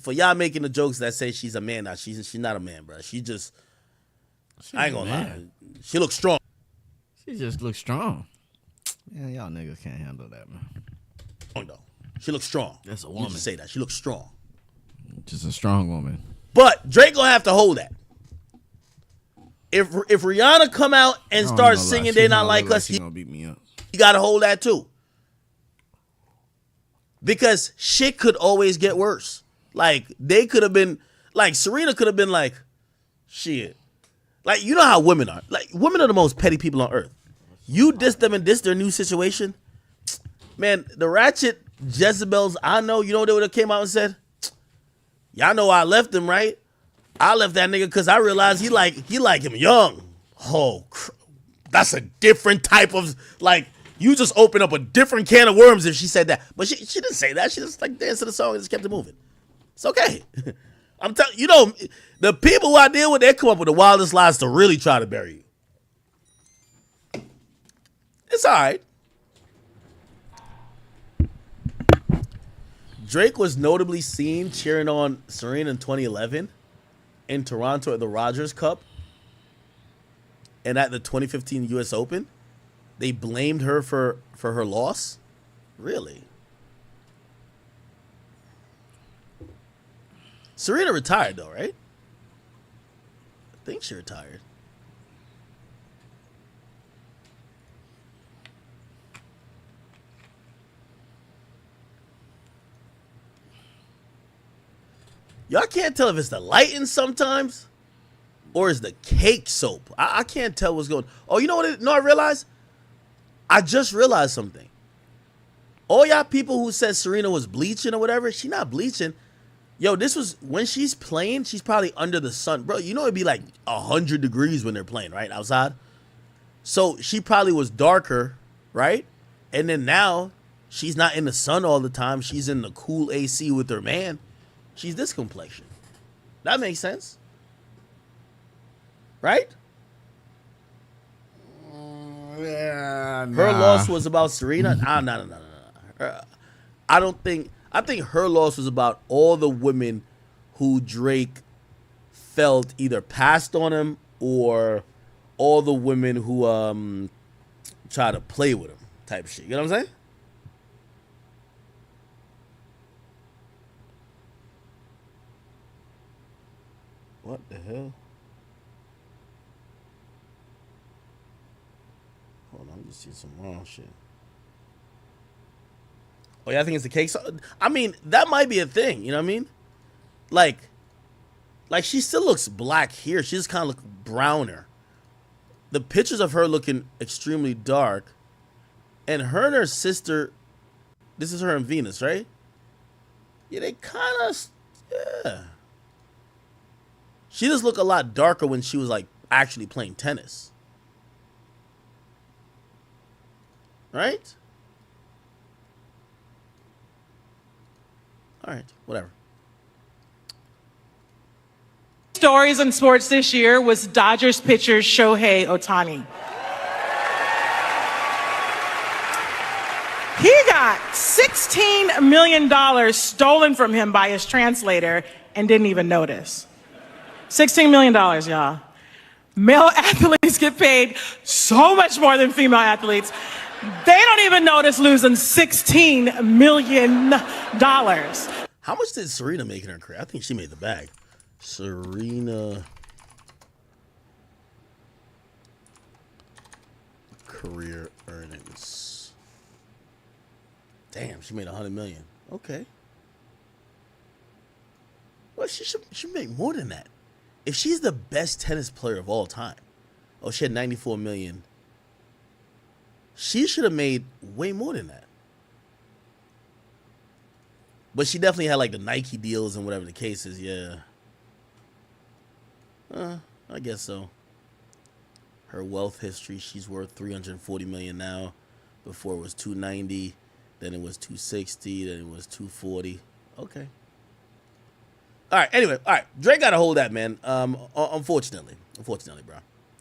for y'all making the jokes that say she's a man, now she's not a man, bro. She just, I ain't gonna lie. She looks strong. She just looks strong. Yeah, y'all niggas can't handle that, man. Though. She looks strong. That's a You woman. just say that. She looks strong. Just a strong woman. But Drake gonna have to hold that. If Rihanna come out and start singing "They Not Like Us," she gonna beat me up. you gotta hold that too. Because shit could always get worse. Like, they could have been, like, Serena could have been like, shit. Like, you know how women are. Like, women are the most petty people on earth. You diss them and diss their new situation. Man, the ratchet Jezebels I know, you know what they would have came out and said? Y'all know I left him, right? I left that nigga because I realized he like him young. Oh, that's a different type of, like, you just open up a different can of worms if she said that. But she didn't say that. She just like danced to the song and just kept it moving. It's okay. I'm telling you, know, the people who I deal with, they come up with the wildest lies to really try to bury you. It's all right. Drake was notably seen cheering on Serena in 2011 in Toronto at the Rogers Cup and at the 2015 U.S. Open. They blamed her for her loss? Really? Serena retired, though, right? I think she retired. Y'all can't tell if it's the lighting sometimes or is the cake soap. I can't tell what's going on. Oh, you know what? I realized? I just realized something. All y'all people who said Serena was bleaching or whatever, she not bleaching. Yo, this was, when she's playing, she's probably under the sun. Bro, you know it'd be like 100 degrees when they're playing, right? Outside. So she probably was darker, right? And then now she's not in the sun all the time. She's in the cool AC with her man. She's this complexion. That makes sense. Right? Yeah, Her loss was about Serena. No. I think her loss was about all the women who Drake felt either passed on him or all the women who try to play with him type shit. You know what I'm saying? What the hell? Hold on, I'm just seeing some wrong shit. Oh, yeah, I think it's the cake. I mean, that might be a thing. You know what I mean? Like she still looks black here. She just kind of looks browner. The pictures of her looking extremely dark. And her sister, this is her and Venus, right? Yeah, they kind of, yeah. She just looked a lot darker when she was, like, actually playing tennis. Right? All right, whatever. Stories in sports this year was Dodgers pitcher Shohei Ohtani. He got $16 million stolen from him by his translator and didn't even notice. $16 million, y'all. Male athletes get paid so much more than female athletes. They don't even notice losing $16 million. How much did Serena make in her career? I think she made the bag. Serena career earnings. Damn, she made $100 million. Okay. Well, she should make more than that. If she's the best tennis player of all time, oh, she had 94 million. She should have made way more than that. But she definitely had like the Nike deals and whatever the case is. Yeah. I guess so. Her wealth history, she's worth 340 million now. Before it was 290, then it was 260, then it was 240. Okay. All right. Anyway, all right. Drake got to hold that, man. Unfortunately, bro.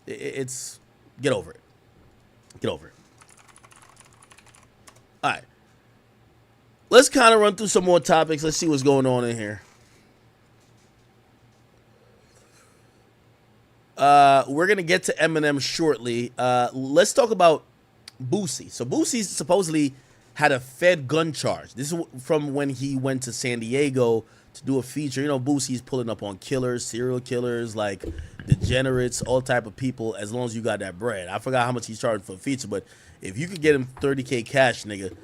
It's get over it. Get over it. All right. Let's kind of run through some more topics. Let's see what's going on in here. We're gonna get to Eminem shortly. Let's talk about Boosie. So Boosie supposedly had a Fed gun charge. This is from when he went to San Diego to do a feature. You know, Boosie's pulling up on killers, serial killers, like degenerates, all type of people, as long as you got that bread. I forgot how much he's charging for a feature, but if you could get him $30K cash, nigga,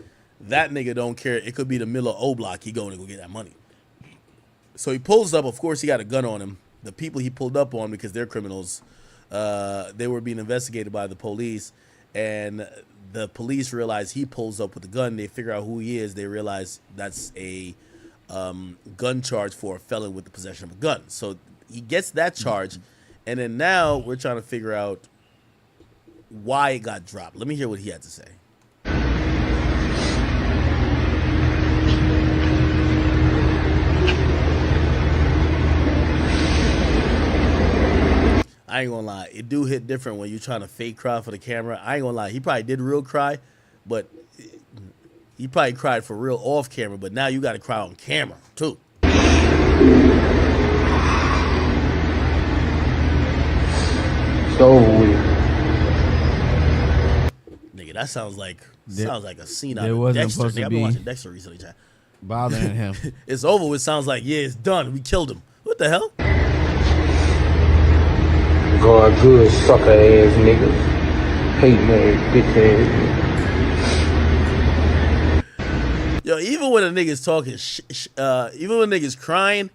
that nigga don't care. It could be the middle of O Block. He going to go get that money. So he pulls up. Of course, he got a gun on him. The people he pulled up on, because they're criminals, they were being investigated by the police, and the police realize he pulls up with a gun. They figure out who he is. They realize that's a gun charge for a felon with the possession of a gun. So he gets that charge, and then now we're trying to figure out why it got dropped. Let me hear what he had to say. I ain't gonna lie, it do hit different when you're trying to fake cry for the camera. I ain't gonna lie, he probably did real cry, but he probably cried for real off camera, but now you gotta cry on camera too. So weird. Nigga, that sounds like a scene out There of wasn't Dexter. supposed to Nigga, I've been be watching Dexter recently, chat. bothering him. It's over with, sounds like, yeah, it's done. We killed him. What the hell? God good, sucker ass niggas. Hate man, bitch ass. Yo, even when a nigga's talking even when a nigga's crying,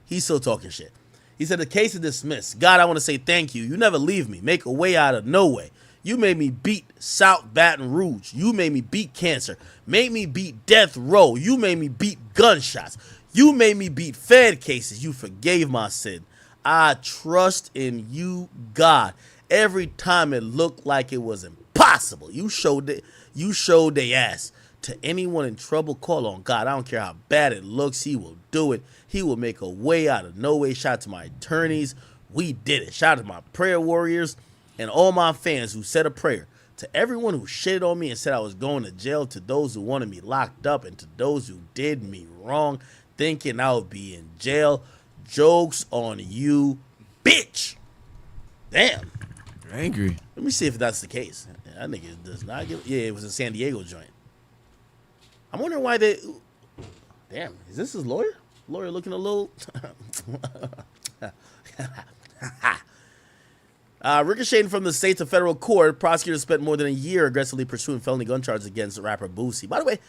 he's still talking shit. He said, the case is dismissed. God, I want to say thank you. You never leave me. Make a way out of no way. You made me beat South Baton Rouge. You made me beat cancer. Made me beat death row. You made me beat gunshots. You made me beat Fed cases. You forgave my sin. I trust in you, God. Every time it looked like it was impossible, you showed they ass. To anyone in trouble, call on God. I don't care how bad it looks. He will do it. He will make a way out of no way. Shout out to my attorneys. We did it. Shout out to my prayer warriors and all my fans who said a prayer. To everyone who shitted on me and said I was going to jail. To those who wanted me locked up. And to those who did me wrong, thinking I would be in jail. Jokes on you, bitch. Damn. You're angry. Let me see if that's the case. That nigga does not give. Yeah, it was a San Diego joint. I'm wondering why they. Damn, is this his lawyer? Lawyer looking a little. Ricocheting from the state to federal court, prosecutors spent more than a year aggressively pursuing felony gun charges against rapper Boosie. By the way,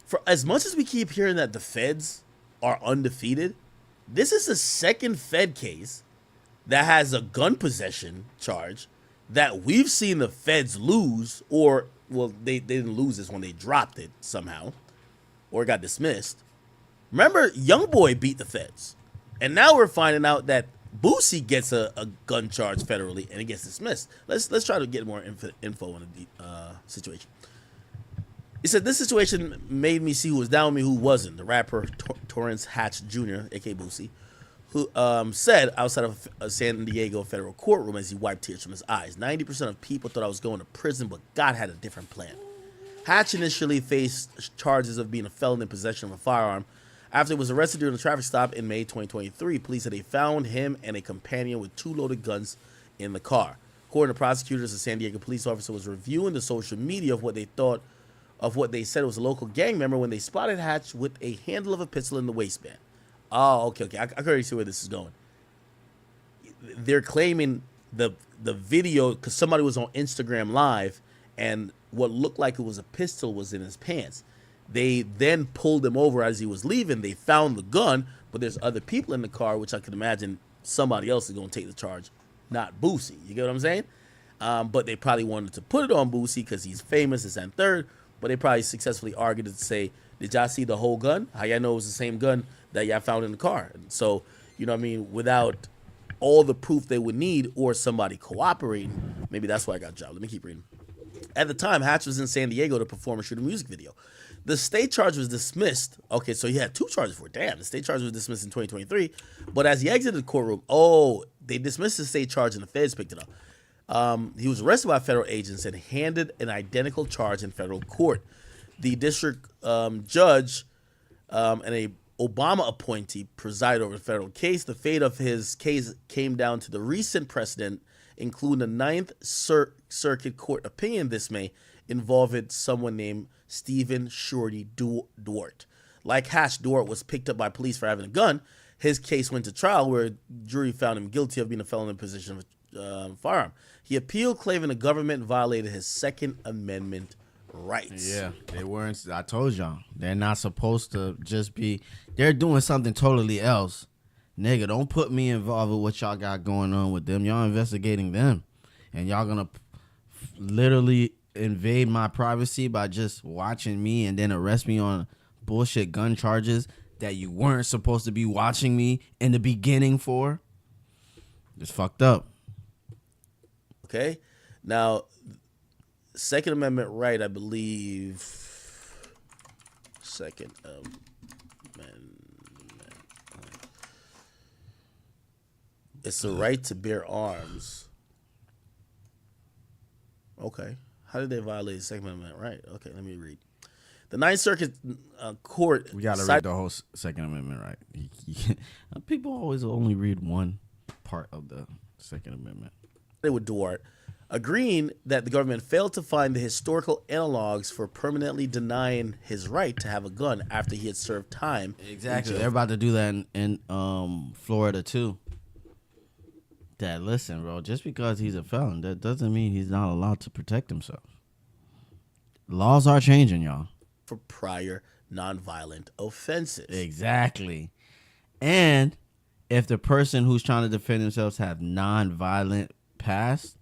for as much as we keep hearing that the feds are undefeated, this is the second Fed case that has a gun possession charge that we've seen the feds lose, or, well, they didn't lose this one, they dropped it somehow, or got dismissed. Remember, YoungBoy beat the feds, and now we're finding out that Boosie gets a gun charge federally, and it gets dismissed. Let's try to get more info on the situation. He said, this situation made me see who was down with me, who wasn't. The rapper Torrance Hatch Jr., a.k.a. Boosie, who said outside of a San Diego federal courtroom as he wiped tears from his eyes, 90% of people thought I was going to prison, but God had a different plan. Hatch initially faced charges of being a felon in possession of a firearm. After he was arrested during a traffic stop in May 2023, police said they found him and a companion with 2 loaded guns in the car. According to prosecutors, a San Diego police officer was reviewing the social media of what they said was a local gang member when they spotted Hatch with a handle of a pistol in the waistband. Oh, okay. I can already see where this is going. They're claiming the video because somebody was on Instagram Live and what looked like it was a pistol was in his pants. They then pulled him over as he was leaving. They found the gun, but there's other people in the car, which I can imagine somebody else is going to take the charge, not Boosie. You get what I'm saying? But they probably wanted to put it on Boosie because he's famous, this and third. But they probably successfully argued to say, did y'all see the whole gun? How y'all know it was the same gun that y'all found in the car? And so, you know what I mean? Without all the proof they would need or somebody cooperating, maybe that's why I got dropped. Let me keep reading. At the time, Hatch was in San Diego to perform and shoot a music video. The state charge was dismissed. Okay, so he had 2 charges for it. Damn, the state charge was dismissed in 2023. But as he exited the courtroom, they dismissed the state charge and the feds picked it up. He was arrested by federal agents and handed an identical charge in federal court. The district judge and a Obama appointee presided over the federal case. The fate of his case came down to the recent precedent, including the Ninth Circuit Court opinion this May involving someone named Stephen Shorty Duarte. Like Hatch, Duarte was picked up by police for having a gun. His case went to trial where jury found him guilty of being a felon in possession of a firearm. He appealed, claiming the government violated his Second Amendment rights. Yeah, they weren't. I told y'all, they're not supposed to just be. They're doing something totally else. Nigga, don't put me involved with what y'all got going on with them. Y'all investigating them. And y'all gonna literally invade my privacy by just watching me and then arrest me on bullshit gun charges that you weren't supposed to be watching me in the beginning for. It's fucked up. Okay? Now, Second Amendment right, I believe. Second Amendment. It's the right to bear arms. Okay. How did they violate the Second Amendment right? Okay, let me read. The Ninth Circuit Court. We gotta read the whole Second Amendment right. People always only read one part of the Second Amendment. With Duarte, agreeing that the government failed to find the historical analogs for permanently denying his right to have a gun after he had served time. Exactly. They're about to do that in Florida too. That listen, bro, just because he's a felon, that doesn't mean he's not allowed to protect himself. Laws are changing, y'all. For prior nonviolent offenses. Exactly. And if the person who's trying to defend themselves have nonviolent past,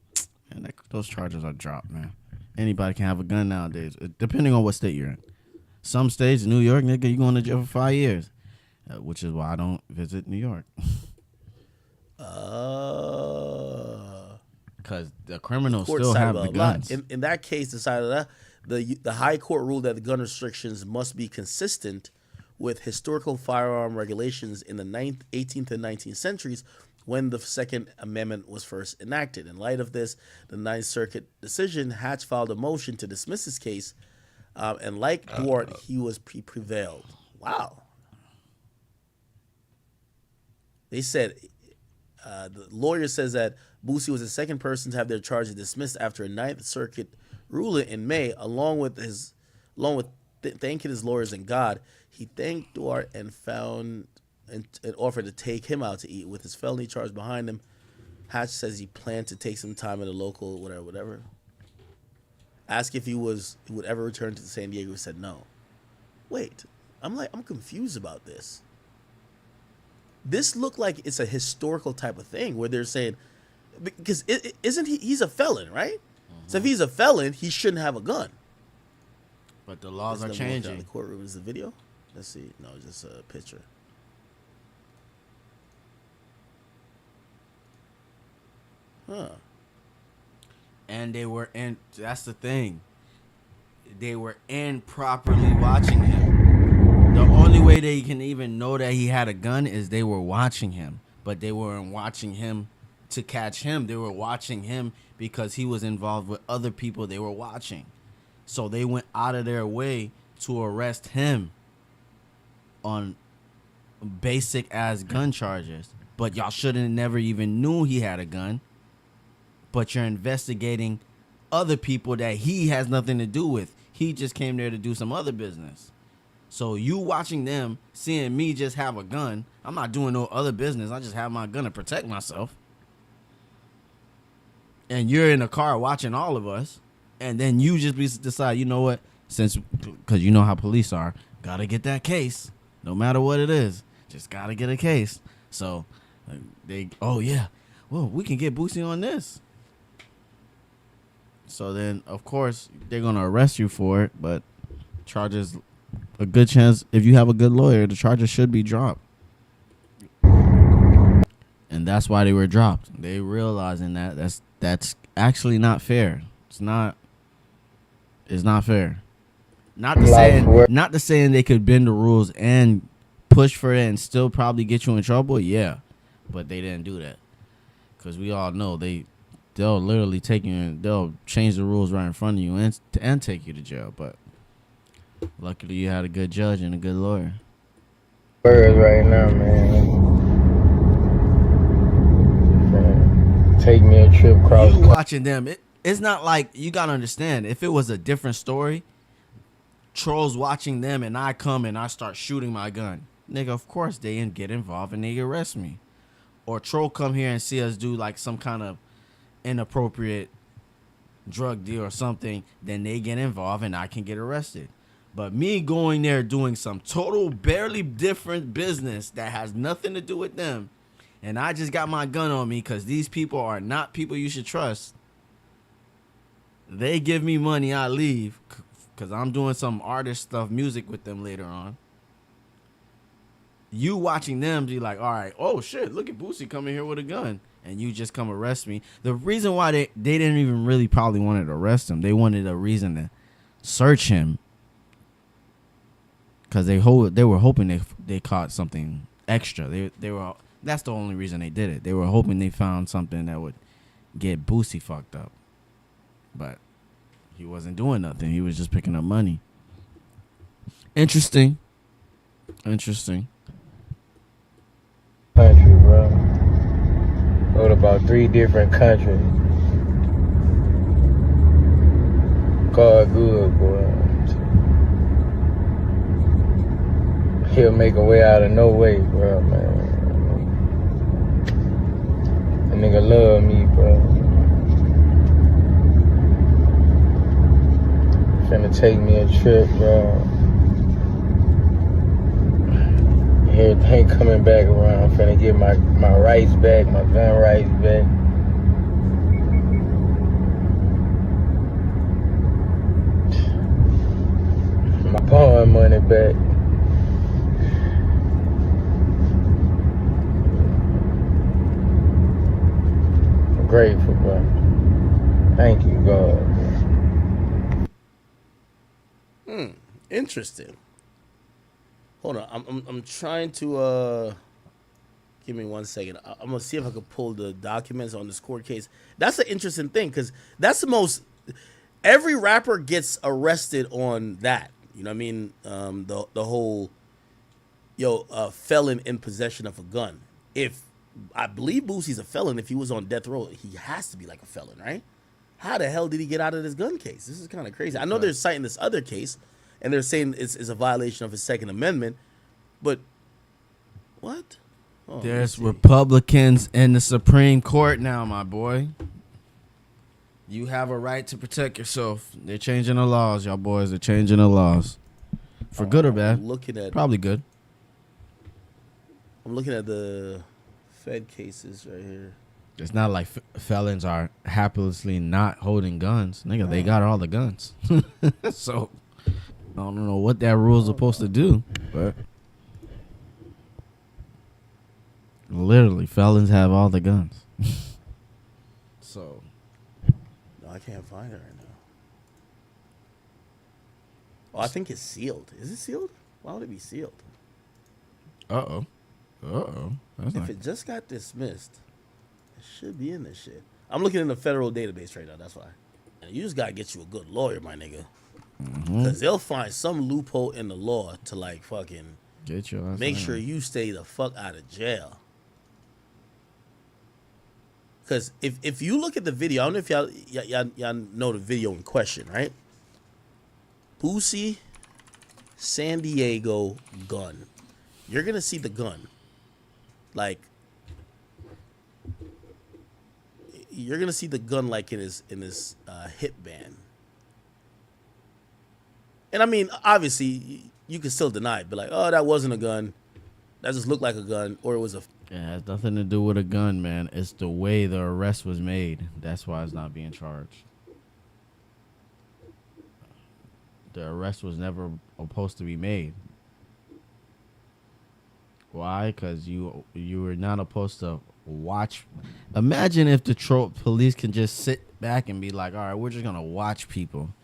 man, those charges are dropped, man. Anybody can have a gun nowadays, depending on what state you're in. Some states, New York, nigga, you going to jail for 5 years, which is why I don't visit New York. Because the criminals still have the guns. In that case, decided that the high court ruled that the gun restrictions must be consistent with historical firearm regulations in the 18th and 19th centuries when the Second Amendment was first enacted. In light of this, the Ninth Circuit decision, Hatch filed a motion to dismiss his case, and like Duarte, he prevailed. Wow. They said, the lawyer says that Boosie was the second person to have their charges dismissed after a Ninth Circuit ruling in May, along with thanking his lawyers and God. He thanked Duarte and found and offered to take him out to eat. With his felony charge behind him, Hatch says he planned to take some time at a local whatever. Asked if he would ever return to San Diego, he said no. Wait, I'm confused about this. This looked like it's a historical type of thing where they're saying, because he's a felon, right? Mm-hmm. So if he's a felon, he shouldn't have a gun. But the laws are changing. The courtroom is the video. Let's see. No, it's just a picture. Huh. And they were in. That's the thing. They were improperly watching him. The only way they can even know that he had a gun is they were watching him. But they weren't watching him to catch him. They were watching him because he was involved with other people they were watching. So they went out of their way to arrest him on basic ass gun charges. But y'all shouldn't never even knew he had a gun. but you're investigating other people that he has nothing to do with. He just came there to do some other business. So you watching them, seeing me just have a gun, I'm not doing no other business. I just have my gun to protect myself. And you're in a car watching all of us, and then you just decide, you know what, because you know how police are, gotta get that case, no matter what it is, just gotta get a case. So oh yeah, well, we can get Boosie on this. So then, of course, they're gonna arrest you for it, but charges, a good chance, if you have a good lawyer, the charges should be dropped. And that's why they were dropped. They realizing that's actually not fair. It's not fair. Not to saying they could bend the rules and push for it and still probably get you in trouble. Yeah, but they didn't do that, because we all know they'll literally take you and they'll change the rules right in front of you and take you to jail. But luckily you had a good judge and a good lawyer. Birds right now, man. Take me a trip across. You watching them, it's not like, you gotta understand, if it was a different story, trolls watching them and I come and I start shooting my gun, nigga, of course they get involved and they arrest me. Or troll come here and see us do like some kind of inappropriate drug deal or something, then they get involved and I can get arrested. But me going there doing some total barely different business that has nothing to do with them, and I just got my gun on me because these people are not people you should trust. They give me money, I leave because I'm doing some artist stuff, music with them later on. You watching them be like, all right, oh shit, look at Boosie coming here with a gun, and you just come arrest me. The reason why they didn't even really probably wanted to arrest him, they wanted a reason to search him, because they were hoping they caught something extra. They were, that's the only reason they did it. They were hoping they found something that would get Boosie fucked up, but he wasn't doing nothing. He was just picking up money. Interesting. Country, bro. Go to about 3 different countries. God good, boy. He'll make a way out of no way, bro, man. That nigga love me, bro. Finna take me a trip, bro. Everything coming back around. Finna get my rights back, my gun rights back. My pawn money back. I'm grateful, bro. Thank you, God. Interesting. Hold on, I'm trying to give me 1 second. I'm gonna see if I can pull the documents on this court case. That's an interesting thing, because that's the most. Every rapper gets arrested on that. You know what I mean? The whole felon in possession of a gun. If I believe Boosie's a felon, if he was on death row, he has to be like a felon, right? How the hell did he get out of this gun case? This is kind of crazy. I know they're citing this other case, and they're saying it's a violation of his Second Amendment, but what? Oh, there's Republicans in the Supreme Court now, my boy. You have a right to protect yourself. They're changing the laws, y'all boys. They're changing the laws. For good or bad? Looking at probably good. I'm looking at the Fed cases right here. It's not like felons are happily not holding guns. Nigga, they got all the guns. So, I don't know what that rule is supposed to do, but literally, felons have all the guns. So, no, I can't find it right now. Oh, I think it's sealed. Is it sealed? Why would it be sealed? Uh-oh. If it just got dismissed, it should be in this shit. I'm looking in the federal database right now. That's why. And you just gotta get you a good lawyer, my nigga. Because they'll find some loophole in the law to like fucking get your ass make in. sure you stay the fuck out of jail. Because if you look at the video, I don't know if y'all know the video in question, right? Boosie, San Diego gun. You're gonna see the gun. Like, you're gonna see the gun like in his hip band. And I mean, obviously, you can still deny it, but like, oh, that wasn't a gun. That just looked like a gun, or it was a. It has nothing to do with a gun, man. It's the way the arrest was made. That's why it's not being charged. The arrest was never supposed to be made. Why? Because you were not supposed to watch. Imagine if the police can just sit back and be like, all right, we're just going to watch people.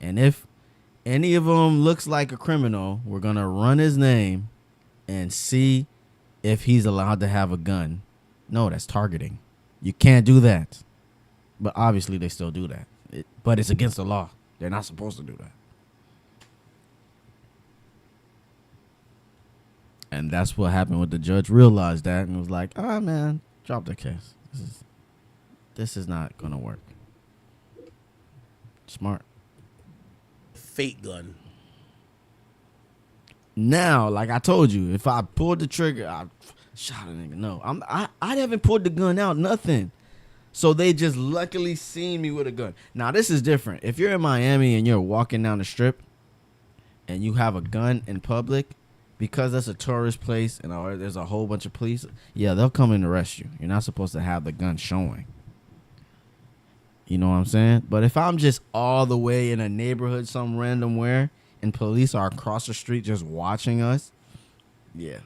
And if any of them looks like a criminal, we're going to run his name and see if he's allowed to have a gun. No, that's targeting. You can't do that. But obviously they still do that. But it's against the law. They're not supposed to do that. And that's what happened with the judge. Realized that and was like, "Ah, man, drop the case. This is not gonna work." Smart. Fake gun. Now, like I told you, if I pulled the trigger, I shot a nigga. No, I haven't pulled the gun out. Nothing. So they just luckily seen me with a gun. Now this is different. If you're in Miami and you're walking down the strip, and you have a gun in public. Because that's a tourist place and there's a whole bunch of police, yeah, they'll come and arrest you. You're not supposed to have the gun showing. You know what I'm saying? But if I'm just all the way in a neighborhood, some random where, and police are across the street just watching us, yeah.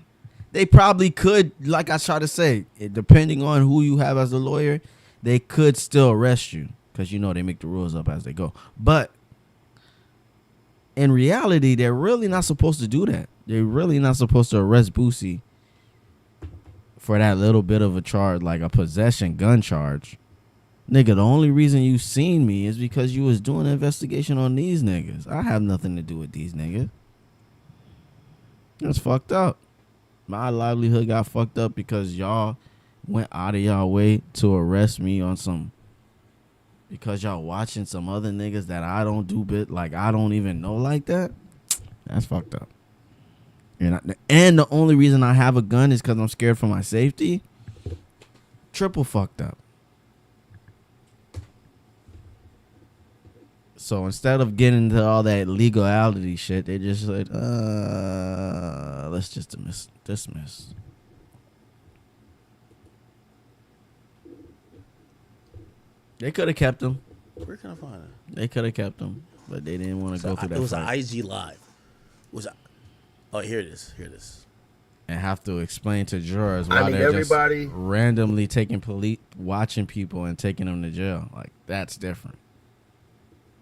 They probably could, like I try to say, depending on who you have as a lawyer, they could still arrest you. Because, you know, they make the rules up as they go. But in reality, they're really not supposed to do that. They're really not supposed to arrest Boosie for that little bit of a charge, like a possession gun charge. Nigga, the only reason you seen me is because you was doing an investigation on these niggas. I have nothing to do with these niggas. That's fucked up. My livelihood got fucked up because y'all went out of y'all way to arrest me on some... Because y'all watching some other niggas that I don't do like I don't even know like that. That's fucked up. And the only reason I have a gun is because I'm scared for my safety. Triple fucked up. So instead of getting into all that legality shit, they just like, let's just dismiss. They could have kept him. Where can I find it? They could have kept him, but they didn't want to go through that. It was fight. an IG live. Oh, here it is. And have to explain to jurors why they're everybody just randomly watching people and taking them to jail. Like, that's different.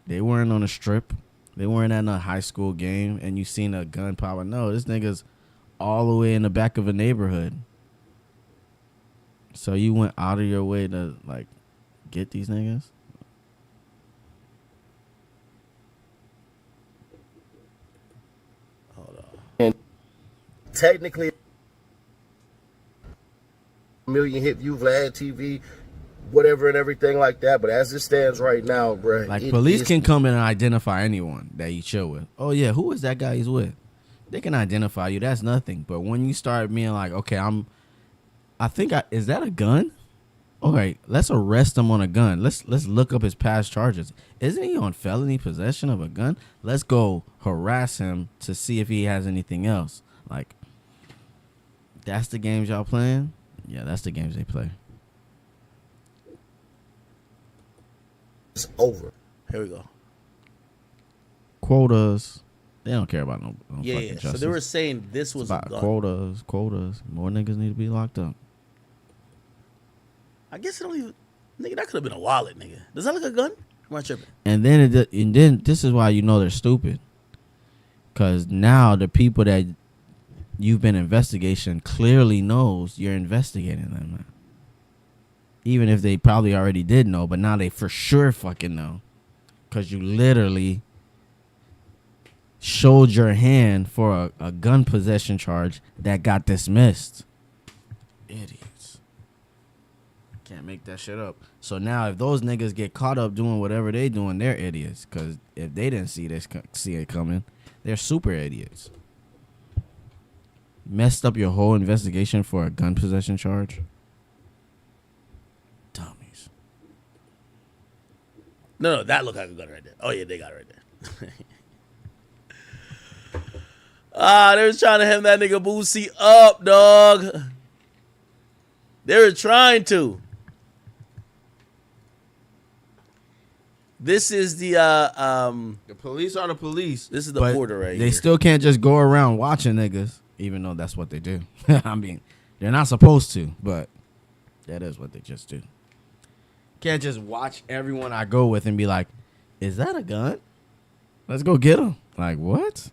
They weren't on a strip. They weren't at a high school game and you seen a gun pop. No, this nigga's all the way in the back of a neighborhood. So you went out of your way to, like, get these niggas? Technically, million hit view, Vlad TV, whatever and everything like that. But as it stands right now, bro, like police can come in and identify anyone that you chill with. Oh yeah, who is that guy he's with? They can identify you. That's nothing. But when you start being like, okay, is that a gun? All right, let's arrest him on a gun. Let's look up his past charges. Isn't he on felony possession of a gun? Let's go harass him to see if he has anything else. Like, that's the games y'all playing? Yeah, that's the games they play. It's over. Here we go. Quotas. They don't care about no yeah. fucking justice. So they were saying this was about quotas. More niggas need to be locked up. I guess it don't even... Nigga, that could have been a wallet, nigga. Does that look like a gun? Am I tripping? And then this is why you know they're stupid. Because now the people that you've been investigating clearly knows you're investigating them, man. Even if they probably already did know, but now they for sure fucking know. Because you literally showed your hand for a gun possession charge that got dismissed. Idiots. Can't make that shit up. So now if those niggas get caught up doing whatever they doing, they're idiots. Because if they didn't see it coming, they're super idiots. Messed up your whole investigation for a gun possession charge. Dummies. No, that looked like a gun right there. Oh yeah, they got it right there. They was trying to hem that nigga Boosie up, dog. They were trying to. This is the police are the police. This is the but border right They here. still can't just go around watching niggas, even though that's what they do. I mean, they're not supposed to, but that is what they just do. Can't just watch everyone I go with and be like, "Is that a gun? Let's go get him." Like, what?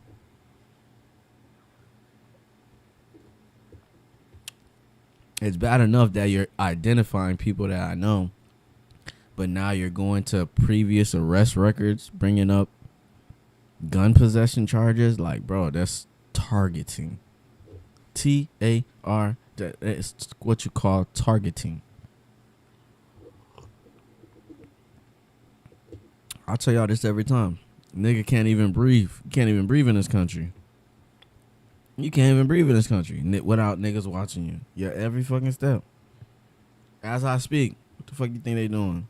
It's bad enough that you're identifying people that I know, but now you're going to previous arrest records, bringing up gun possession charges. Like, bro, that's targeting. TAR. That is what you call targeting. I'll tell y'all this every time. Nigga can't even breathe. You can't even breathe in this country. You can't even breathe in this country without niggas watching you. Yeah, every fucking step. As I speak, what the fuck you think they doing?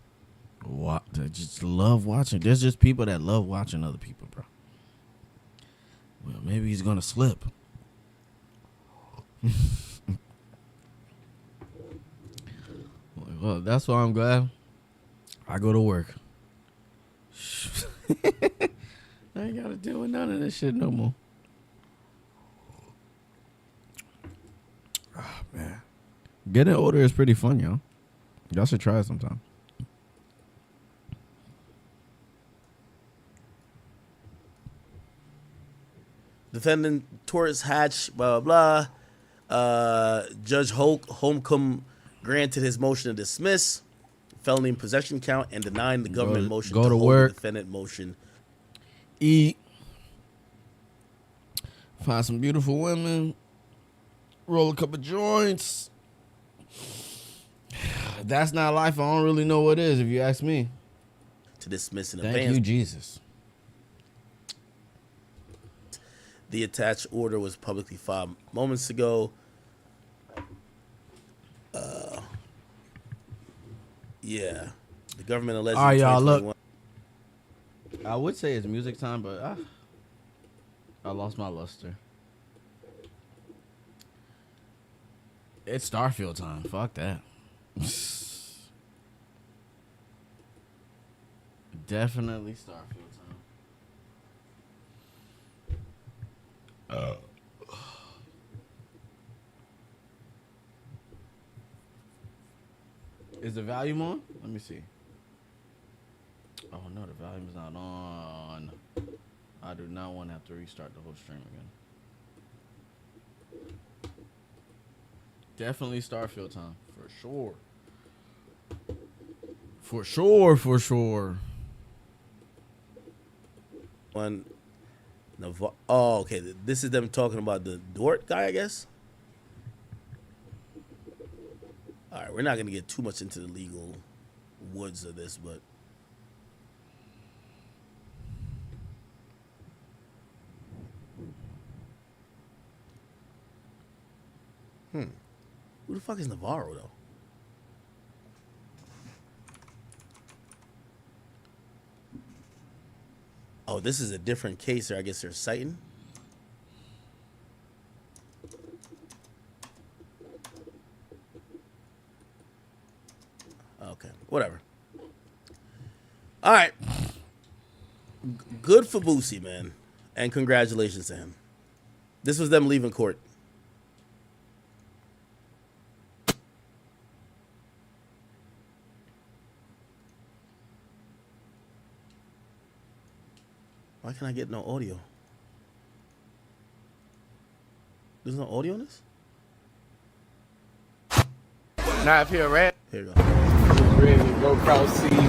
What? They just love watching. There's just people that love watching other people, bro. Well, maybe he's gonna slip. Well, that's why I'm glad I go to work. I ain't gotta deal with none of this shit no more. Oh, man. Getting older is pretty fun, y'all. Y'all should try it sometime. Defendant Torres Hatch, blah, blah, blah. Judge Holcomb granted his motion to dismiss felony possession count and denying the government motion go to to hold work. the defendant motion. Eat. Find some beautiful women. Roll a couple joints. That's not life. I don't really know what is, if you ask me. To dismiss in Thank advance. you, Jesus. The attached order was publicly filed moments ago. Yeah. The government alleged. All right, y'all, look. I would say it's music time, but I lost my luster. It's Starfield time. Fuck that. Definitely Starfield time. Is the volume on? Let me see. Oh no, the volume's not on. I do not want to have to restart the whole stream again. Definitely Starfield time. For sure. For sure, for sure. Oh, okay. This is them talking about the Dort guy, I guess. All right, we're not gonna get too much into the legal woods of this, but who the fuck is Navarro though? Oh, this is a different case, or I guess they're citing. Okay, whatever. All right. Good for Boosie, man. And congratulations to him. This was them leaving court. Why can't I get no audio? There's no audio in this? Now if you're a rap, Here you go. ready to go cross season.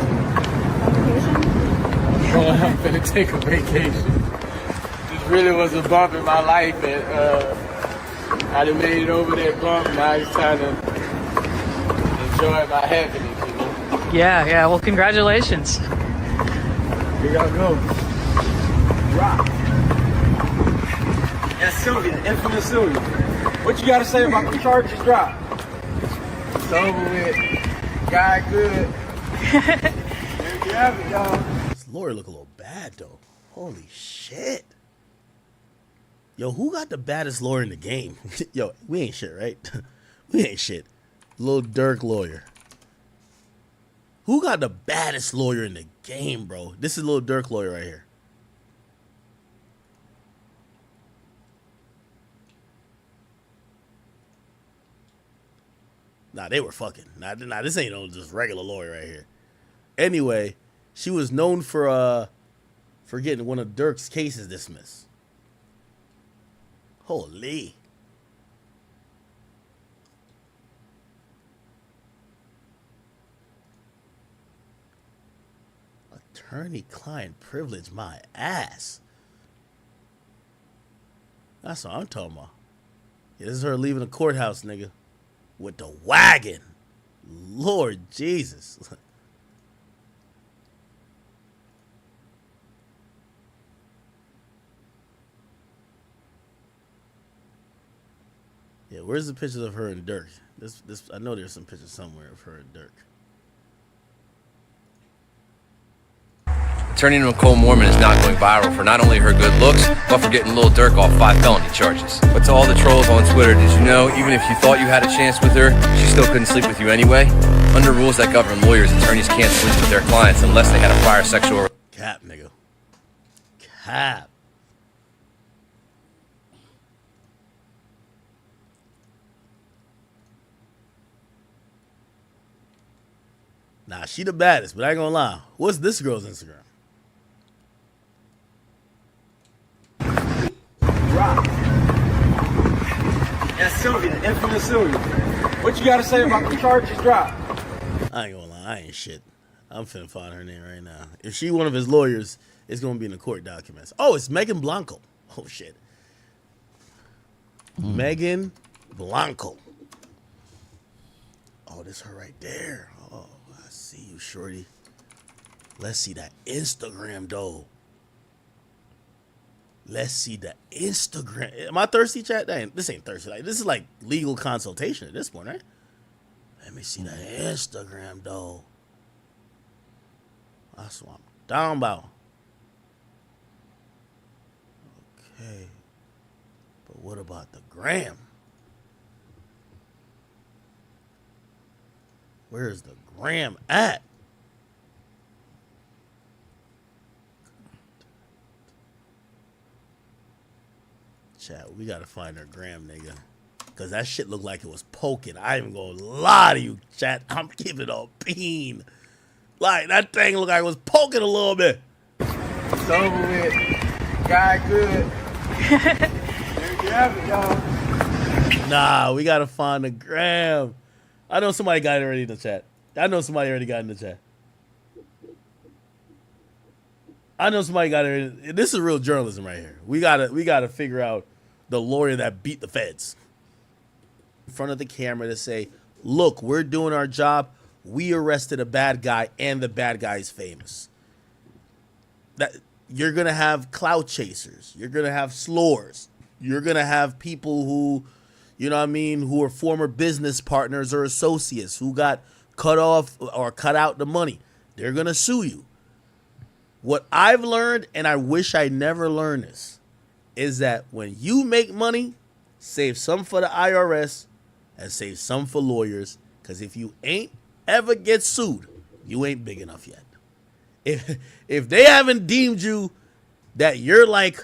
I'm finna take a vacation. This really was a bump in my life, and I done made it over that bump. Now it's time to enjoyed my happiness, you know? Yeah. Well, congratulations. Here y'all go. Rock. That's Sylvia, infamous Sylvia. What you gotta say about the charges drop? It's over with. Guy good. There you have it, y'all. This lawyer look a little bad though. Holy shit. Yo, who got the baddest lawyer in the game? Yo, we ain't shit, right? We ain't shit. Lil Durk lawyer. Who got the baddest lawyer in the game, bro? This is Lil Durk lawyer right here. Nah, they were fucking. Nah, this ain't no just regular lawyer right here. Anyway, she was known for getting one of Durk's cases dismissed. Holy. Attorney-client privilege, my ass. That's what I'm talking about. Yeah, this is her leaving the courthouse, nigga. With the wagon. Lord Jesus. Yeah, where's the pictures of her and Dirk? This I know there's some pictures somewhere of her and Dirk. Turning Nicole Mormon is not going viral for not only her good looks, but for getting Lil Durk off 5 felony charges. But to all the trolls on Twitter, did you know even if you thought you had a chance with her, she still couldn't sleep with you anyway? Under rules that govern lawyers, attorneys can't sleep with their clients unless they had a prior sexual... Cap, nigga. Cap. Nah, she the baddest, but I ain't gonna lie. What's this girl's Instagram? Rock. That's Sylvia, infamous Sylvia. What you gotta say about the charges drop? I ain't gonna lie, I ain't shit. I'm finna find her name right now. If she one of his lawyers, it's gonna be in the court documents. Oh, it's Megan Blanco. Oh shit. Megan Blanco. Oh, this her right there. Oh, I see you, shorty. Let's see that Instagram though. Let's see the Instagram. Am I thirsty, chat? This ain't thirsty. Like, this is like legal consultation at this point, right? Let me see the Instagram though. That's what I'm down about. Okay. But what about the gram? Where's the gram at? Chat, we gotta find her gram, nigga. Cause that shit looked like it was poking. I ain't even gonna lie to you, chat. I'm giving a bean. Like, that thing looked like it was poking a little bit. It's over with. Guy good. There you have it, y'all. Nah, we gotta find the gram. I know somebody got it already in the chat. I know somebody already got it in the chat. I know somebody got it. This is real journalism right here. We gotta figure out the lawyer that beat the feds in front of the camera to say, look, we're doing our job. We arrested a bad guy and the bad guy is famous. That you're gonna have clout chasers. You're gonna have slurs. You're gonna have people who, you know what I mean, who are former business partners or associates who got cut off or cut out the money. They're gonna sue you. What I've learned, and I wish I never learned this, is that when you make money, save some for the IRS and save some for lawyers. Because if you ain't ever get sued, you ain't big enough yet. If they haven't deemed you that you're like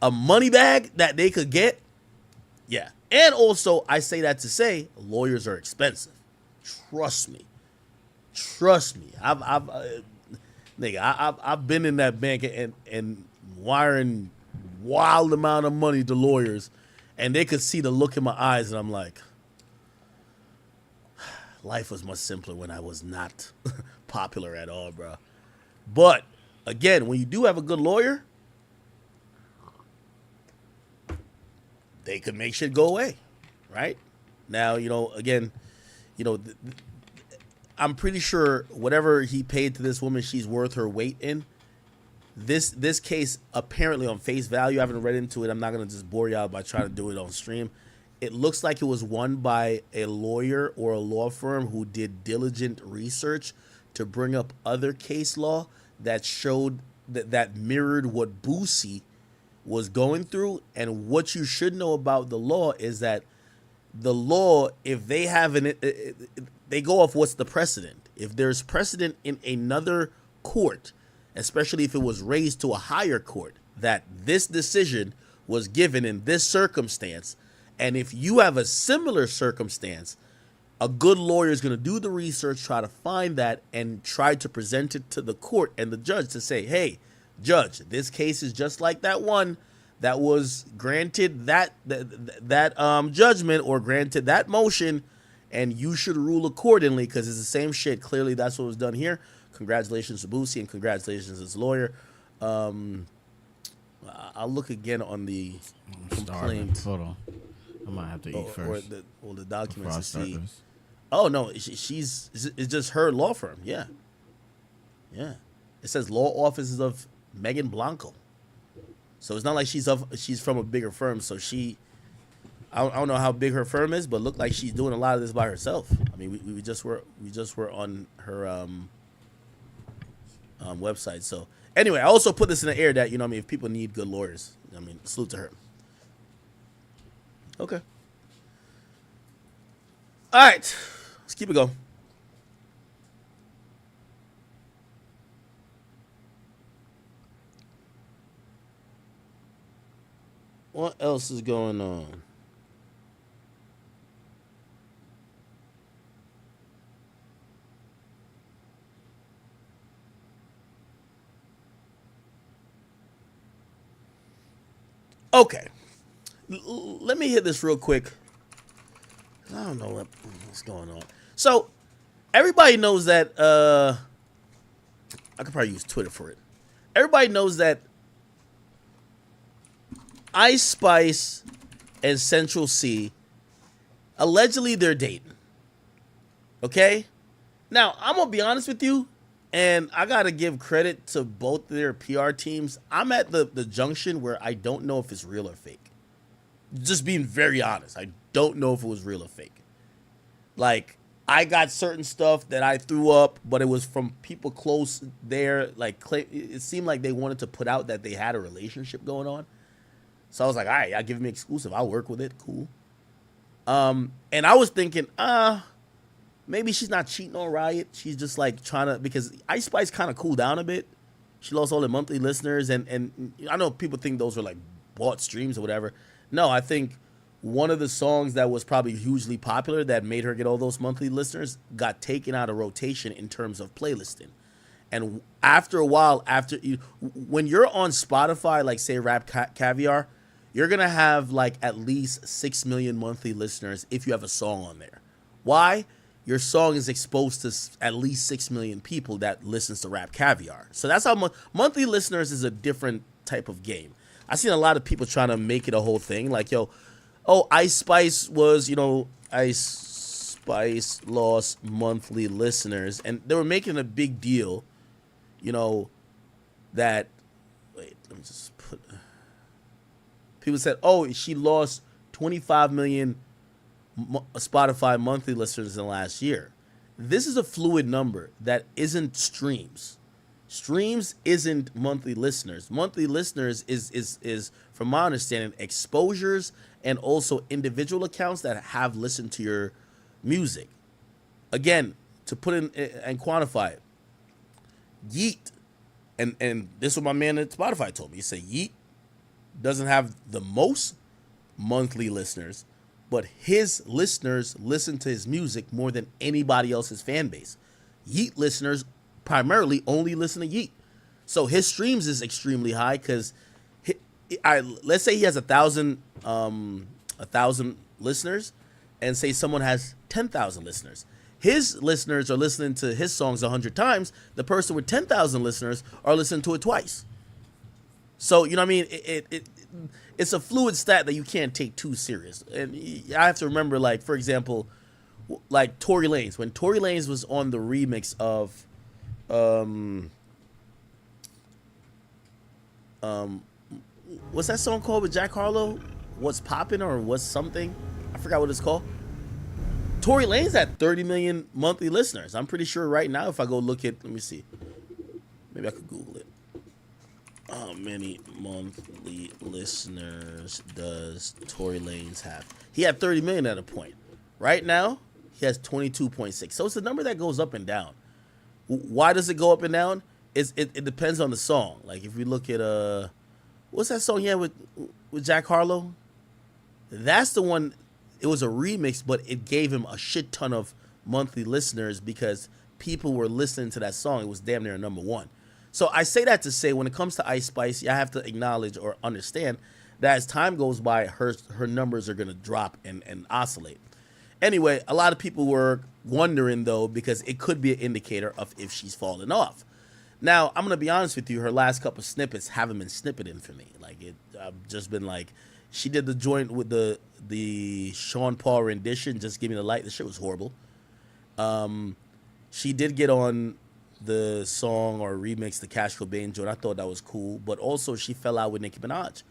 a money bag that they could get, yeah. And also, I say that to say, lawyers are expensive. Trust me. Trust me. I've been in that bank and wiring wild amount of money to lawyers, and they could see the look in my eyes, and I'm like, life was much simpler when I was not popular at all, bro. But again, when you do have a good lawyer, they could make shit go away, right? Now, again, I'm pretty sure whatever he paid to this woman, she's worth her weight in. This case, apparently on face value, I haven't read into it. I'm not going to just bore you out by trying to do it on stream. It looks like it was won by a lawyer or a law firm who did diligent research to bring up other case law that showed that mirrored what Boosie was going through. And what you should know about the law is that the law, if they have they go off what's the precedent. If there's precedent in another court, especially if it was raised to a higher court, that this decision was given in this circumstance, and if you have a similar circumstance, a good lawyer is going to do the research, try to find that, and try to present it to the court and the judge to say, hey, judge, this case is just like that one that was granted that judgment or granted that motion, and you should rule accordingly because it's the same shit. Clearly, that's what was done here. Congratulations to Boosie and congratulations to his lawyer. I'll look again on the complaint. Hold on. I might have to eat first. Or the documents to see. This. Oh, no. It's just her law firm. Yeah. Yeah. It says law offices of Megan Blanco. So it's not like she's from a bigger firm. So I don't know how big her firm is, but look like she's doing a lot of this by herself. I mean, we just were on her website. So anyway, I also put this in the air that, if people need good lawyers, salute to her. Okay. All right, let's keep it going. What else is going on? Okay, let me hit this real quick. I don't know what's going on. So, everybody knows that, I could probably use Twitter for it. Everybody knows that Ice Spice and Central C, allegedly they're dating. Okay? Now, I'm going to be honest with you, and I got to give credit to both their PR teams. I'm at the junction where I don't know if it's real or fake. Just being very honest. I don't know if it was real or fake. Like, I got certain stuff that I threw up, but it was from people close there. Like, it seemed like they wanted to put out that they had a relationship going on. So I was like, all right, I'll give me exclusive. I'll work with it. Cool. And I was thinking, maybe she's not cheating on Riot. She's just like trying to, because Ice Spice kind of cooled down a bit. She lost all the monthly listeners. And I know people think those were like bought streams or whatever. No, I think one of the songs that was probably hugely popular that made her get all those monthly listeners got taken out of rotation in terms of playlisting. And after a while, when you're on Spotify, like say Rap Caviar, you're going to have like at least 6 million monthly listeners if you have a song on there. Why? Your song is exposed to at least 6 million people that listens to Rap Caviar. So that's how monthly listeners is a different type of game. I've seen a lot of people trying to make it a whole thing. Like, Ice Spice was, Ice Spice lost monthly listeners. And they were making a big deal, that, wait, let me just put, people said, she lost 25 million Spotify monthly listeners in the last year. This is a fluid number that isn't streams. Streams isn't monthly listeners. Monthly listeners is from my understanding, exposures and also individual accounts that have listened to your music. Again, to put in and quantify it, Yeet, and this is what my man at Spotify told me. He said Yeet doesn't have the most monthly listeners, but his listeners listen to his music more than anybody else's fan base. Yeet listeners primarily only listen to Yeet. So his streams is extremely high because let's say he has 1,000 listeners, and say someone has 10,000 listeners. His listeners are listening to his songs 100 times. The person with 10,000 listeners are listening to it twice. So, you know what I mean? It's a fluid stat that you can't take too serious. And I have to remember, like, for example, like Tory Lanez. When Tory Lanez was on the remix of what's that song called with Jack Harlow? What's Poppin' or What's Something? I forgot what it's called. Tory Lanez had 30 million monthly listeners. I'm pretty sure right now if I go look at, let me see. Maybe I could Google it. How many monthly listeners does Tory Lanez have? He had 30 million at a point. Right now, he has 22.6. So it's a number that goes up and down. Why does it go up and down? It depends on the song. Like if we look at what's that song he had with Jack Harlow? That's the one. It was a remix, but it gave him a shit ton of monthly listeners because people were listening to that song. It was damn near number one. So I say that to say when it comes to Ice Spice, I have to acknowledge or understand that as time goes by, her numbers are going to drop and oscillate. Anyway, a lot of people were wondering, though, because it could be an indicator of if she's falling off. Now, I'm going to be honest with you. Her last couple snippets haven't been snippeting for me. Like, I've just been like, she did the joint with the Sean Paul rendition, Just Give Me the Light. The shit was horrible. She did get on the song or remix, the Cash Cobain joint. I thought that was cool. But also, she fell out with Nicki Minaj.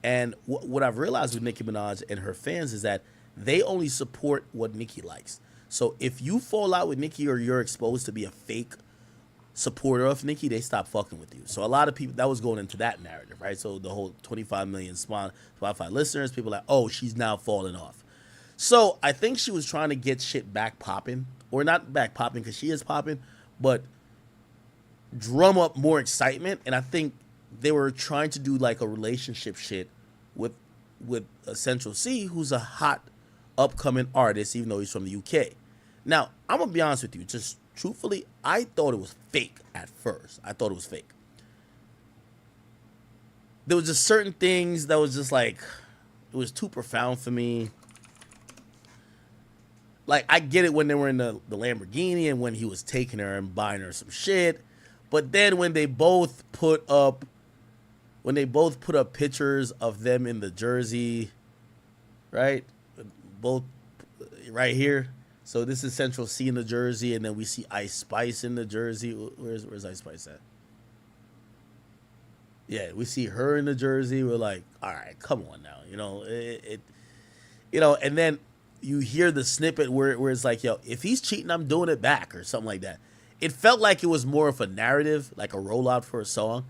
And what I've realized with Nicki Minaj and her fans is that they only support what Nicki likes. So if you fall out with Nicki or you're exposed to be a fake supporter of Nicki, they stop fucking with you. So a lot of people, that was going into that narrative, right? So the whole 25 million Spotify listeners, people are like, oh, she's now falling off. So I think she was trying to get shit back popping, or not back popping because she is popping, but drum up more excitement. And I think they were trying to do like a relationship shit with Central C, who's a hot upcoming artist, even though he's from the UK. Now, I'm going to be honest with you, just truthfully, I thought it was fake at first. I thought it was fake. There was just certain things that was just like, it was too profound for me. Like, I get it when they were in the Lamborghini and when he was taking her and buying her some shit. But then when they both put up pictures of them in the jersey, right? Both right here. So this is Central C in the jersey, and then we see Ice Spice in the jersey. Where's Ice Spice at? Yeah, we see her in the jersey. We're like, all right, come on now, and then you hear the snippet where it's like, yo, if he's cheating, I'm doing it back or something like that. It felt like it was more of a narrative, like a rollout for a song.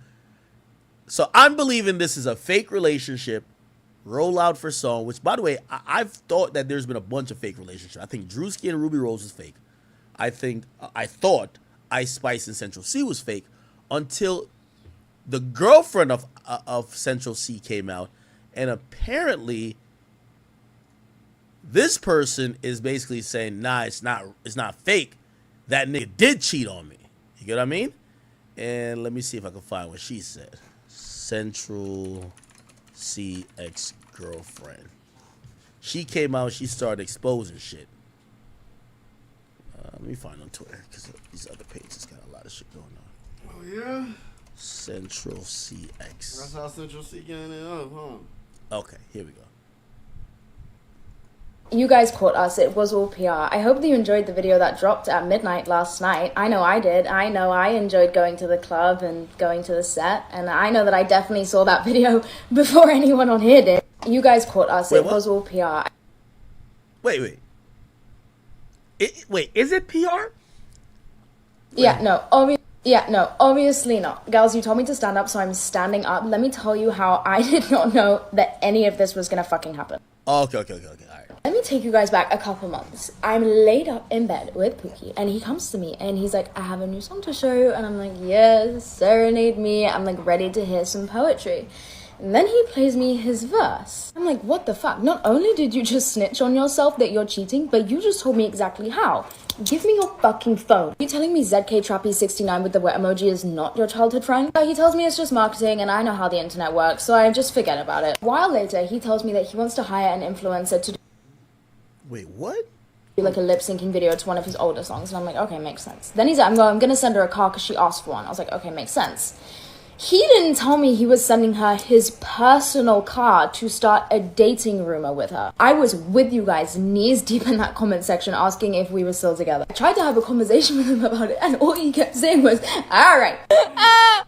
So I'm believing this is a fake relationship, rollout for song, which, by the way, I've thought that there's been a bunch of fake relationships. I think Drewski and Ruby Rose was fake. I thought Ice Spice and Central C was fake until the girlfriend of Central C came out, and apparently this person is basically saying, nah, it's not fake. That nigga did cheat on me. You get what I mean? And let me see if I can find what she said. Central C ex-girlfriend. She came out, she started exposing shit. Let me find on Twitter, because these other pages got a lot of shit going on. Oh, yeah? Central CX. That's how Central C getting it up, huh? Okay, here we go. You guys caught us. It was all PR. I hope that you enjoyed the video that dropped at midnight last night. I know I did. I know I enjoyed going to the club and going to the set. And I know that I definitely saw that video before anyone on here did. You guys caught us. It was all PR. Wait. Wait, is it PR? Yeah, no, obviously not. Girls, you told me to stand up, so I'm standing up. Let me tell you how I did not know that any of this was going to fucking happen. Okay, all right. Let me take you guys back a couple months. I'm laid up in bed with Pookie, and he comes to me, and he's like, I have a new song to show you. And I'm like, yes, serenade me. I'm like ready to hear some poetry. And then he plays me his verse. I'm like, what the fuck? Not only did you just snitch on yourself that you're cheating, but you just told me exactly how. Give me your fucking phone. You telling me ZK Trappy69 with the wet emoji is not your childhood friend? He tells me it's just marketing and I know how the internet works, so I just forget about it. A while later, he tells me that he wants to hire an influencer to do Wait, what? like a lip-syncing video to one of his older songs. And I'm like, okay, makes sense. Then he's like, I'm gonna send her a car because she asked for one. I was like, okay, makes sense. He didn't tell me he was sending her his personal car to start a dating rumor with her. I was with you guys, knees deep in that comment section, asking if we were still together. I tried to have a conversation with him about it, and all he kept saying was, all right.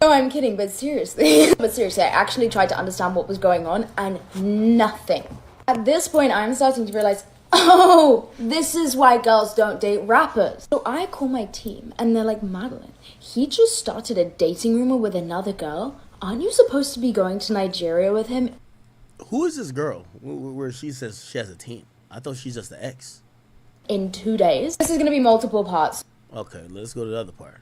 No, I'm kidding, but seriously. I actually tried to understand what was going on, and nothing. At this point, I'm starting to realize, oh, this is why girls don't date rappers. So I call my team, and they're like, Madeline, he just started a dating rumor with another girl. Aren't you supposed to be going to Nigeria with him? Who is this girl where she says she has a team? I thought she's just the ex. In 2 days. This is going to be multiple parts. Okay, let's go to the other part.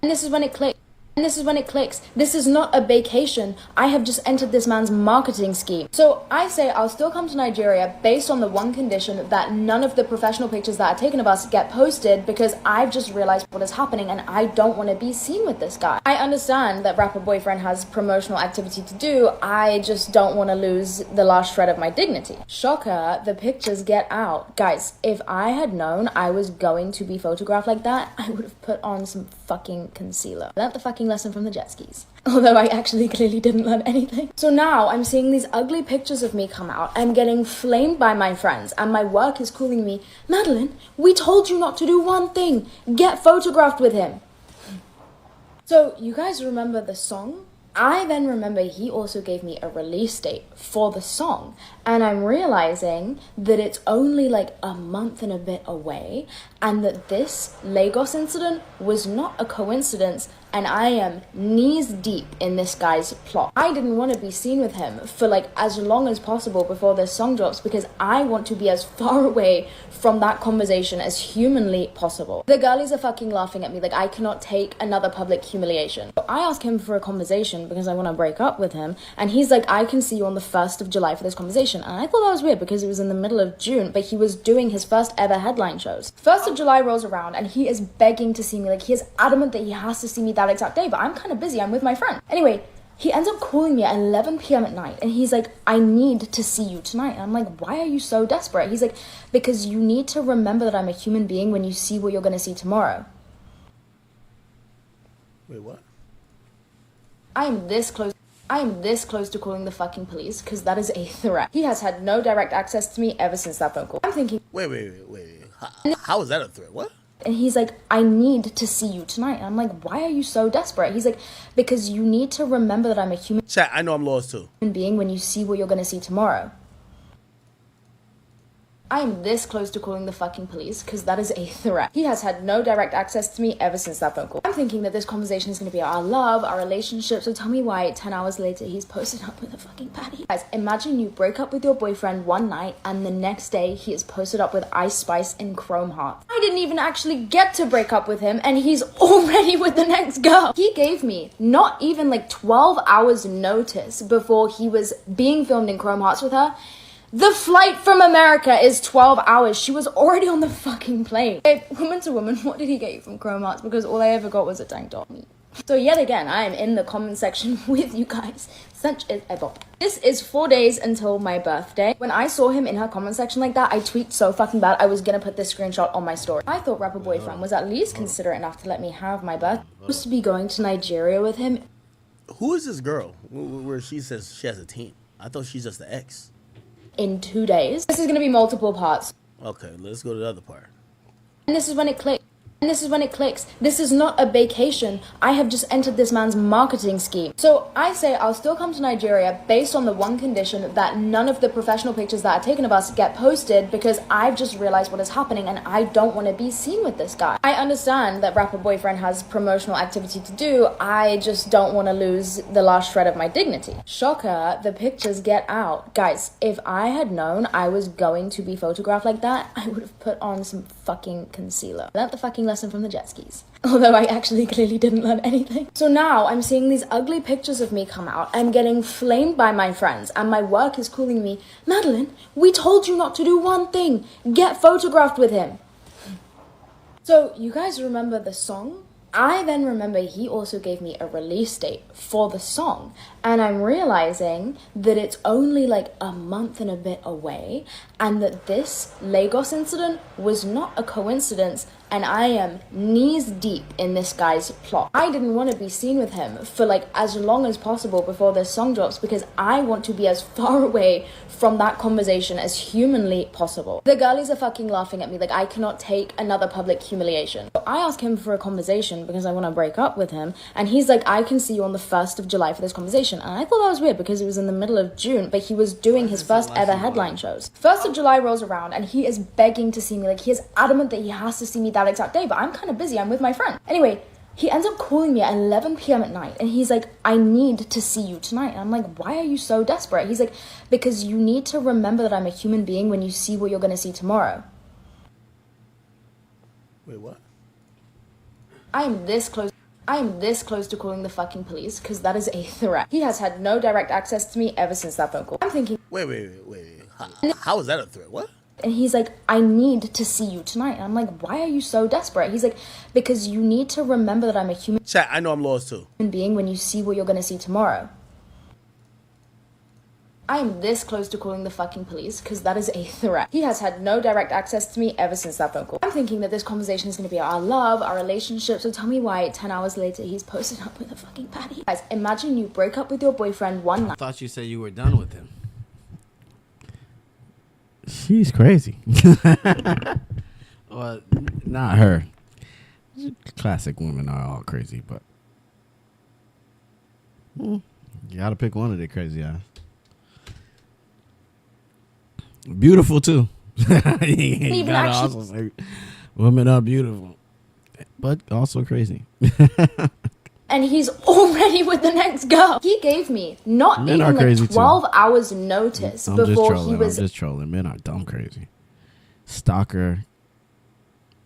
And this is when it clicks. This is not a vacation. I have just entered this man's marketing scheme. So I say I'll still come to Nigeria based on the one condition that none of the professional pictures that are taken of us get posted, because I've just realized what is happening and I don't want to be seen with this guy. I understand that rapper boyfriend has promotional activity to do. I just don't want to lose the last shred of my dignity. Shocker, the pictures get out. Guys, if I had known I was going to be photographed like that, I would have put on some fucking concealer. Learned the fucking lesson from the jet skis. Although I actually clearly didn't learn anything. So now I'm seeing these ugly pictures of me come out. I'm getting flamed by my friends, and my work is calling me, Madeline, we told you not to do one thing. Get photographed with him. So you guys remember the song? I then remember he also gave me a release date for the song, and I'm realizing that it's only like a month and a bit away, and that this Lagos incident was not a coincidence, and I am knees deep in this guy's plot. I didn't want to be seen with him for like as long as possible before this song drops, because I want to be as far away from that conversation as humanly possible. The girlies are fucking laughing at me, like I cannot take another public humiliation. So I ask him for a conversation because I want to break up with him, and he's like, I can see you on the 1st of July for this conversation. And I thought that was weird because it was in the middle of June, but he was doing his first ever headline shows. 1st of July rolls around and he is begging to see me, like he is adamant that he has to see me that exact day, but I'm kind of busy, I'm with my friend. Anyway, he ends up calling me at 11 p.m. at night, and he's like, I need to see you tonight. And I'm like, why are you so desperate? He's like, because you need to remember that I'm a human being when you see what you're going to see tomorrow. Wait, what? I am this close to calling the fucking police, because that is a threat. He has had no direct access to me ever since that phone call. I'm thinking, Wait. How is that a threat? What? and he's like, I need to see you tonight. And I'm like, why are you so desperate? He's like, because you need to remember that I'm a human Chat, I know I'm lost too. being when you see what you're going to see tomorrow. I am this close to calling the fucking police, because that is a threat. He has had no direct access to me ever since that phone call. I'm thinking that this conversation is going to be our love, our relationship, so tell me why 10 hours later he's posted up with a fucking patty. Guys, imagine you break up with your boyfriend one night and the next day he is posted up with Ice Spice and Chrome Heart. I didn't even actually get to break up with him and he's already with the next girl. He gave me not even like 12 hours notice before he was being filmed in Chrome Hearts with her. The flight from America is 12 hours. She was already on the fucking plane. Hey, woman to woman, what did he get you from Chrome Hearts? Because all I ever got was a tank top. So yet again, I am in the comment section with you guys. Such is ever. This is 4 days until my birthday. When I saw him in her comment section like that, I tweaked so fucking bad I was gonna put this screenshot on my story. I thought rapper boyfriend was at least considerate enough to let me have my birthday. I was supposed to be going to Nigeria with him. Who is this girl where she says she has a team? I thought she's just the ex. In 2 days. This is gonna be multiple parts. Okay, let's go to the other part. And this is when it clicks. This is not a vacation. I have just entered this man's marketing scheme. So I say I'll still come to Nigeria based on the one condition that none of the professional pictures that are taken of us get posted, because I've just realized what is happening and I don't want to be seen with this guy. I understand that rapper boyfriend has promotional activity to do. I just don't want to lose the last shred of my dignity. Shocker, the pictures get out. Guys, if I had known I was going to be photographed like that, I would have put on some fucking concealer. Learned the fucking lesson from the jet skis. Although I actually clearly didn't learn anything. So now I'm seeing these ugly pictures of me come out. I'm getting flamed by my friends, and my work is calling me, Madeline, we told you not to do one thing. Get photographed with him. So you guys remember the song? I then remember he also gave me a release date for the song, and I'm realizing that it's only like a month and a bit away, and that this Lagos incident was not a coincidence, and I am knees deep in this guy's plot. I didn't want to be seen with him for like as long as possible before this song drops because I want to be as far away from that conversation as humanly possible. The girlies are fucking laughing at me, like I cannot take another public humiliation. So I ask him for a conversation because I want to break up with him, and he's like, I can see you on the 1st of July for this conversation. And I thought that was weird because it was in the middle of June, but he was doing his first ever headline shows. 1st of July rolls around and he is begging to see me, like he is adamant that he has to see me that exact day, but I'm kind of busy, I'm with my friend. Anyway, he ends up calling me at 11 p.m. at night and he's like, I need to see you tonight. And I'm like, why are you so desperate? He's like, because you need to remember that I'm a human being when you see what you're going to see tomorrow. Wait, what? I am this close to calling the fucking police because that is a threat. He has had no direct access to me ever since that phone call. I'm thinking, Wait. How is that a threat? What? and he's like, I need to see you tonight. And I'm like, why are you so desperate? He's like, because you need to remember that I'm a human Chat, I know I'm lost too. being when you see what you're going to see tomorrow. I am this close to calling the fucking police because that is a threat. He has had no direct access to me ever since that phone call. I'm thinking that this conversation is going to be our love, our relationship, so tell me why 10 hours later he's posted up with a fucking baddie. Guys, imagine you break up with your boyfriend one night. I thought you said you were done with him. She's crazy. Well, not her. Classic women are all crazy, but you gotta pick one of the crazy eyes. Beautiful too. You gotta also say women are beautiful, but also crazy. And he's already with the next girl. He gave me not Men even are like 12 hours notice before he was. I'm just trolling. Men are dumb crazy. Stalker,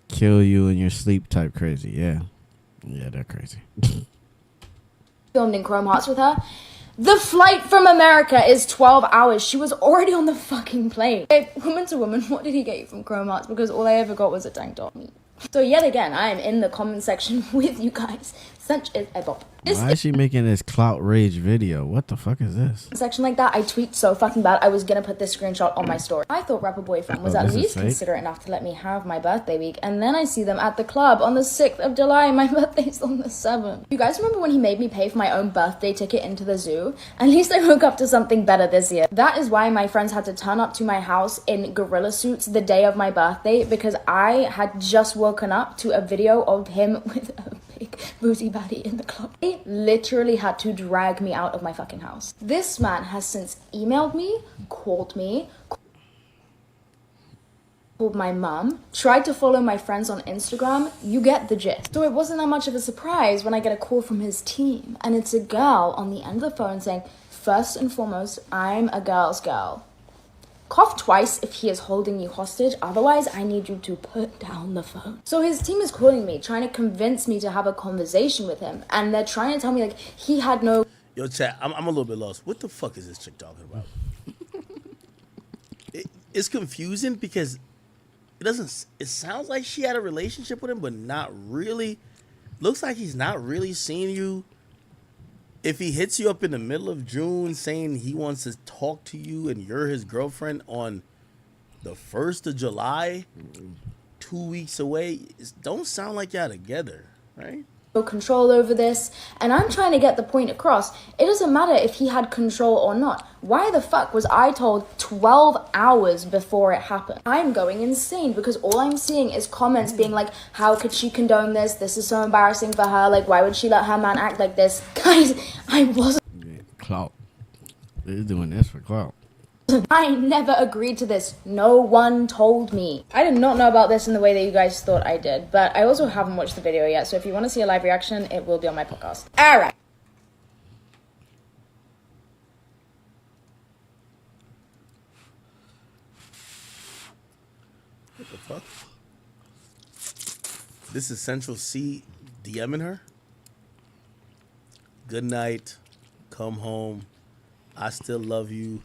kill you in your sleep type crazy. Yeah, they're crazy. Filmed in Chrome Hearts with her. The flight from America is 12 hours. She was already on the fucking plane. Hey, woman to woman, what did he get you from Chrome Hearts? Because all I ever got was a tank top. So yet again, I am in the comment section with you guys. Such is a bop. Why is she making this clout rage video? What the fuck is this? Section like that, I tweet so fucking bad. I was gonna put this screenshot on my story. I thought rapper boyfriend was at least considerate enough to let me have my birthday week, and then I see them at the club on the 6th of July. My birthday's on the 7th. You guys remember when he made me pay for my own birthday ticket into the zoo? At least I woke up to something better this year. That is why my friends had to turn up to my house in gorilla suits the day of my birthday, because I had just woken up to a video of him with a big booty baddie in the club. He literally had to drag me out of my fucking house. This man has since emailed me, called my mum, tried to follow my friends on Instagram. You get the gist. So it wasn't that much of a surprise when I get a call from his team, and it's a girl on the end of the phone saying, first and foremost, I'm a girl's girl. Cough twice if he is holding you hostage, otherwise I need you to put down the phone. So his team is calling me, trying to convince me to have a conversation with him, and they're trying to tell me like he had no... Yo, chat, I'm a little bit lost. What the fuck is this chick talking about? It's confusing because it sounds like she had a relationship with him, but not really. Looks like he's not really seeing you. If he hits you up in the middle of June saying he wants to talk to you and you're his girlfriend on the 1st of July, 2 weeks away, it don't sound like y'all together, right? Control over this, and I'm trying to get the point across. It doesn't matter if he had control or not. Why the fuck was I told 12 hours before it happened? I'm going insane because all I'm seeing is comments being like, how could she condone this? This is so embarrassing for her. Like, why would she let her man act like this? Guys, I wasn't. Clout. They're doing this for clout. I never agreed to this. No one told me. I did not know about this in the way that you guys thought I did, but I also haven't watched the video yet, so if you want to see a live reaction, it will be on my podcast. Alright. What the fuck? This is Central C DMing her? Good night. Come home. I still love you.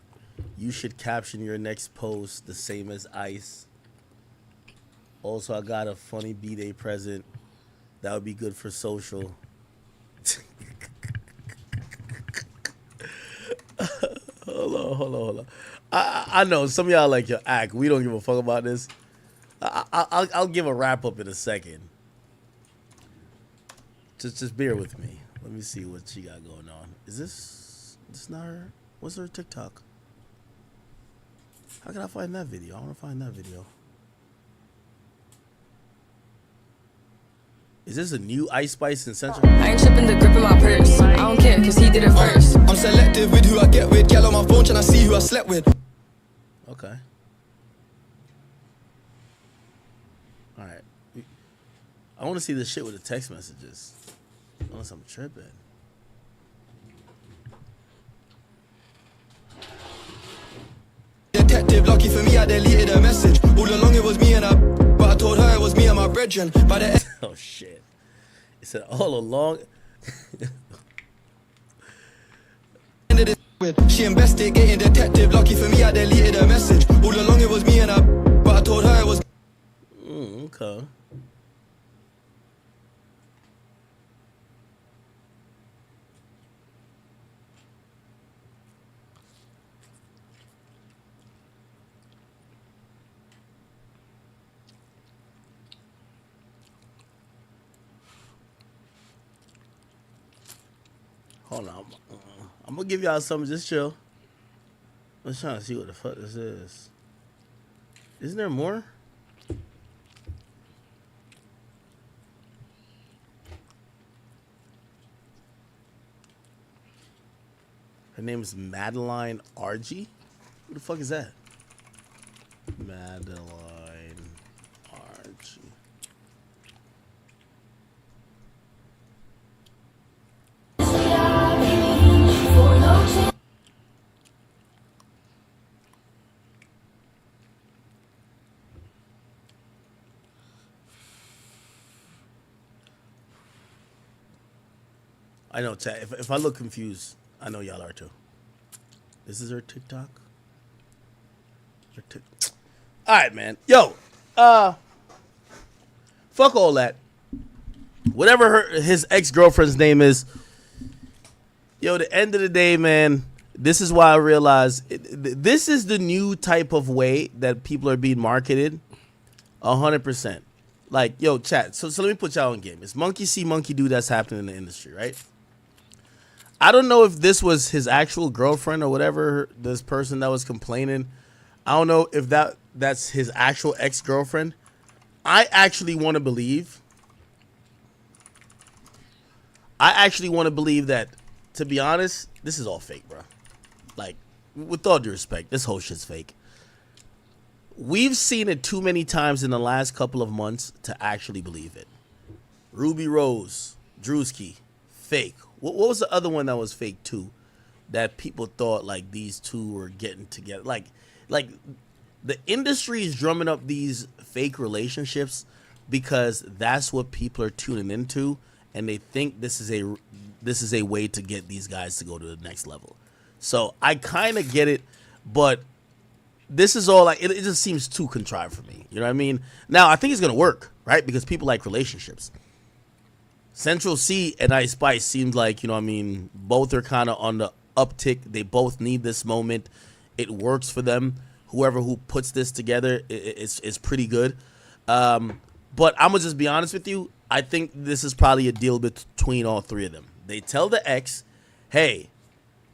You should caption your next post the same as Ice. Also, I got a funny B-Day present. That would be good for social. Hold on. I know some of y'all like your act. We don't give a fuck about this. I'll give a wrap up in a second. Just bear with me. Let me see what she got going on. Is this not her? What's her TikTok? How can I find that video? I want to find that video. Is this a new Ice Spice in Central? I ain't tripping the grip in my purse. I don't care, cause he did it first. I'm selective with who I get with. Girl on my phone trying to see who I slept with. Okay. Alright. I want to see this shit with the text messages. Unless I'm tripping. Detective, lucky for me, I deleted a message. All along it was me and but I told her it was me and my brethren. By the Oh shit. It said all along. end of this, she investigating detective, lucky for me, I deleted a message. All along it was me and but I told her it was. Okay. Hold on. I'm gonna give y'all something. Just chill. I'm just trying to see what the fuck this is. Isn't there more? Her name is Madeline RG. Who the fuck is that? Madeline RG. I know, chat. If I look confused, I know y'all are too. This is her TikTok. All right, man. Yo, fuck all that. Whatever his ex-girlfriend's name is. Yo, the end of the day, man. This is why I realized this is the new type of way that people are being marketed. 100%. Like, yo, chat. So let me put y'all in game. It's monkey see, monkey do that's happening in the industry, right? I don't know if this was his actual girlfriend or whatever, this person that was complaining. I don't know if that's his actual ex-girlfriend. I actually want to believe that, to be honest, this is all fake, bro. Like, with all due respect, this whole shit's fake. We've seen it too many times in the last couple of months to actually believe it. Ruby Rose, Drewski, fake. What was the other one that was fake too? That people thought like these two were getting together. Like the industry is drumming up these fake relationships because that's what people are tuning into, and they think this is a way to get these guys to go to the next level. So I kind of get it, but this is all like it just seems too contrived for me. You know what I mean? Now I think it's gonna work, right? Because people like relationships. Central C and Ice Spice seems like, you know what I mean, both are kind of on the uptick. They both need this moment. It works for them. Whoever who puts this together is pretty good. But I'm going to just be honest with you. I think this is probably a deal between all three of them. They tell the ex, hey,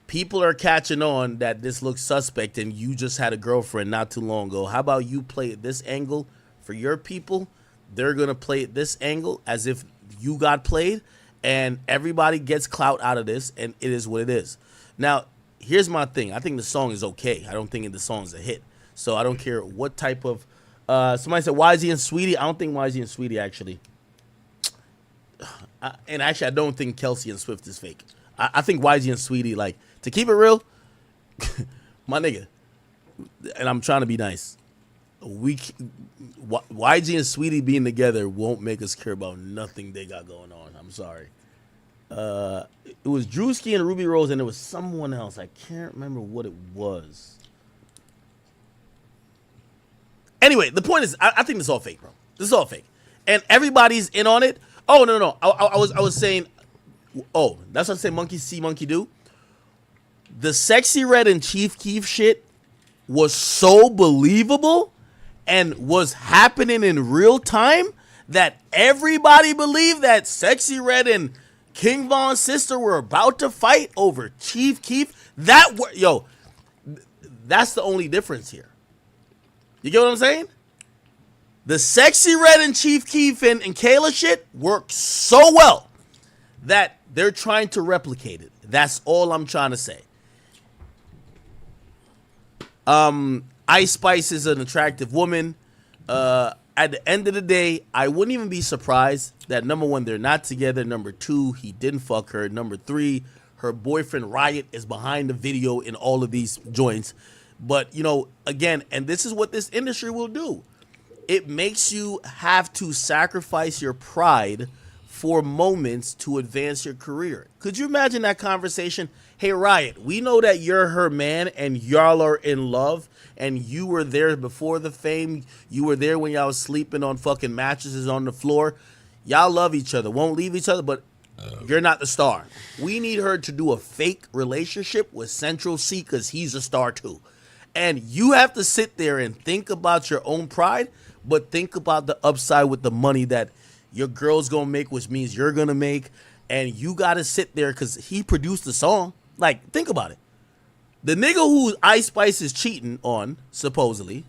people are catching on that this looks suspect and you just had a girlfriend not too long ago. How about you play it this angle for your people? They're going to play it this angle as if you got played, and everybody gets clout out of this, and it is what it is. Now, here's my thing. I think the song is okay. I don't think the song's a hit. So I don't care what type of... somebody said YZ and Sweetie. I don't think YZ and Sweetie actually... and actually, I don't think Kelsey and Swift is fake. I think YG and Sweetie, like, to keep it real, my nigga, and I'm trying to be nice, YG and Sweetie being together won't make us care about nothing they got going on. I'm sorry. It was Drewski and Ruby Rose, and there was someone else. I can't remember what it was. Anyway, the point is, I think this is all fake, bro. This is all fake, and everybody's in on it. Oh no. I was saying, oh, that's what I say. Monkey see, monkey do. The Sexy Red and Chief Keef shit was so believable, and was happening in real time, that everybody believed that Sexy Red and King Von's sister were about to fight over Chief Keef. That's the only difference here. You get what I'm saying? The Sexy Red and Chief Keef and Kayla shit worked so well that they're trying to replicate it. That's all I'm trying to say. Ice Spice is an attractive woman. At the end of the day, I wouldn't even be surprised that, number one, they're not together. Number two, he didn't fuck her. Number three, her boyfriend Riot is behind the video in all of these joints. But, again, and this is what this industry will do. It makes you have to sacrifice your pride for moments to advance your career. Could you imagine that conversation? Hey, Riot, we know that you're her man and y'all are in love and you were there before the fame. You were there when y'all was sleeping on fucking mattresses on the floor. Y'all love each other, won't leave each other, but you're not the star. We need her to do a fake relationship with Central C because he's a star too. And you have to sit there and think about your own pride, but think about the upside with the money that your girl's gonna make, which means you're gonna make, and you gotta sit there because he produced the song. Like, think about it. The nigga who Ice Spice is cheating on, supposedly,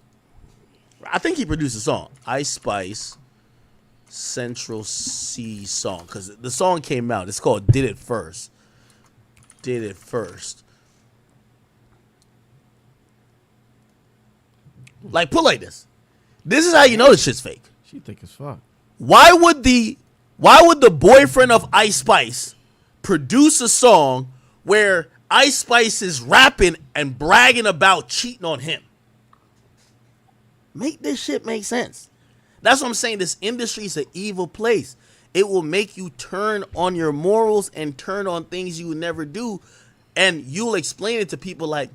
I think he produced the song. Ice Spice Central C song, because the song came out. It's called Did It First. Did It First. Like, put like this. This is how you know this shit's fake. She think it's fuck. Why would the boyfriend of Ice Spice produce a song where Ice Spice is rapping and bragging about cheating on him? Make this shit make sense. That's what I'm saying. This industry is an evil place. It will make you turn on your morals and turn on things you would never do. And you'll explain it to people like,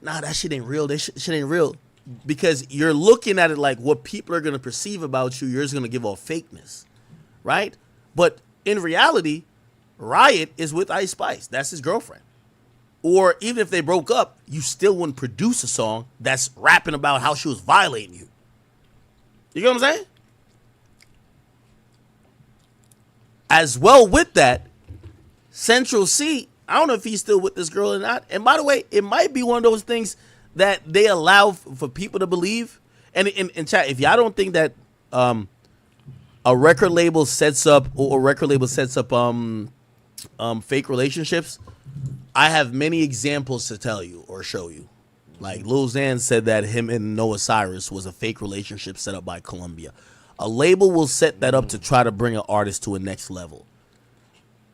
nah, that shit ain't real. That shit ain't real. Because you're looking at it like what people are going to perceive about you, you're just going to give off fakeness, right? But in reality, Riot is with Ice Spice. That's his girlfriend. Or even if they broke up, you still wouldn't produce a song that's rapping about how she was violating you. You get what I'm saying? As well with that, Central C, I don't know if he's still with this girl or not. And by the way, it might be one of those things that they allow for people to believe. And in chat, if y'all don't think that a record label sets up fake relationships, I have many examples to tell you or show you. Like Lil Xan said that him and Noah Cyrus was a fake relationship set up by Columbia. A label will set that up to try to bring an artist to a next level.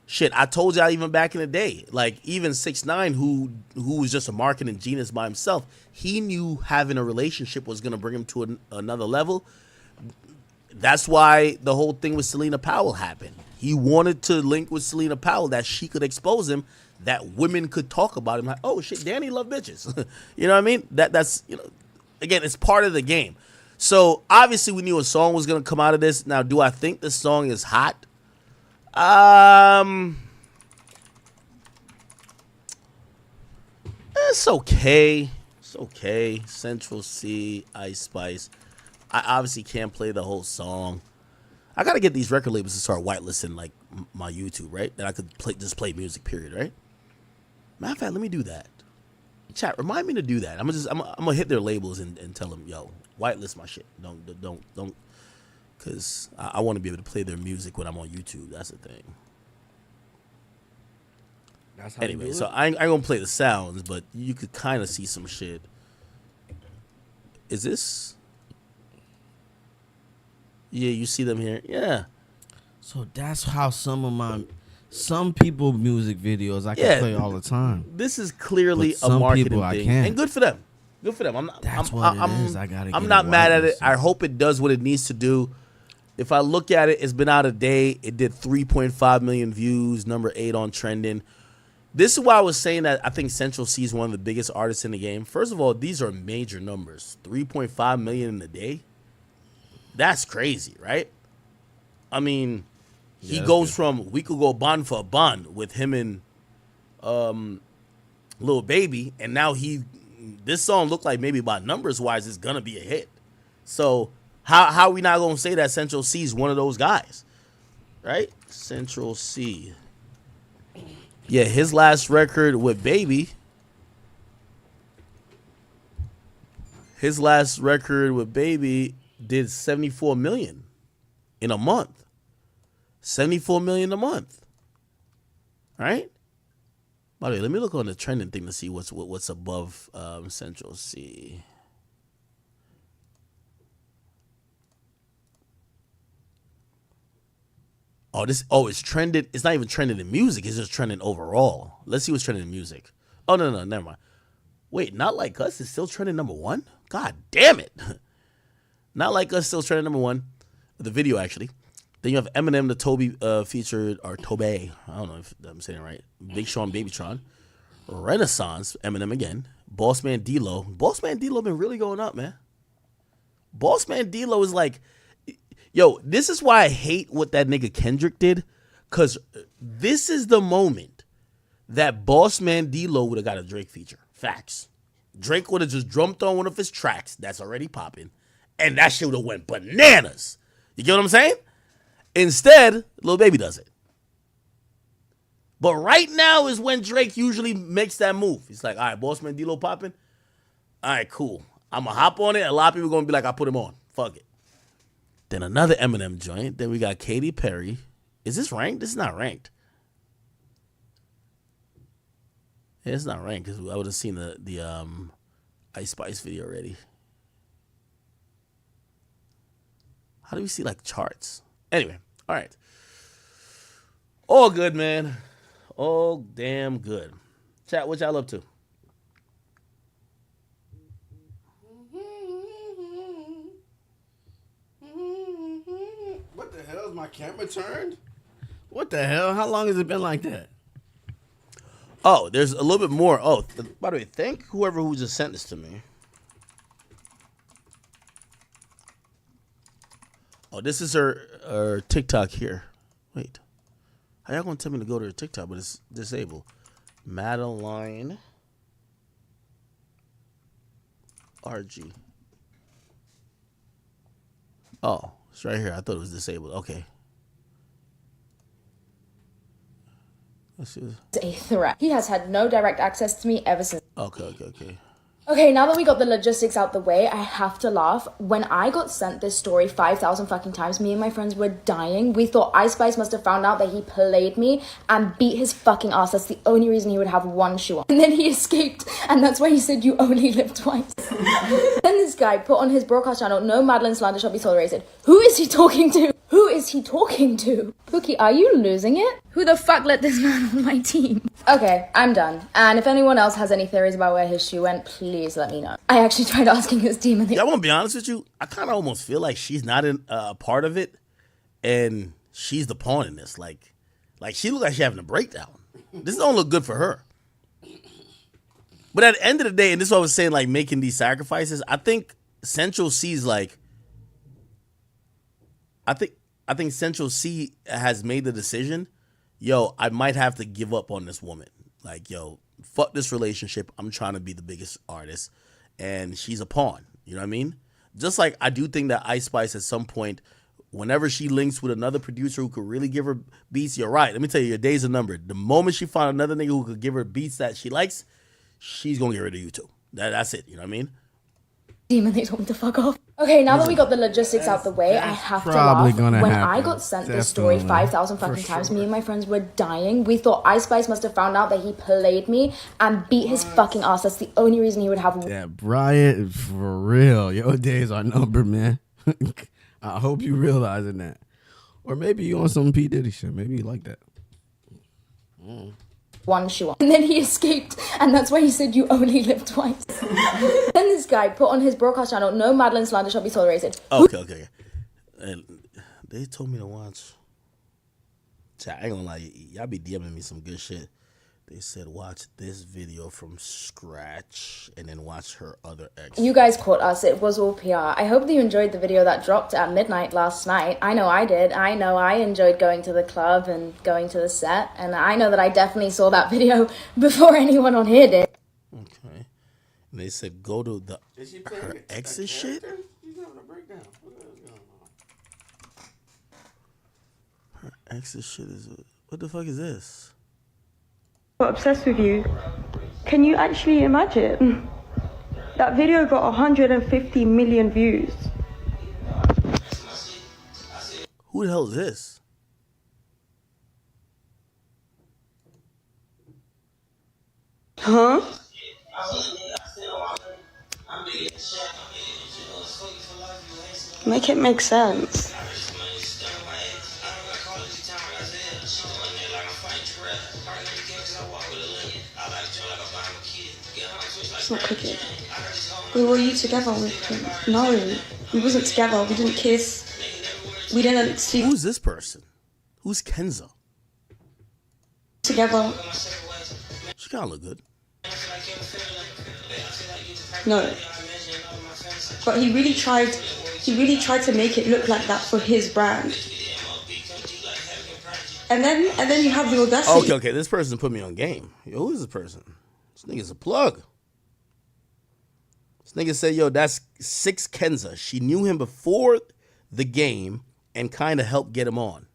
Shit, I told y'all even back in the day, like even 6ix9ine, who was just a marketing genius by himself, he knew having a relationship was going to bring him to another level. That's why the whole thing with Selena Powell happened. He wanted to link with Selena Powell that she could expose him, that women could talk about him. Like, oh shit, Danny love bitches. You know what I mean? That's again, it's part of the game. So obviously we knew a song was going to come out of this. Now, do I think this song is hot? It's okay. It's okay. Central C, Ice Spice. I obviously can't play the whole song. I gotta get these record labels to start whitelisting like my YouTube, right? That I could just play music, period, right? Matter of fact, let me do that. Chat, remind me to do that. I'm gonna hit their labels and tell them, yo, whitelist my shit. Don't, because I want to be able to play their music when I'm on YouTube. That's the thing. That's how anyway, so I ain't gonna play the sounds, but you could kind of see some shit. Is this? Yeah, you see them here. Yeah. So that's how some people music videos I can play all the time. This is clearly a marketing thing, and good for them. Good for them. I'm not mad at it. I hope it does what it needs to do. If I look at it, it's been out a day. It did 3.5 million views, number 8 on trending. This is why I was saying that I think Central C is one of the biggest artists in the game. First of all, these are major numbers. 3.5 million in a day. That's crazy, right? I mean, he goes from we could go bond for a bond with him and Lil Baby, and now this song looked like maybe by numbers wise it's gonna be a hit. So how are we not gonna say that Central C is one of those guys, right? Central C. Yeah, his last record with Baby. His last record with Baby did 74 million in a month. 74 million a month. Right? By the way, let me look on the trending thing to see what's above Central C. It's trending. It's not even trending in music. It's just trending overall. Let's see what's trending in music. Oh, no, never mind. Wait, Not Like Us is still trending number 1? God damn it. Not Like Us still trending number 1. The video, actually. Then you have Eminem, the Toby featured, or Tobey. I don't know if I'm saying it right. Big Sean, Babytron. Renaissance, Eminem again. Bossman D-Lo. Bossman D-Lo been really going up, man. Bossman D-Lo is like, yo, this is why I hate what that nigga Kendrick did. Because this is the moment that Bossman D-Lo would have got a Drake feature. Facts. Drake would have just drummed on one of his tracks that's already popping. And that shit would have went bananas. You get what I'm saying? Instead, Lil Baby does it. But right now is when Drake usually makes that move. He's like, all right, Bossman D-Lo popping. All right, cool. I'm going to hop on it. A lot of people are going to be like, I put him on. Fuck it. Then another Eminem joint. Then we got Katy Perry. Is this ranked? This is not ranked. Yeah, it's not ranked because I would have seen the Ice Spice video already. How do we see like charts? Anyway, all right. All good, man. All damn good. Chat, what y'all up to? What the hell? Is my camera turned? What the hell? How long has it been like that? Oh, there's a little bit more. Oh, by the way, thank whoever who just sent this to me. Oh, this is her TikTok here. Wait. How y'all gonna tell me to go to her TikTok, but it's disabled? Madeline RG. Oh, it's right here. I thought it was disabled. Okay. Let's see. A threat. He has had no direct access to me ever since. Okay. Okay, now that we got the logistics out the way, I have to laugh. When I got sent this story 5,000 fucking times, me and my friends were dying. We thought Ice Spice must have found out that he played me and beat his fucking ass. That's the only reason he would have one shoe on. And then he escaped, and that's why he said you only live twice. Then this guy put on his broadcast channel, no Madeline slander shall be tolerated. Who is he talking to? Who is he talking to? Pookie, are you losing it? Who the fuck let this man on my team? Okay, I'm done. And if anyone else has any theories about where his shoe went, please let me know. I actually tried asking his team and they... Yeah, I want to be honest with you. I kind of almost feel like she's not a part of it, and she's the pawn in this. Like she looks like she's having a breakdown. This don't look good for her. But at the end of the day, and this is what I was saying, like making these sacrifices, I think Central C's like... I think Central C has made the decision, yo, I might have to give up on this woman. Like, yo, fuck this relationship. I'm trying to be the biggest artist. And she's a pawn. You know what I mean? Just like I do think that Ice Spice at some point, whenever she links with another producer who could really give her beats, you're right. Let me tell you, your days are numbered. The moment she finds another nigga who could give her beats that she likes, she's going to get rid of you too. That's it. You know what I mean? Demon, they told me to fuck off. Okay, now that we got the logistics out the way, I have to laugh. When I got sent this story 5,000 fucking times, me and my friends were dying. We thought Ice Spice must have found out that he played me and beat his fucking ass. That's the only reason he would have... Yeah, Brian, for real. Your days are numbered, man. I hope you realizing that. Or maybe you on some P. Diddy shit. Maybe you like that. One shoe on. And then he escaped, and that's why he said you only live twice. Then this guy put on his broadcast channel, no Madeline slander shall be tolerated. Okay. And they told me to watch. Chat, I ain't gonna lie, y'all be DMing me some good shit. They said watch this video from scratch and then watch her other ex. You guys caught us. It was all PR. I hope that you enjoyed the video that dropped at midnight last night. I know I did. I know I enjoyed going to the club and going to the set. And I know that I definitely saw that video before anyone on here did. Okay. And they said go to her ex's shit? She's having a breakdown. What's going on? Her ex's shit is. What the fuck is this? Obsessed with you. Can you actually imagine? That video got 150 million views. Who the hell is this? Huh? Make it make sense. It's not cooking. Were you together with him? No, we wasn't together. We didn't kiss. We didn't sleep Who's this person? Who's Kenza? together. She kind of look good. No. But he really tried to make it look like that for his brand. And then you have the audacity. Okay. This person put me on game. Yo, who is this person? This nigga's a plug. This nigga said, yo, that's 6 Kenza. She knew him before the game and kind of helped get him on.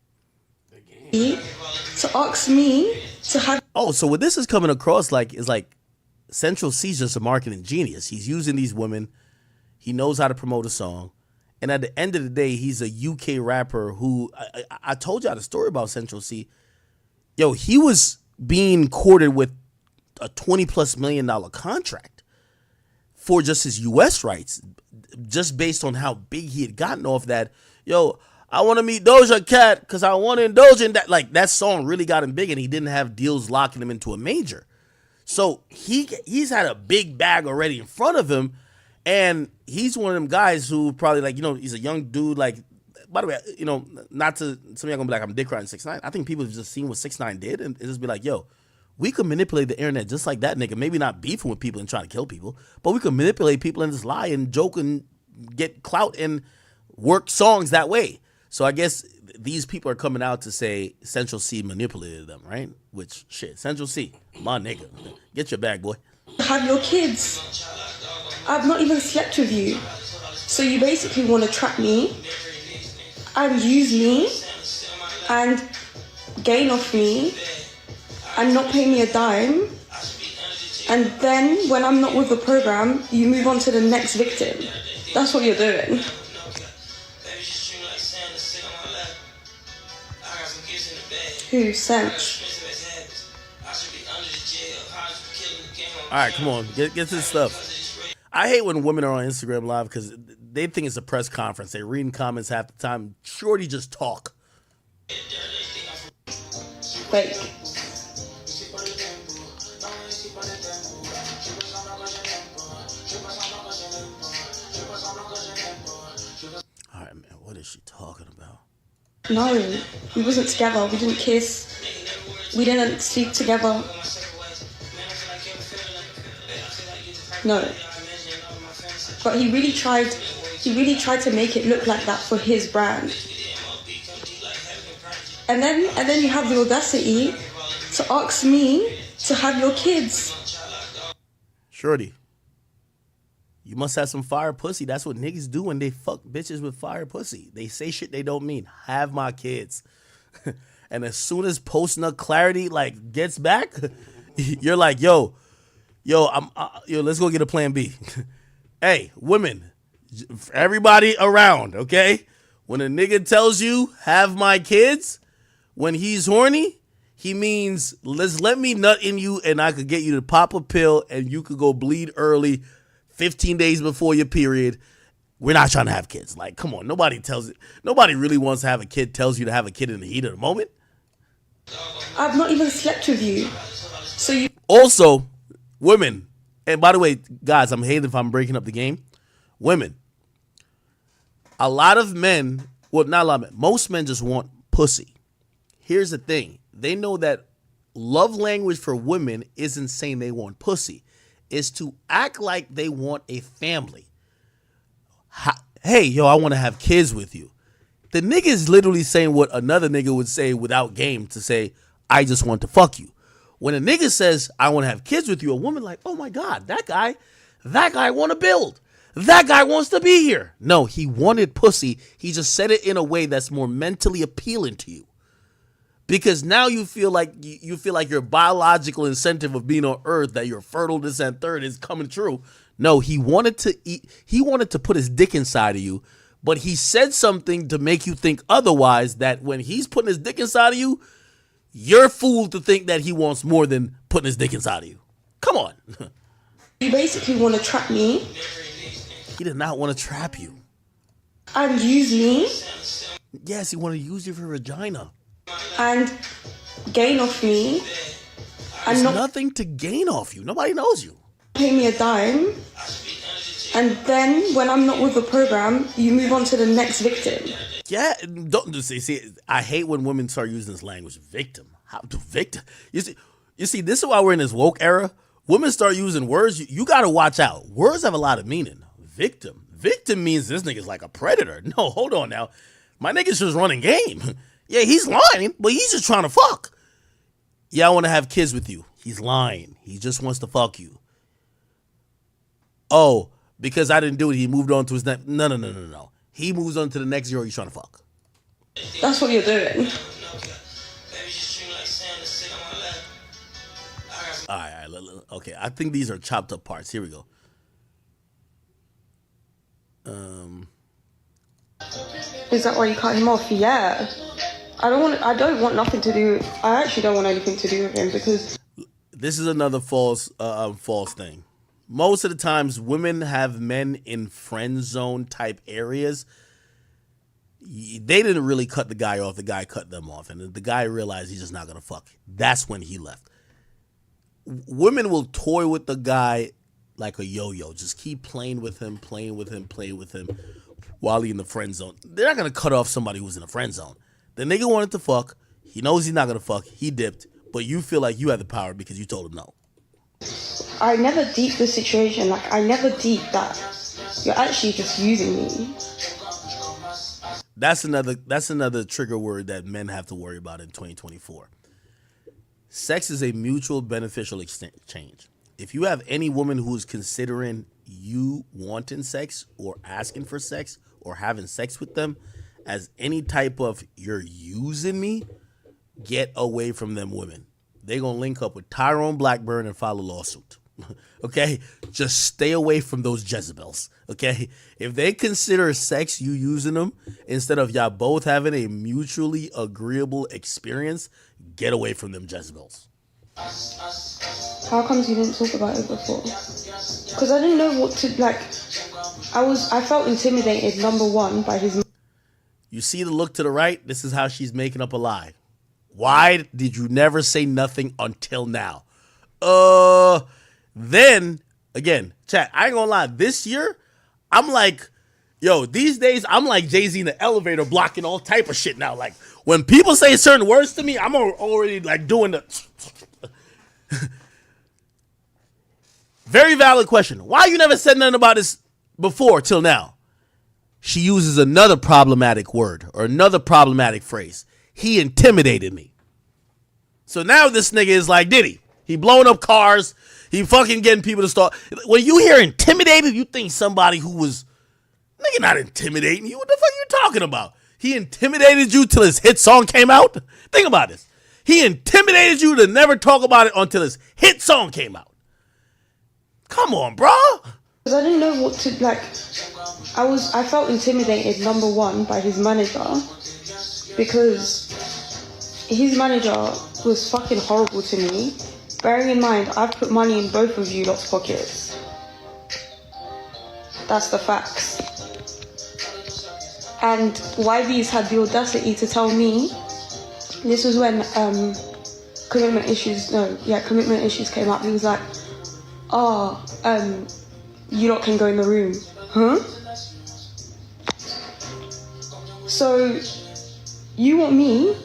To ask me to have. Oh, so what this is coming across like is like Central C's just a marketing genius. He's using these women. He knows how to promote a song. And at the end of the day, he's a UK rapper who, I told y'all the story about Central C. Yo, he was being courted with a $20+ million contract for just his US rights, just based on how big he had gotten off that. Yo, I want to meet Doja Cat because I want to indulge in that. Like, that song really got him big, and he didn't have deals locking him into a major. So he's had a big bag already in front of him, and he's one of them guys who probably, like, you know, he's a young dude. Like, by the way, you know, not to, some of y'all gonna be like, I'm dick riding 6ix9ine. I think people have just seen what 6ix9ine did and just be like, yo, we could manipulate the internet just like that nigga. Maybe not beefing with people and trying to kill people, but we could manipulate people and just lie and joke and get clout and work songs that way. So I guess these people are coming out to say Central C manipulated them, right? Which, shit, Central C, my nigga. Get your bag, boy. Have your kids. I've not even slept with you. So you basically want to trap me and use me and gain off me and not pay me a dime. And then when I'm not with the program, you move on to the next victim. That's what you're doing. Who sent? All right, come on, get to this stuff. I hate when women are on Instagram Live because they think it's a press conference. They're reading comments half the time. Shorty just talk. Fake. All right, man, what is she talking about? No, we wasn't together. We didn't kiss. We didn't sleep together. No. But he really tried to make it look like that for his brand. And then you have the audacity to ask me to have your kids. Shorty, you must have some fire pussy. That's what niggas do when they fuck bitches with fire pussy. They say shit they don't mean. Have my kids. And as soon as post-nut clarity like gets back, you're like, yo, let's go get a plan B. Hey, women, everybody around, okay? When a nigga tells you have my kids, when he's horny, he means let me nut in you and I could get you to pop a pill and you could go bleed early 15 days before your period. We're not trying to have kids. Like, come on, nobody really wants to have a kid, tells you to have a kid in the heat of the moment. I've not even slept with you. So you also, women, and by the way, guys, I'm hating if I'm breaking up the game. Women, a lot of men, well, not a lot of men, most men just want pussy. Here's the thing. They know that love language for women isn't saying they want pussy. It's to act like they want a family. Hey, yo, I want to have kids with you. The nigga is literally saying what another nigga would say without game to say, I just want to fuck you. When a nigga says, I want to have kids with you, a woman like, oh my God, that guy want to build. that guy wants to be here. No, he wanted pussy. He just said it in a way that's more mentally appealing to you. Because now you feel like your biological incentive of being on Earth, that your fertile this and third is coming true. No, he wanted to put his dick inside of you, but he said something to make you think otherwise, that when he's putting his dick inside of you, you're fooled to think that he wants more than putting his dick inside of you. Come on. You basically want to trap me. He did not want to trap you. And use me. Yes, he wanted to use you for vagina. And gain off me. And There's not nothing to gain off you. Nobody knows you. pay me a dime. And then when I'm not with the program, you move on to the next victim. Yeah, don't see. I hate when women start using this language, victim. How to victim? You see, this is why we're in this woke era. Women start using words. You got to watch out. Words have a lot of meaning. Victim. Victim means this nigga's like a predator. No, hold on now. My nigga's just running game. Yeah, he's lying, but he's just trying to fuck. Yeah, I want to have kids with you. He's lying. He just wants to fuck you. Oh, because I didn't do it, he moved on to his next. No. He moves on to the next girl he's trying to fuck. That's what you're doing. All right. Okay, I think these are chopped up parts. Here we go. Is that why you cut him off? Yeah. I don't want nothing to do. I actually don't want anything to do with him because this is another false thing. Most of the times, women have men in friend zone type areas. They didn't really cut the guy off. The guy cut them off, and the guy realized he's just not gonna fuck. That's when he left. Women will toy with the guy like a yo-yo. Just keep playing with him while he's in the friend zone. They're not gonna cut off somebody who's in the friend zone. The nigga wanted to fuck. He knows he's not gonna fuck. He dipped, but you feel like you have the power because you told him no. I never deep the situation. Like, I never deep that you're actually just using me. That's another trigger word that men have to worry about in 2024. Sex is a mutual beneficial exchange. If you have any woman who is considering you wanting sex or asking for sex or having sex with them as any type of you're using me, get away from them women. They're going to link up with Tyrone Blackburn and file a lawsuit. Okay? Just stay away from those Jezebels. Okay? If they consider sex you using them instead of y'all both having a mutually agreeable experience, get away from them Jezebels. How comes you didn't talk about it before? Because I didn't know what to, like, I felt intimidated, number one, by his... You see the look to the right? This is how she's making up a lie. Why did you never say nothing until now? Then, again, chat, I ain't gonna lie. This year, I'm like, yo, these days, I'm like Jay-Z in the elevator blocking all type of shit now. Like, when people say certain words to me, I'm already, like, doing the... Very valid question. Why you never said nothing about this before till now? She uses another problematic word or another problematic phrase. He intimidated me. So now this nigga is like Diddy. He blowing up cars. He fucking getting people to start. When you hear intimidated, you think somebody who was, nigga, not intimidating you. What the fuck are you talking about? He intimidated you till his hit song came out? Think about this. He intimidated you to never talk about it until his hit song came out. Come on, bro. Because I didn't know what to, like, I felt intimidated, number one, by his manager. Because his manager was fucking horrible to me. Bearing in mind, I've put money in both of you lot's pockets. That's the facts. And YB's had the audacity to tell me, this was when commitment issues came up. He was like, you lot can go in the room. Huh? So, you want me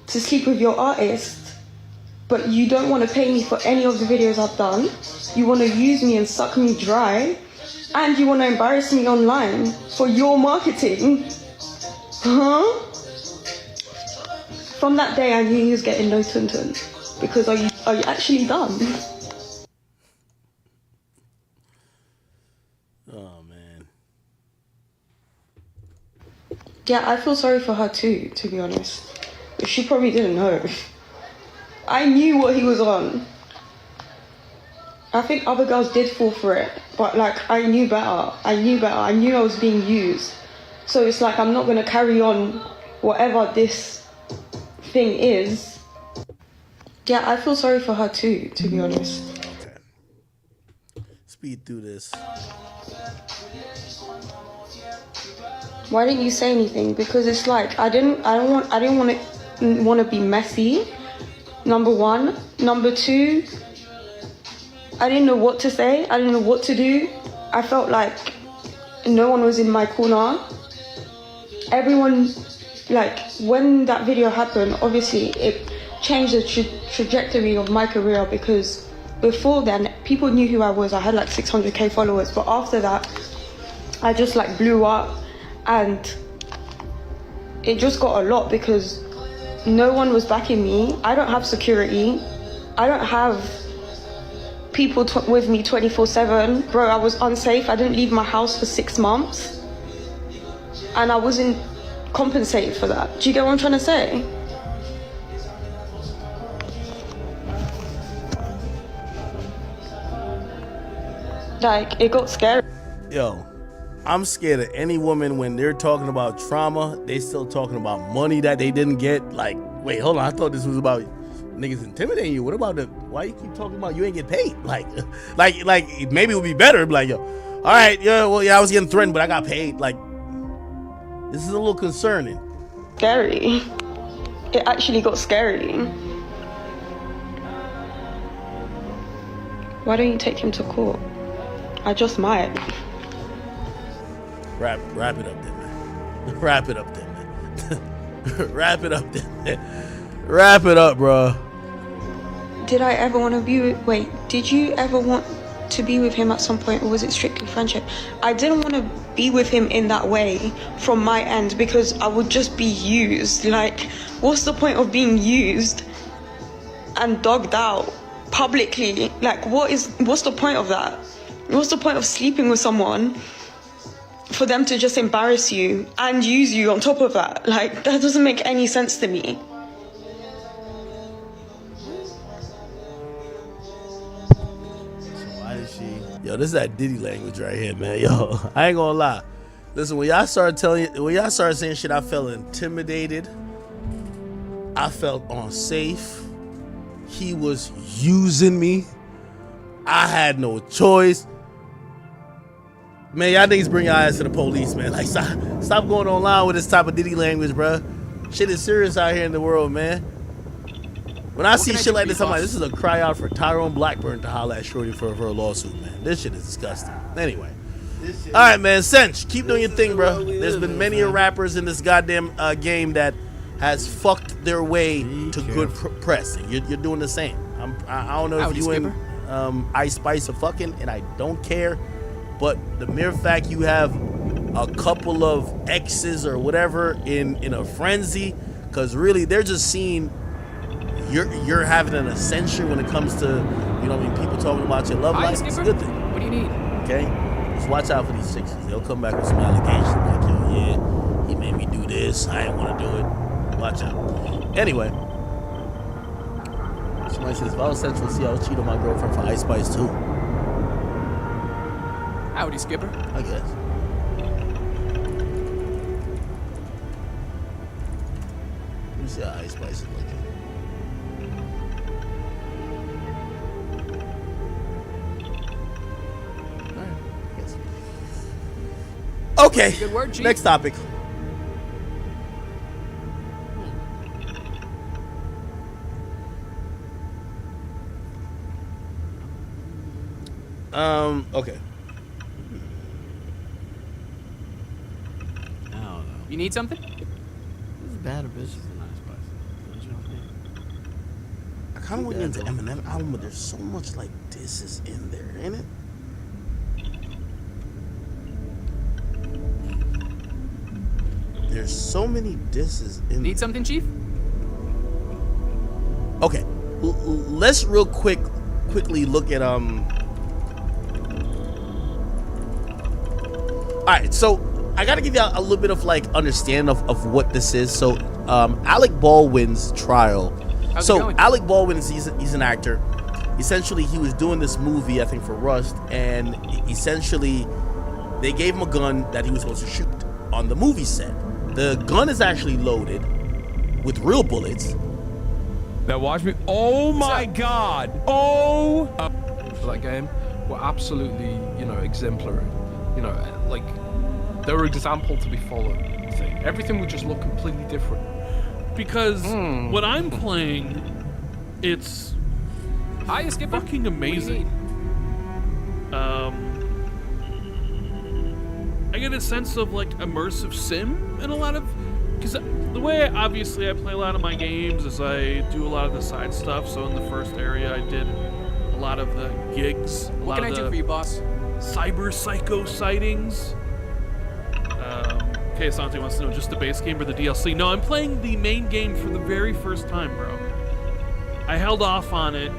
to sleep with your artist, but you don't want to pay me for any of the videos I've done. You want to use me and suck me dry, and you want to embarrass me online for your marketing. Huh? From that day, I knew he was getting no tuntun. Because are you actually done? Oh, man. Yeah, I feel sorry for her too, to be honest. She probably didn't know. I knew what he was on. I think other girls did fall for it, but like I knew better. I knew I was being used. So it's like I'm not gonna carry on whatever this thing is. Yeah, I feel sorry for her too, to be honest. Okay. Speed through this. Why didn't you say anything? Because it's like I didn't want to be messy. Number one. Number two, I didn't know what to say. I didn't know what to do. I felt like no one was in my corner. Everyone, like, when that video happened, obviously it changed the trajectory of my career, because before then, people knew who I was. I had like 600k followers, but after that, I just like blew up, and it just got a lot because no one was backing me. I don't have security. I don't have people with me 24/7. Bro, I was unsafe. I didn't leave my house for 6 months, and I wasn't compensated for that. Do you get what I'm trying to say? Like, it got scary. Yo, I'm scared of any woman when they're talking about trauma, they still talking about money that they didn't get. Like, wait, hold on, I thought this was about niggas intimidating you. What about why you keep talking about you ain't get paid? Like maybe it would be better. Like, yo, all right, yeah, well, yeah, I was getting threatened, but I got paid. Like, this is a little concerning. Scary. It actually got scary. Why don't you take him to court? I just might. Wrap it up then, man. Wrap it up then, man. Wrap it up then, man. Wrap it up, bro. Did I ever want to be with... Wait, did you ever want to be with him at some point, or was it strictly friendship? I didn't want to be with him in that way from my end, because I would just be used. Like, what's the point of being used and dogged out publicly? Like, what's the point of that? What's the point of sleeping with someone for them to just embarrass you and use you on top of that? Like, that doesn't make any sense to me. Why is she? Yo, this is that Diddy language right here, man. Yo, I ain't gonna lie. Listen, when y'all started saying shit, I felt intimidated. I felt unsafe. He was using me. I had no choice. Man, y'all niggas bring your ass to the police, man. Like, stop going online with this type of Diddy language, bro. Shit is serious out here in the world, man. When I see shit like this, I'm like, this is a cry out for Tyrone Blackburn to holler at Shorty for a lawsuit, man. This shit is disgusting. Anyway. All right, man. Sench, keep doing your thing, bro. There's been many rappers in this goddamn game that has fucked their way to good press. You're doing the same. I don't know if you and Ice Spice are fucking, and I don't care. But the mere fact you have a couple of exes or whatever in a frenzy, because really they're just seeing you're having an ascension when it comes to, you know what I mean, people talking about your love life. It's a good thing. What do you need? Okay? Just watch out for these sixes. They'll come back with some allegations like, yo, yeah, he made me do this. I didn't want to do it. Watch out. Anyway. Somebody says, if I was Central, see, I would cheat on my girlfriend for Ice Spice too. Howdy, Skipper. I guess. Let me see how Ice Spice is looking. Alright, yes. Okay, Good word, G. next topic. Okay. I don't know. You need something? This is bad or bitches and Ice Spice. Don't you think? I kind of went into Eminem album, but there's so much like disses in there, ain't it? There's so many disses in Need something, Chief? Okay, let's real quickly look at All right, so I gotta give you a little bit of like understanding of what this is. So, Alec Baldwin's trial. How's it going? Alec Baldwin he's an actor. Essentially, he was doing this movie, I think, for Rust, and essentially, they gave him a gun that he was supposed to shoot on the movie set. The gun is actually loaded with real bullets. Now watch me. Oh my God! Oh! For that game were absolutely, exemplary. Like they were an example to be followed. Everything would just look completely different. Because when I'm playing, it's fucking amazing. I get a sense of like immersive sim in a lot of, because the way obviously I play a lot of my games is I do a lot of the side stuff. So in the first area I did a lot of the gigs. What can I do for you, boss? Cyber psycho sightings. Okay, Santi wants to know just the base game or the DLC. No, I'm playing the main game for the very first time, bro. I held off on it,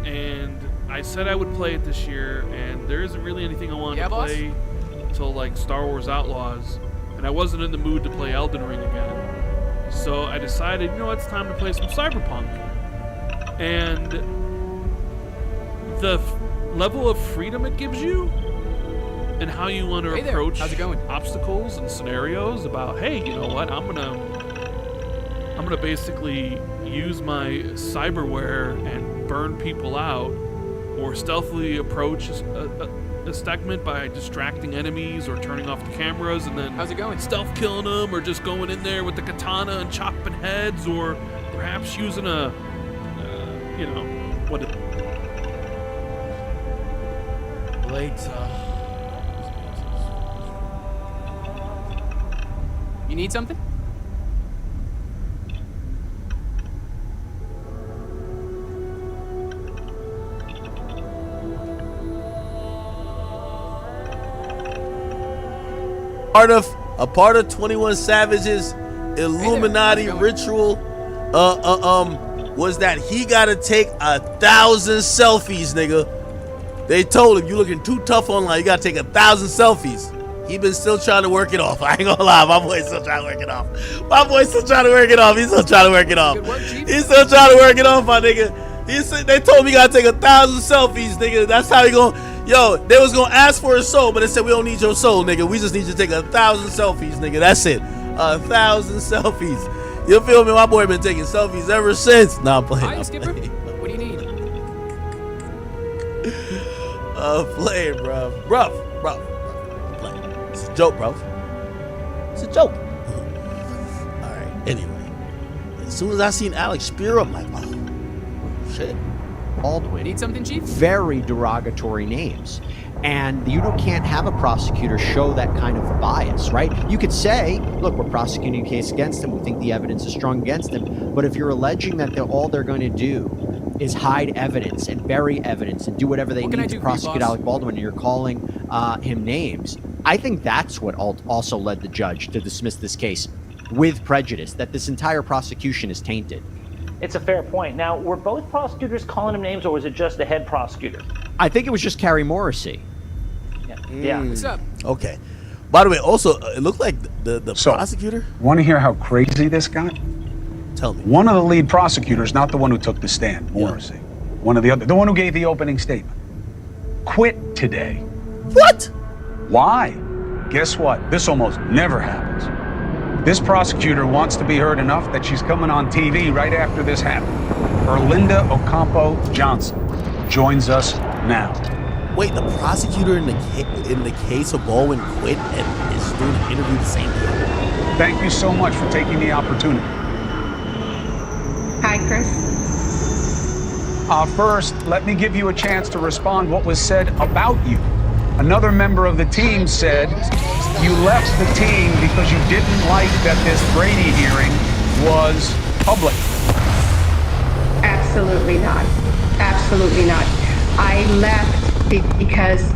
and I said I would play it this year, and there isn't really anything I wanted to play until like Star Wars Outlaws, and I wasn't in the mood to play Elden Ring again. So I decided, it's time to play some Cyberpunk. And the level of freedom it gives you, and how you want to approach obstacles and scenarios about, hey, you know what, I'm gonna basically use my cyberware and burn people out, or stealthily approach a segment by distracting enemies or turning off the cameras and then stealth killing them, or just going in there with the katana and chopping heads, or perhaps using a blades. You need something? A part of 21 Savage's Illuminati ritual was that he gotta take 1,000 selfies, nigga. They told him, you looking too tough online, you gotta take 1,000 selfies. He been still trying to work it off. I ain't gonna lie, my boy's still trying to work it off. He's still trying to work it off, my nigga. They told me you gotta take 1,000 selfies, nigga. That's how he gonna. Yo, they was gonna ask for his soul, but they said we don't need your soul, nigga. We just need you to take 1,000 selfies, nigga. That's it. 1,000 selfies. You feel me? My boy been taking selfies ever since. Nah, I'm playing. Hi, Skipper. What do you need? Playing, bro. Rough. Playing. It's a joke, bro. It's a joke. All right. Anyway, as soon as I seen Alex spear up, I'm like, oh, shit. Baldwin. Need something, Chief? Very derogatory names. And you can't have a prosecutor show that kind of bias, right? You could say, look, we're prosecuting a case against him. We think the evidence is strong against him. But if you're alleging that all they're going to do is hide evidence and bury evidence and do whatever they need to prosecute Alec Baldwin, and you're calling him names, I think that's what also led the judge to dismiss this case with prejudice, that this entire prosecution is tainted. It's a fair point. Now, were both prosecutors calling him names, or was it just the head prosecutor? I think it was just Carrie Morrissey. Yeah. What's up? Okay. By the way, also, it looked like the prosecutor. Want to hear how crazy this got? Tell me. One of the lead prosecutors, not the one who took the stand, Morrissey. One of the other, the one who gave the opening statement, quit today. What? Why? Guess what? This almost never happens. This prosecutor wants to be heard enough that she's coming on TV right after this happened. Erlinda Ocampo Johnson joins us now. Wait, the prosecutor in the case of Baldwin quit and is doing an interview the same day? Thank you so much for taking the opportunity. Hi, Chris. First, let me give you a chance to respond what was said about you. Another member of the team said you left the team because you didn't like that this Brady hearing was public. Absolutely not. Absolutely not. I left because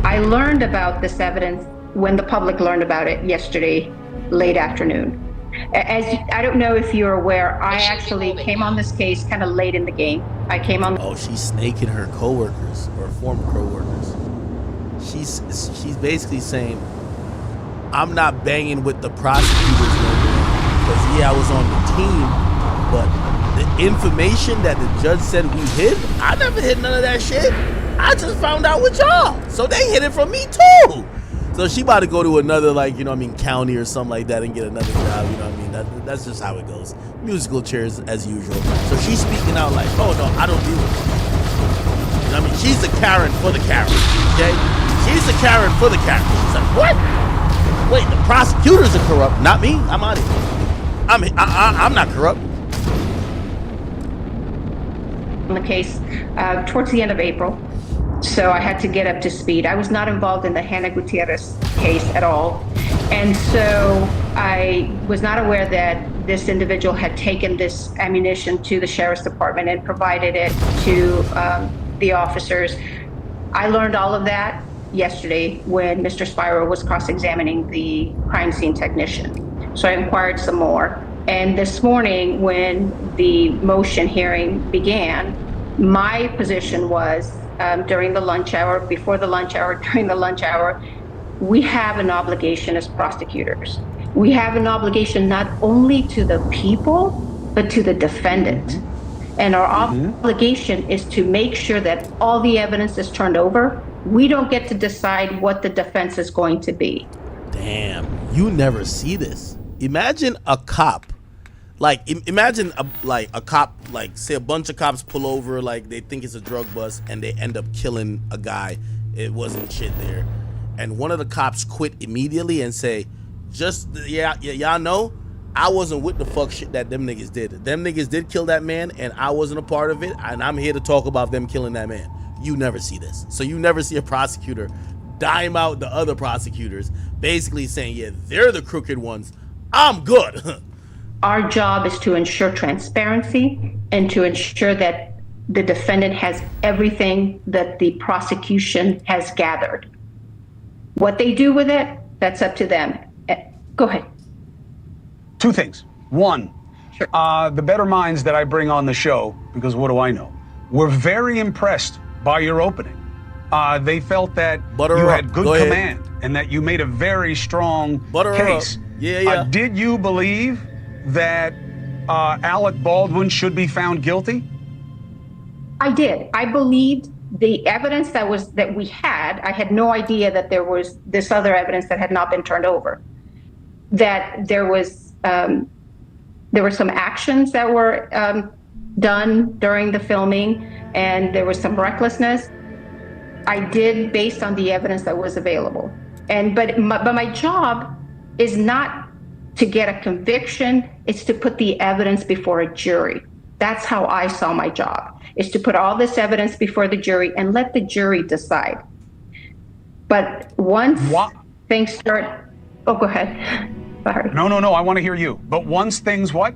I learned about this evidence when the public learned about it yesterday, late afternoon. As I don't know if you're aware, I actually came on this case kind of late in the game. I came on. Oh, she's snaking her coworkers or former coworkers. She's basically saying I'm not banging with the prosecutors no more because yeah, I was on the team, but the information that the judge said we hid, I never hid none of that shit. I just found out with y'all, so they hid it from me too. So she about to go to another, like, you know what I mean, county or something like that and get another job, you know what I mean? That's just how it goes. Musical chairs as usual. So she's speaking out like, oh no, I don't deal with it. You know what I mean? She's the Karen for the Karen, okay? She's the Karen for the Karen. She's like, what? Wait, the prosecutors are corrupt, not me. I'm out of here. I'm not corrupt. On the case towards the end of April, so I had to get up to speed. I was not involved in the Hannah Gutierrez case at all, and so I was not aware that this individual had taken this ammunition to the sheriff's department and provided it to the officers. I learned all of that yesterday when Mr. Spiro was cross-examining the crime scene technician. So I inquired some more. And this morning, when the motion hearing began, my position was during the lunch hour, before the lunch hour, during the lunch hour, we have an obligation as prosecutors. We have an obligation not only to the people, but to the defendant. And our obligation is to make sure that all the evidence is turned over. We don't get to decide what the defense is going to be. Damn, you never see this. Imagine a cop. Like, imagine a cop, like, say a bunch of cops pull over, like, they think it's a drug bust, and they end up killing a guy. It wasn't shit there. And one of the cops quit immediately and say, y'all know, I wasn't with the fuck shit that them niggas did. Them niggas did kill that man, and I wasn't a part of it, and I'm here to talk about them killing that man. You never see this. So you never see a prosecutor dime out the other prosecutors, basically saying, yeah, they're the crooked ones. I'm good. Our job is to ensure transparency and to ensure that the defendant has everything that the prosecution has gathered. What they do with it, that's up to them. Go ahead. Two things. One, the better minds that I bring on the show, because what do I know, were very impressed by your opening. They felt that you had good command and that you made a very strong case. Yeah. Did you believe that Alec Baldwin should be found guilty? I did. I believed the evidence that we had. I had no idea that there was this other evidence that had not been turned over. That there were some actions that were done during the filming, and there was some recklessness. I did based on the evidence that was available. But my job is not to get a conviction, it's to put the evidence before a jury. That's how I saw my job, is to put all this evidence before the jury and let the jury decide. But once things start, go ahead. Sorry. No, I want to hear you. But once things what?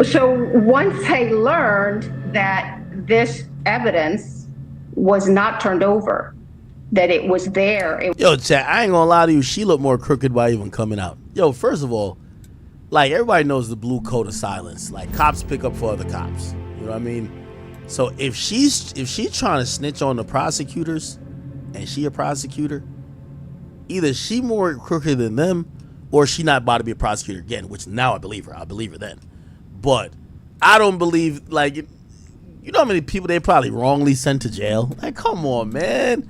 So once I learned that this evidence was not turned over, that it was there. Yo, chat, I ain't gonna lie to you. She looked more crooked by even coming out. Yo, first of all, like, everybody knows the blue code of silence. Like, cops pick up for other cops. You know what I mean? So if she's trying to snitch on the prosecutors, and she a prosecutor, either she more crooked than them, or she not about to be a prosecutor again, which now I believe her. I believe her then. But I don't believe, like, you know how many people they probably wrongly sent to jail? Like, come on, man.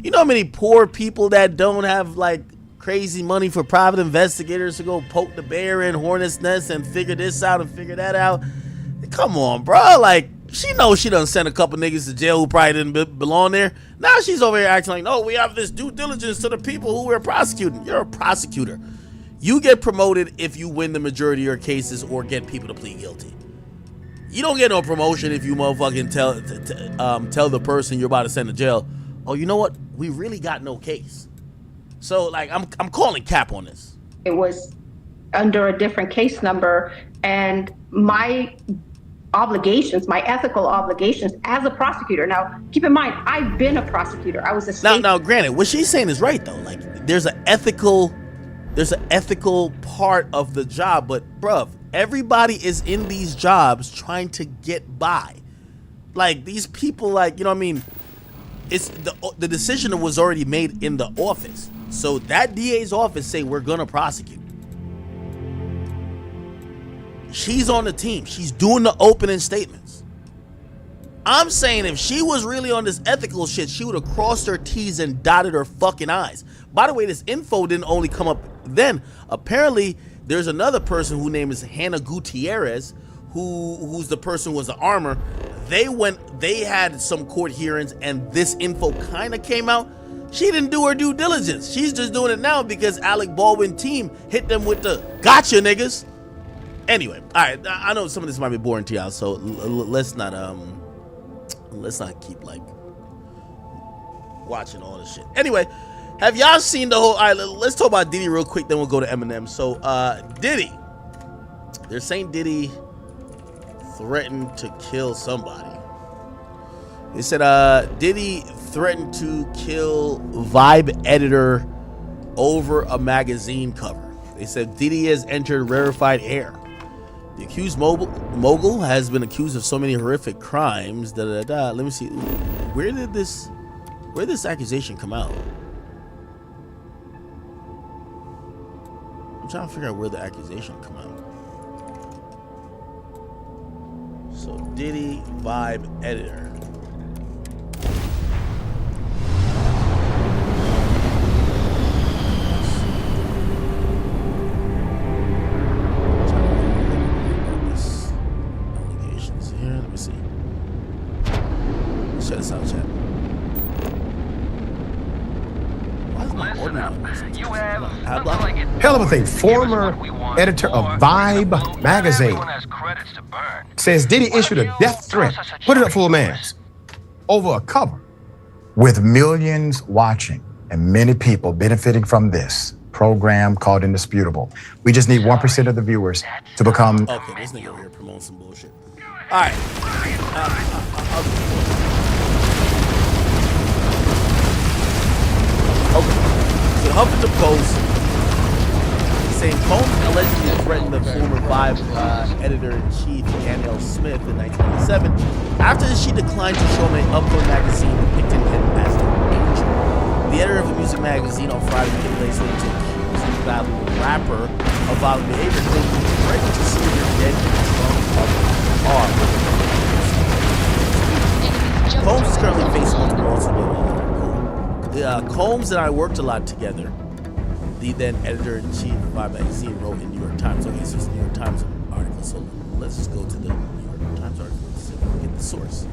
You know how many poor people that don't have, like, crazy money for private investigators to go poke the bear in Hornet's Nest and figure this out and figure that out? Come on, bro. Like, she knows she done sent a couple niggas to jail who probably didn't belong there. Now she's over here acting like, no, we have this due diligence to the people who we're prosecuting. You're a prosecutor. You get promoted if you win the majority of your cases or get people to plead guilty. You don't get no promotion if you motherfucking tell the person you're about to send to jail, oh, you know what? We really got no case. So, like, I'm calling cap on this. It was under a different case number, and my obligations, my ethical obligations as a prosecutor. Now, keep in mind, I've been a prosecutor. I was a state. Now, granted, what she's saying is right though. Like, there's an ethical part of the job, but bruv, everybody is in these jobs trying to get by. Like, these people, like, you know what I mean? It's the decision was already made in the office. So that DA's office say we're gonna prosecute. She's on the team. She's doing the opening statements. I'm saying if she was really on this ethical shit, she would have crossed her T's and dotted her fucking I's. By the way, this info didn't only come up then. Apparently, there's another person whose name is Hannah Gutierrez, who's the person who was the armor. They had some court hearings and this info kind of came out. She didn't do her due diligence. She's just doing it now because Alec Baldwin team hit them with the gotcha niggas. Anyway, all right, I know some of this might be boring to y'all, so let's not keep like watching all this shit. Anyway, have y'all seen the whole? All right, let's talk about Diddy real quick, then we'll go to Eminem. So, Diddy, they're saying Diddy threatened to kill somebody. They said Diddy threatened to kill Vibe editor over a magazine cover. They said Diddy has entered rarefied air. The accused mogul has been accused of so many horrific crimes. Let me see. Where did this accusation come out? I'm trying to figure out where the accusation come out. So Diddy Vibe editor. Shut this out, chat. Why is my order not Hell of a thing. Former editor of Vibe magazine says Diddy issued a death threat. Put it up full mass over a cover. With millions watching and many people benefiting from this program called Indisputable, we just need 1% of the viewers to become. Okay, this nigga over here promoting some bullshit. All right. Okay, so Huffington Post saying Combs allegedly threatened the former Vibe editor-in-chief Danielle Smith in 1997 after she declined to show him an upload magazine depicting him as an angel. The editor of the music magazine on Friday manipulates him to accuse the valuable rapper of violent behavior, claiming he threatened to see her dead in the trunk of a car. Combs is currently facing multiple lawsuits. Combs and I worked a lot together. The then editor-in-chief of Vibe magazine wrote in New York Times. Okay, so it's a New York Times article. So let's just go to the New York Times article and see if we can get the source.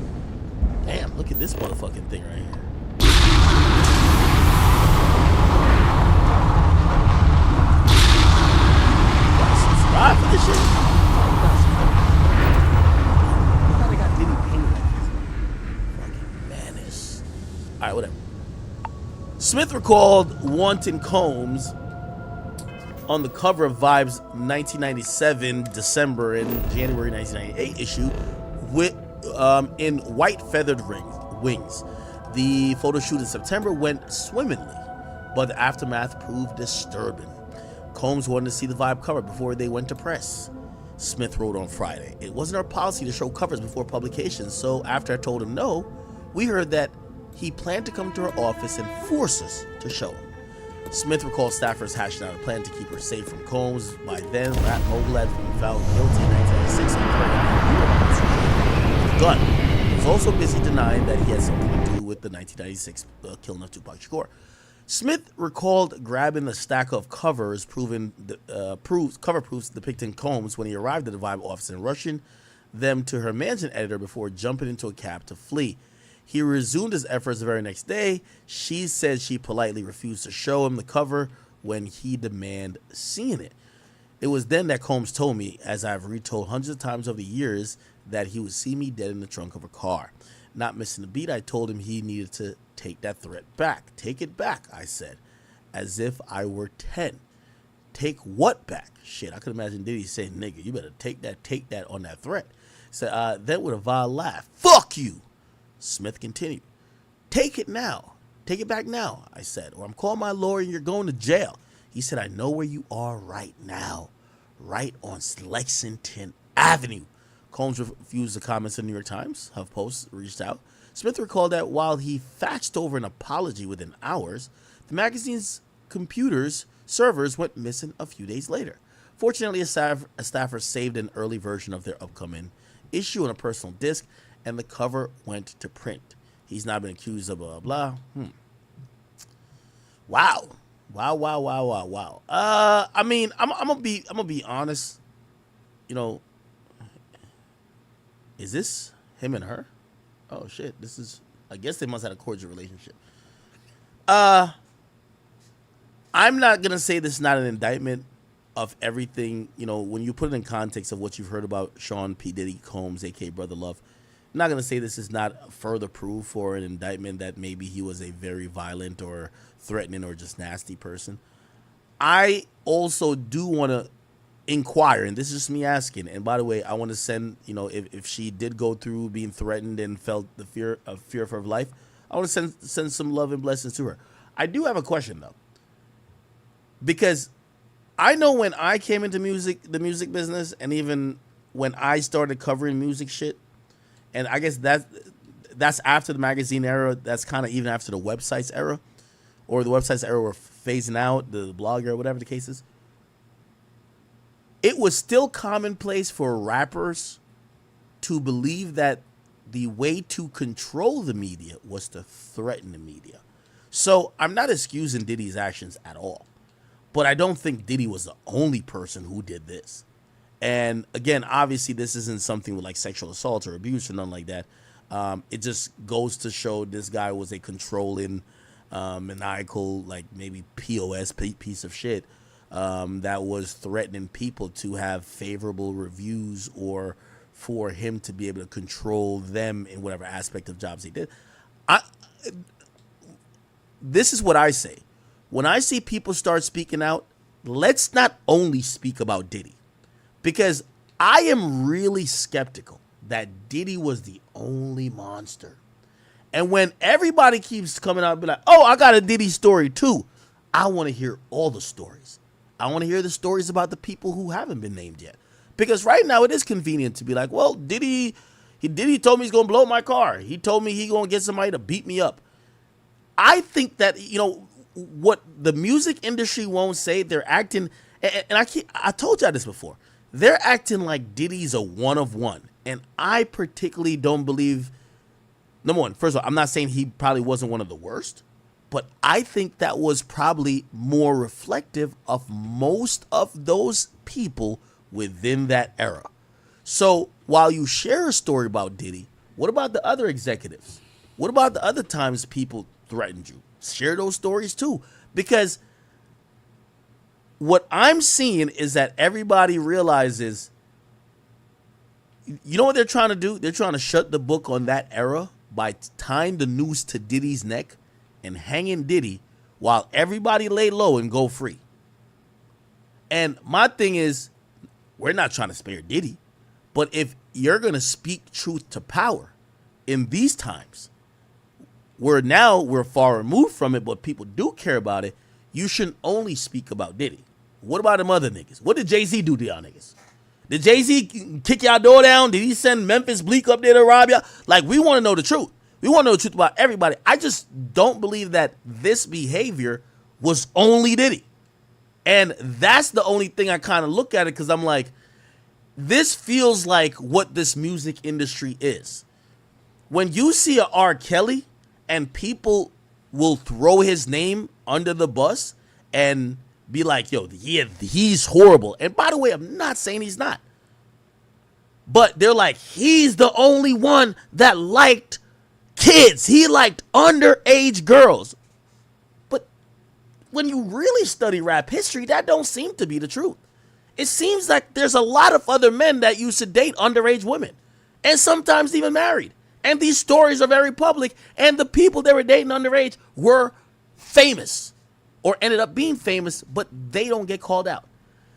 Damn, look at this motherfucking thing right here. Gotta subscribe for this shit. I thought I got Diddy painted. Fucking madness. All right, whatever. Smith recalled wanting Combs on the cover of Vibe's 1997 December and January 1998 issue with in white feathered wings. The photo shoot in September went swimmingly, but the aftermath proved disturbing. Combs wanted to see the Vibe cover before they went to press. Smith wrote on Friday, "It wasn't our policy to show covers before publication, so after I told him no, we heard that he planned to come to her office and force us to show him." Smith recalled staffers hashing out a plan to keep her safe from Combs. By then, rap mogul had been found guilty in 1996 on gun. He was also busy denying that he had something to do with the 1996 killing of Tupac Shakur. Smith recalled grabbing the stack of covers cover proofs depicting Combs when he arrived at the Vibe office and rushing them to her managing editor before jumping into a cab to flee. He resumed his efforts the very next day. She said she politely refused to show him the cover when he demanded seeing it. It was then that Combs told me, as I've retold hundreds of times over the years, that he would see me dead in the trunk of a car. Not missing a beat, I told him he needed to take that threat back. Take it back, I said, as if I were 10. Take what back? Shit, I could imagine Diddy saying, "Nigga, you better take that on that threat." So, then with a vile laugh, "Fuck you." Smith continued, "Take it now. Take it back now," I said, "or I'm calling my lawyer and you're going to jail." He said, "I know where you are right now, right on Lexington Avenue." Combs refused the comments in the New York Times. HuffPost reached out. Smith recalled that while he faxed over an apology within hours, the magazine's computers servers went missing a few days later. Fortunately, a staffer saved an early version of their upcoming issue on a personal disk, and the cover went to print. He's not been accused of blah blah. Wow. I mean, I'm gonna be honest. You know, is this him and her? Oh shit, this is. I guess they must have had a cordial relationship. I'm not gonna say this is not an indictment of everything. You know, when you put it in context of what you've heard about Sean P. Diddy Combs, aka Brother Love, I'm not gonna say this is not further proof for an indictment that maybe he was a very violent or threatening or just nasty person. I also do want to inquire, and this is just me asking. And by the way, I want to send, you know, if she did go through being threatened and felt the fear of her life, I want to send some love and blessings to her. I do have a question though, because I know when I came into the music business, and even when I started covering music shit, and I guess that's after the magazine era. That's kind of even after the websites era, or the websites era were phasing out, the blog era, whatever the case is. It was still commonplace for rappers to believe that the way to control the media was to threaten the media. So I'm not excusing Diddy's actions at all, but I don't think Diddy was the only person who did this. And again, obviously this isn't something with like sexual assault or abuse or nothing like that. It just goes to show this guy was a controlling, maniacal, like maybe POS piece of shit that was threatening people to have favorable reviews or for him to be able to control them in whatever aspect of jobs he did. This is what I say. When I see people start speaking out, let's not only speak about Diddy. Because I am really skeptical that Diddy was the only monster. And when everybody keeps coming out and be like, oh, I got a Diddy story too, I want to hear all the stories. I want to hear the stories about the people who haven't been named yet. Because right now it is convenient to be like, well, Diddy told me he's going to blow up my car. He told me he's going to get somebody to beat me up. I think that, you know, what the music industry won't say, they're acting, and I told y'all this before, they're acting like Diddy's a one of one. And I particularly don't believe, number one, first of all, I'm not saying he probably wasn't one of the worst, but I think that was probably more reflective of most of those people within that era. So while you share a story about Diddy, what about the other executives? What about the other times people threatened you? Share those stories too. Because what I'm seeing is that everybody realizes, you know what they're trying to do? They're trying to shut the book on that era by tying the noose to Diddy's neck and hanging Diddy while everybody lay low and go free. And my thing is, we're not trying to spare Diddy, but if you're going to speak truth to power in these times, we're far removed from it, but people do care about it, you shouldn't only speak about Diddy. What about them other niggas? What did Jay-Z do to y'all niggas? Did Jay-Z kick y'all door down? Did he send Memphis Bleak up there to rob y'all? Like, we want to know the truth. We want to know the truth about everybody. I just don't believe that this behavior was only Diddy. And that's the only thing I kind of look at it, because I'm like, this feels like what this music industry is. When you see a R. Kelly and people will throw his name under the bus and be like, yo, yeah, he's horrible. And by the way, I'm not saying he's not. But they're like, he's the only one that liked kids. He liked underage girls. But when you really study rap history, that don't seem to be the truth. It seems like there's a lot of other men that used to date underage women, and sometimes even married. And these stories are very public, and the people they were dating underage were famous or ended up being famous, but they don't get called out.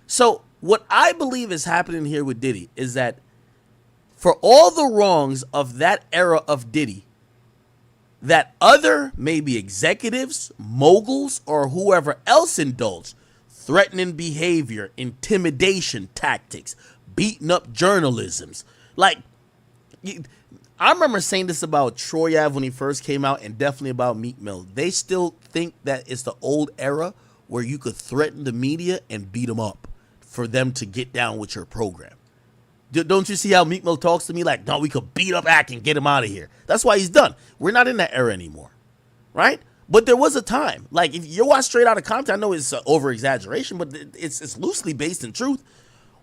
So what I believe is happening here with Diddy is that for all the wrongs of that era of Diddy, that other maybe executives, moguls, or whoever else indulged threatening behavior, intimidation tactics, beating up journalisms. Like, I remember saying this about Troy Ave when he first came out, and definitely about Meek Mill. They still think that it's the old era where you could threaten the media and beat them up for them to get down with your program. Don't you see how Meek Mill talks to me like, no, we could beat up Ack and get him out of here. That's why he's done. We're not in that era anymore, right? But there was a time, like if you watch Straight Outta Compton, I know it's over exaggeration, but it's loosely based in truth,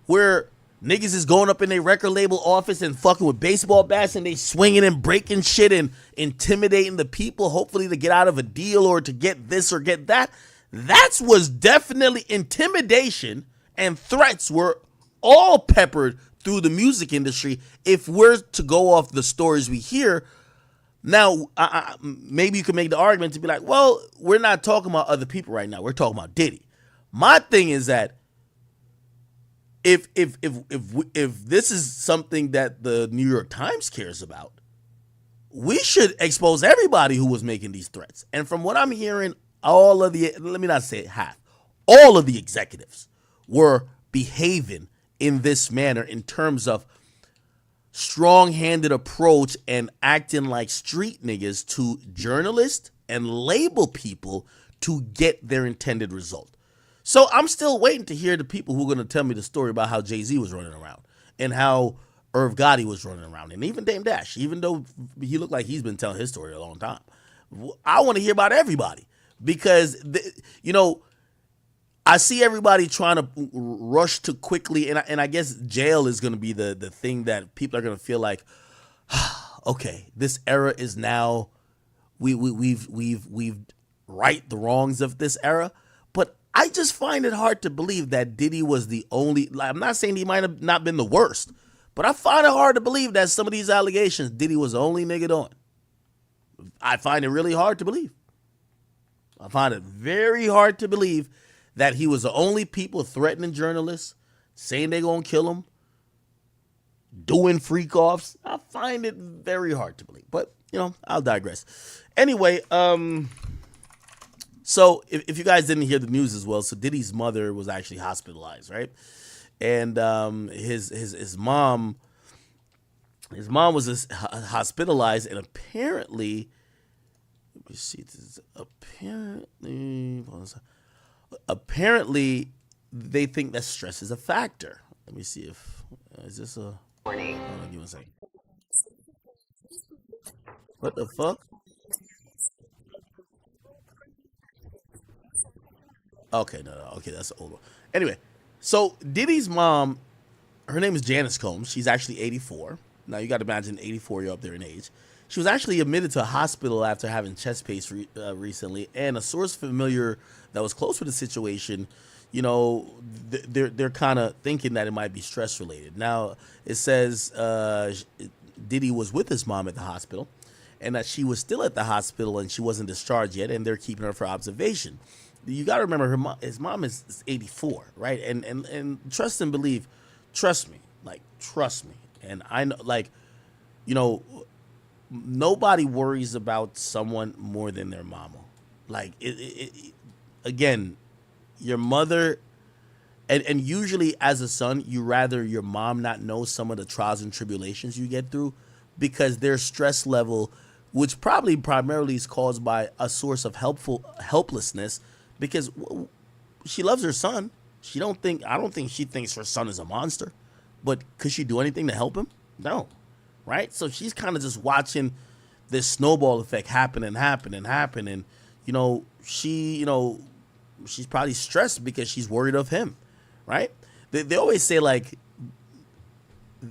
where niggas is going up in their record label office and fucking with baseball bats and they swinging and breaking shit and intimidating the people, hopefully to get out of a deal or to get this or get that. That was definitely intimidation, and threats were all peppered through the music industry. If we're to go off the stories we hear, now maybe you can make the argument to be like, well, we're not talking about other people right now. We're talking about Diddy. My thing is that if this is something that the New York Times cares about, we should expose everybody who was making these threats. And from what I'm hearing, all of the, let me not say half, all of the executives were behaving in this manner in terms of strong-handed approach and acting like street niggas to journalists and label people to get their intended result. So I'm still waiting to hear the people who are going to tell me the story about how Jay-Z was running around and how Irv Gotti was running around, and even Dame Dash, even though he looked like he's been telling his story a long time. I want to hear about everybody because, I see everybody trying to rush too quickly, and I guess jail is going to be the thing that people are going to feel like, okay, this era is now, we've right the wrongs of this era. But I just find it hard to believe that Diddy was the only, I'm not saying he might have not been the worst, but I find it hard to believe that some of these allegations, Diddy was the only nigga doing. I find it really hard to believe. I find it very hard to believe that he was the only people threatening journalists, saying they're going to kill him, doing freak-offs. I find it very hard to believe. But, I'll digress. Anyway, so if you guys didn't hear the news as well, so Diddy's mother was actually hospitalized, right? And his mom was hospitalized, and apparently, let me see, apparently they think that stress is a factor. Let me see if is this a hold on, give me a second. What the fuck? Okay, no, okay, that's the old one. Anyway, so Diddy's mom, her name is Janice Combs. She's actually 84. Now you got to imagine 84, you're up there in age. She was actually admitted to a hospital after having chest pains recently, and a source familiar that was close with the situation, they're kind of thinking that it might be stress related. Now it says Diddy was with his mom at the hospital, and that she was still at the hospital and she wasn't discharged yet, and they're keeping her for observation. You got to remember, his mom is 84, right? And trust and believe, trust me, and I know, nobody worries about someone more than their mama. Like, again, your mother, and usually as a son, you rather your mom not know some of the trials and tribulations you get through, because their stress level, which probably primarily is caused by a source of helplessness, because she loves her son. I don't think she thinks her son is a monster, but could she do anything to help him? No. Right? So she's kind of just watching this snowball effect happen. And, she's probably stressed because she's worried of him. Right? They always say,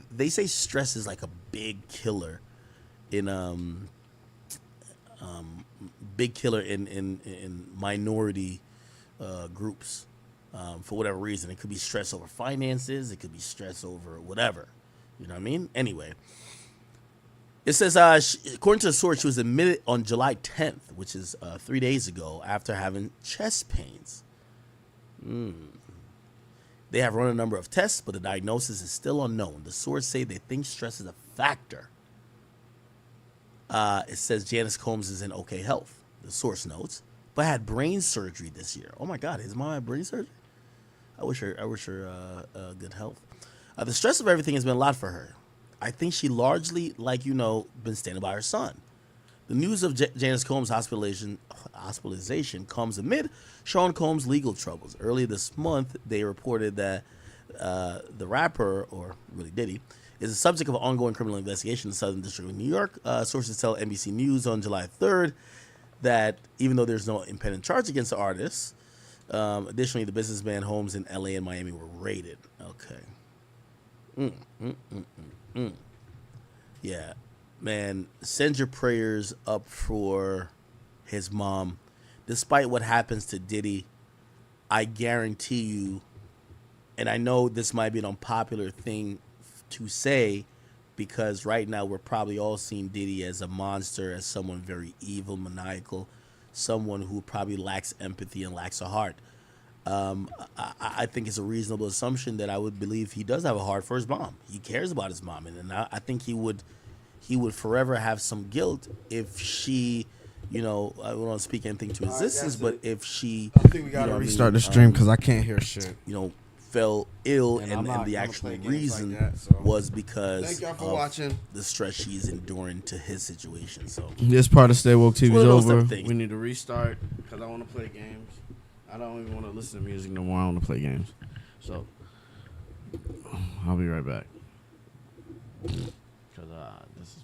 they say stress is like a big killer in minority groups. For whatever reason. It could be stress over finances. It could be stress over whatever. You know what I mean? Anyway. It says, according to the source, she was admitted on July 10th, which is 3 days ago, after having chest pains. They have run a number of tests, but the diagnosis is still unknown. The source say they think stress is a factor. It says Janice Combs is in okay health, the source notes, but had brain surgery this year. Oh my God, his mom had brain surgery? I wish her good health. The stress of everything has been a lot for her. I think she largely, been standing by her son. The news of Janice Combs' hospitalization comes amid Sean Combs' legal troubles. Earlier this month, they reported that the rapper, or really Diddy, is the subject of an ongoing criminal investigation in the Southern District of New York. Sources tell NBC News on July 3rd that even though there's no impending charge against the artist, additionally, the businessman homes in LA and Miami were raided. Okay. Yeah. Man, send your prayers up for his mom. Despite what happens to Diddy, I guarantee you, and I know this might be an unpopular thing to say, because right now we're probably all seeing Diddy as a monster, as someone very evil, maniacal, someone who probably lacks empathy and lacks a heart. I think it's a reasonable assumption that I would believe he does have a heart for his mom. He cares about his mom, and I think he would forever have some guilt if she, I don't want to speak anything to existence, but if she, I think we gotta restart the stream because I can't hear shit. Fell ill, And and the actual reason like that, so. was because Thank y'all for of watching. the stress she's enduring to his situation. So This part of Stay Woke TV one is of those type over. of things. We need to restart because I want to play games. I don't even want to listen to music no more. I want to play games. So I'll be right back. Because this is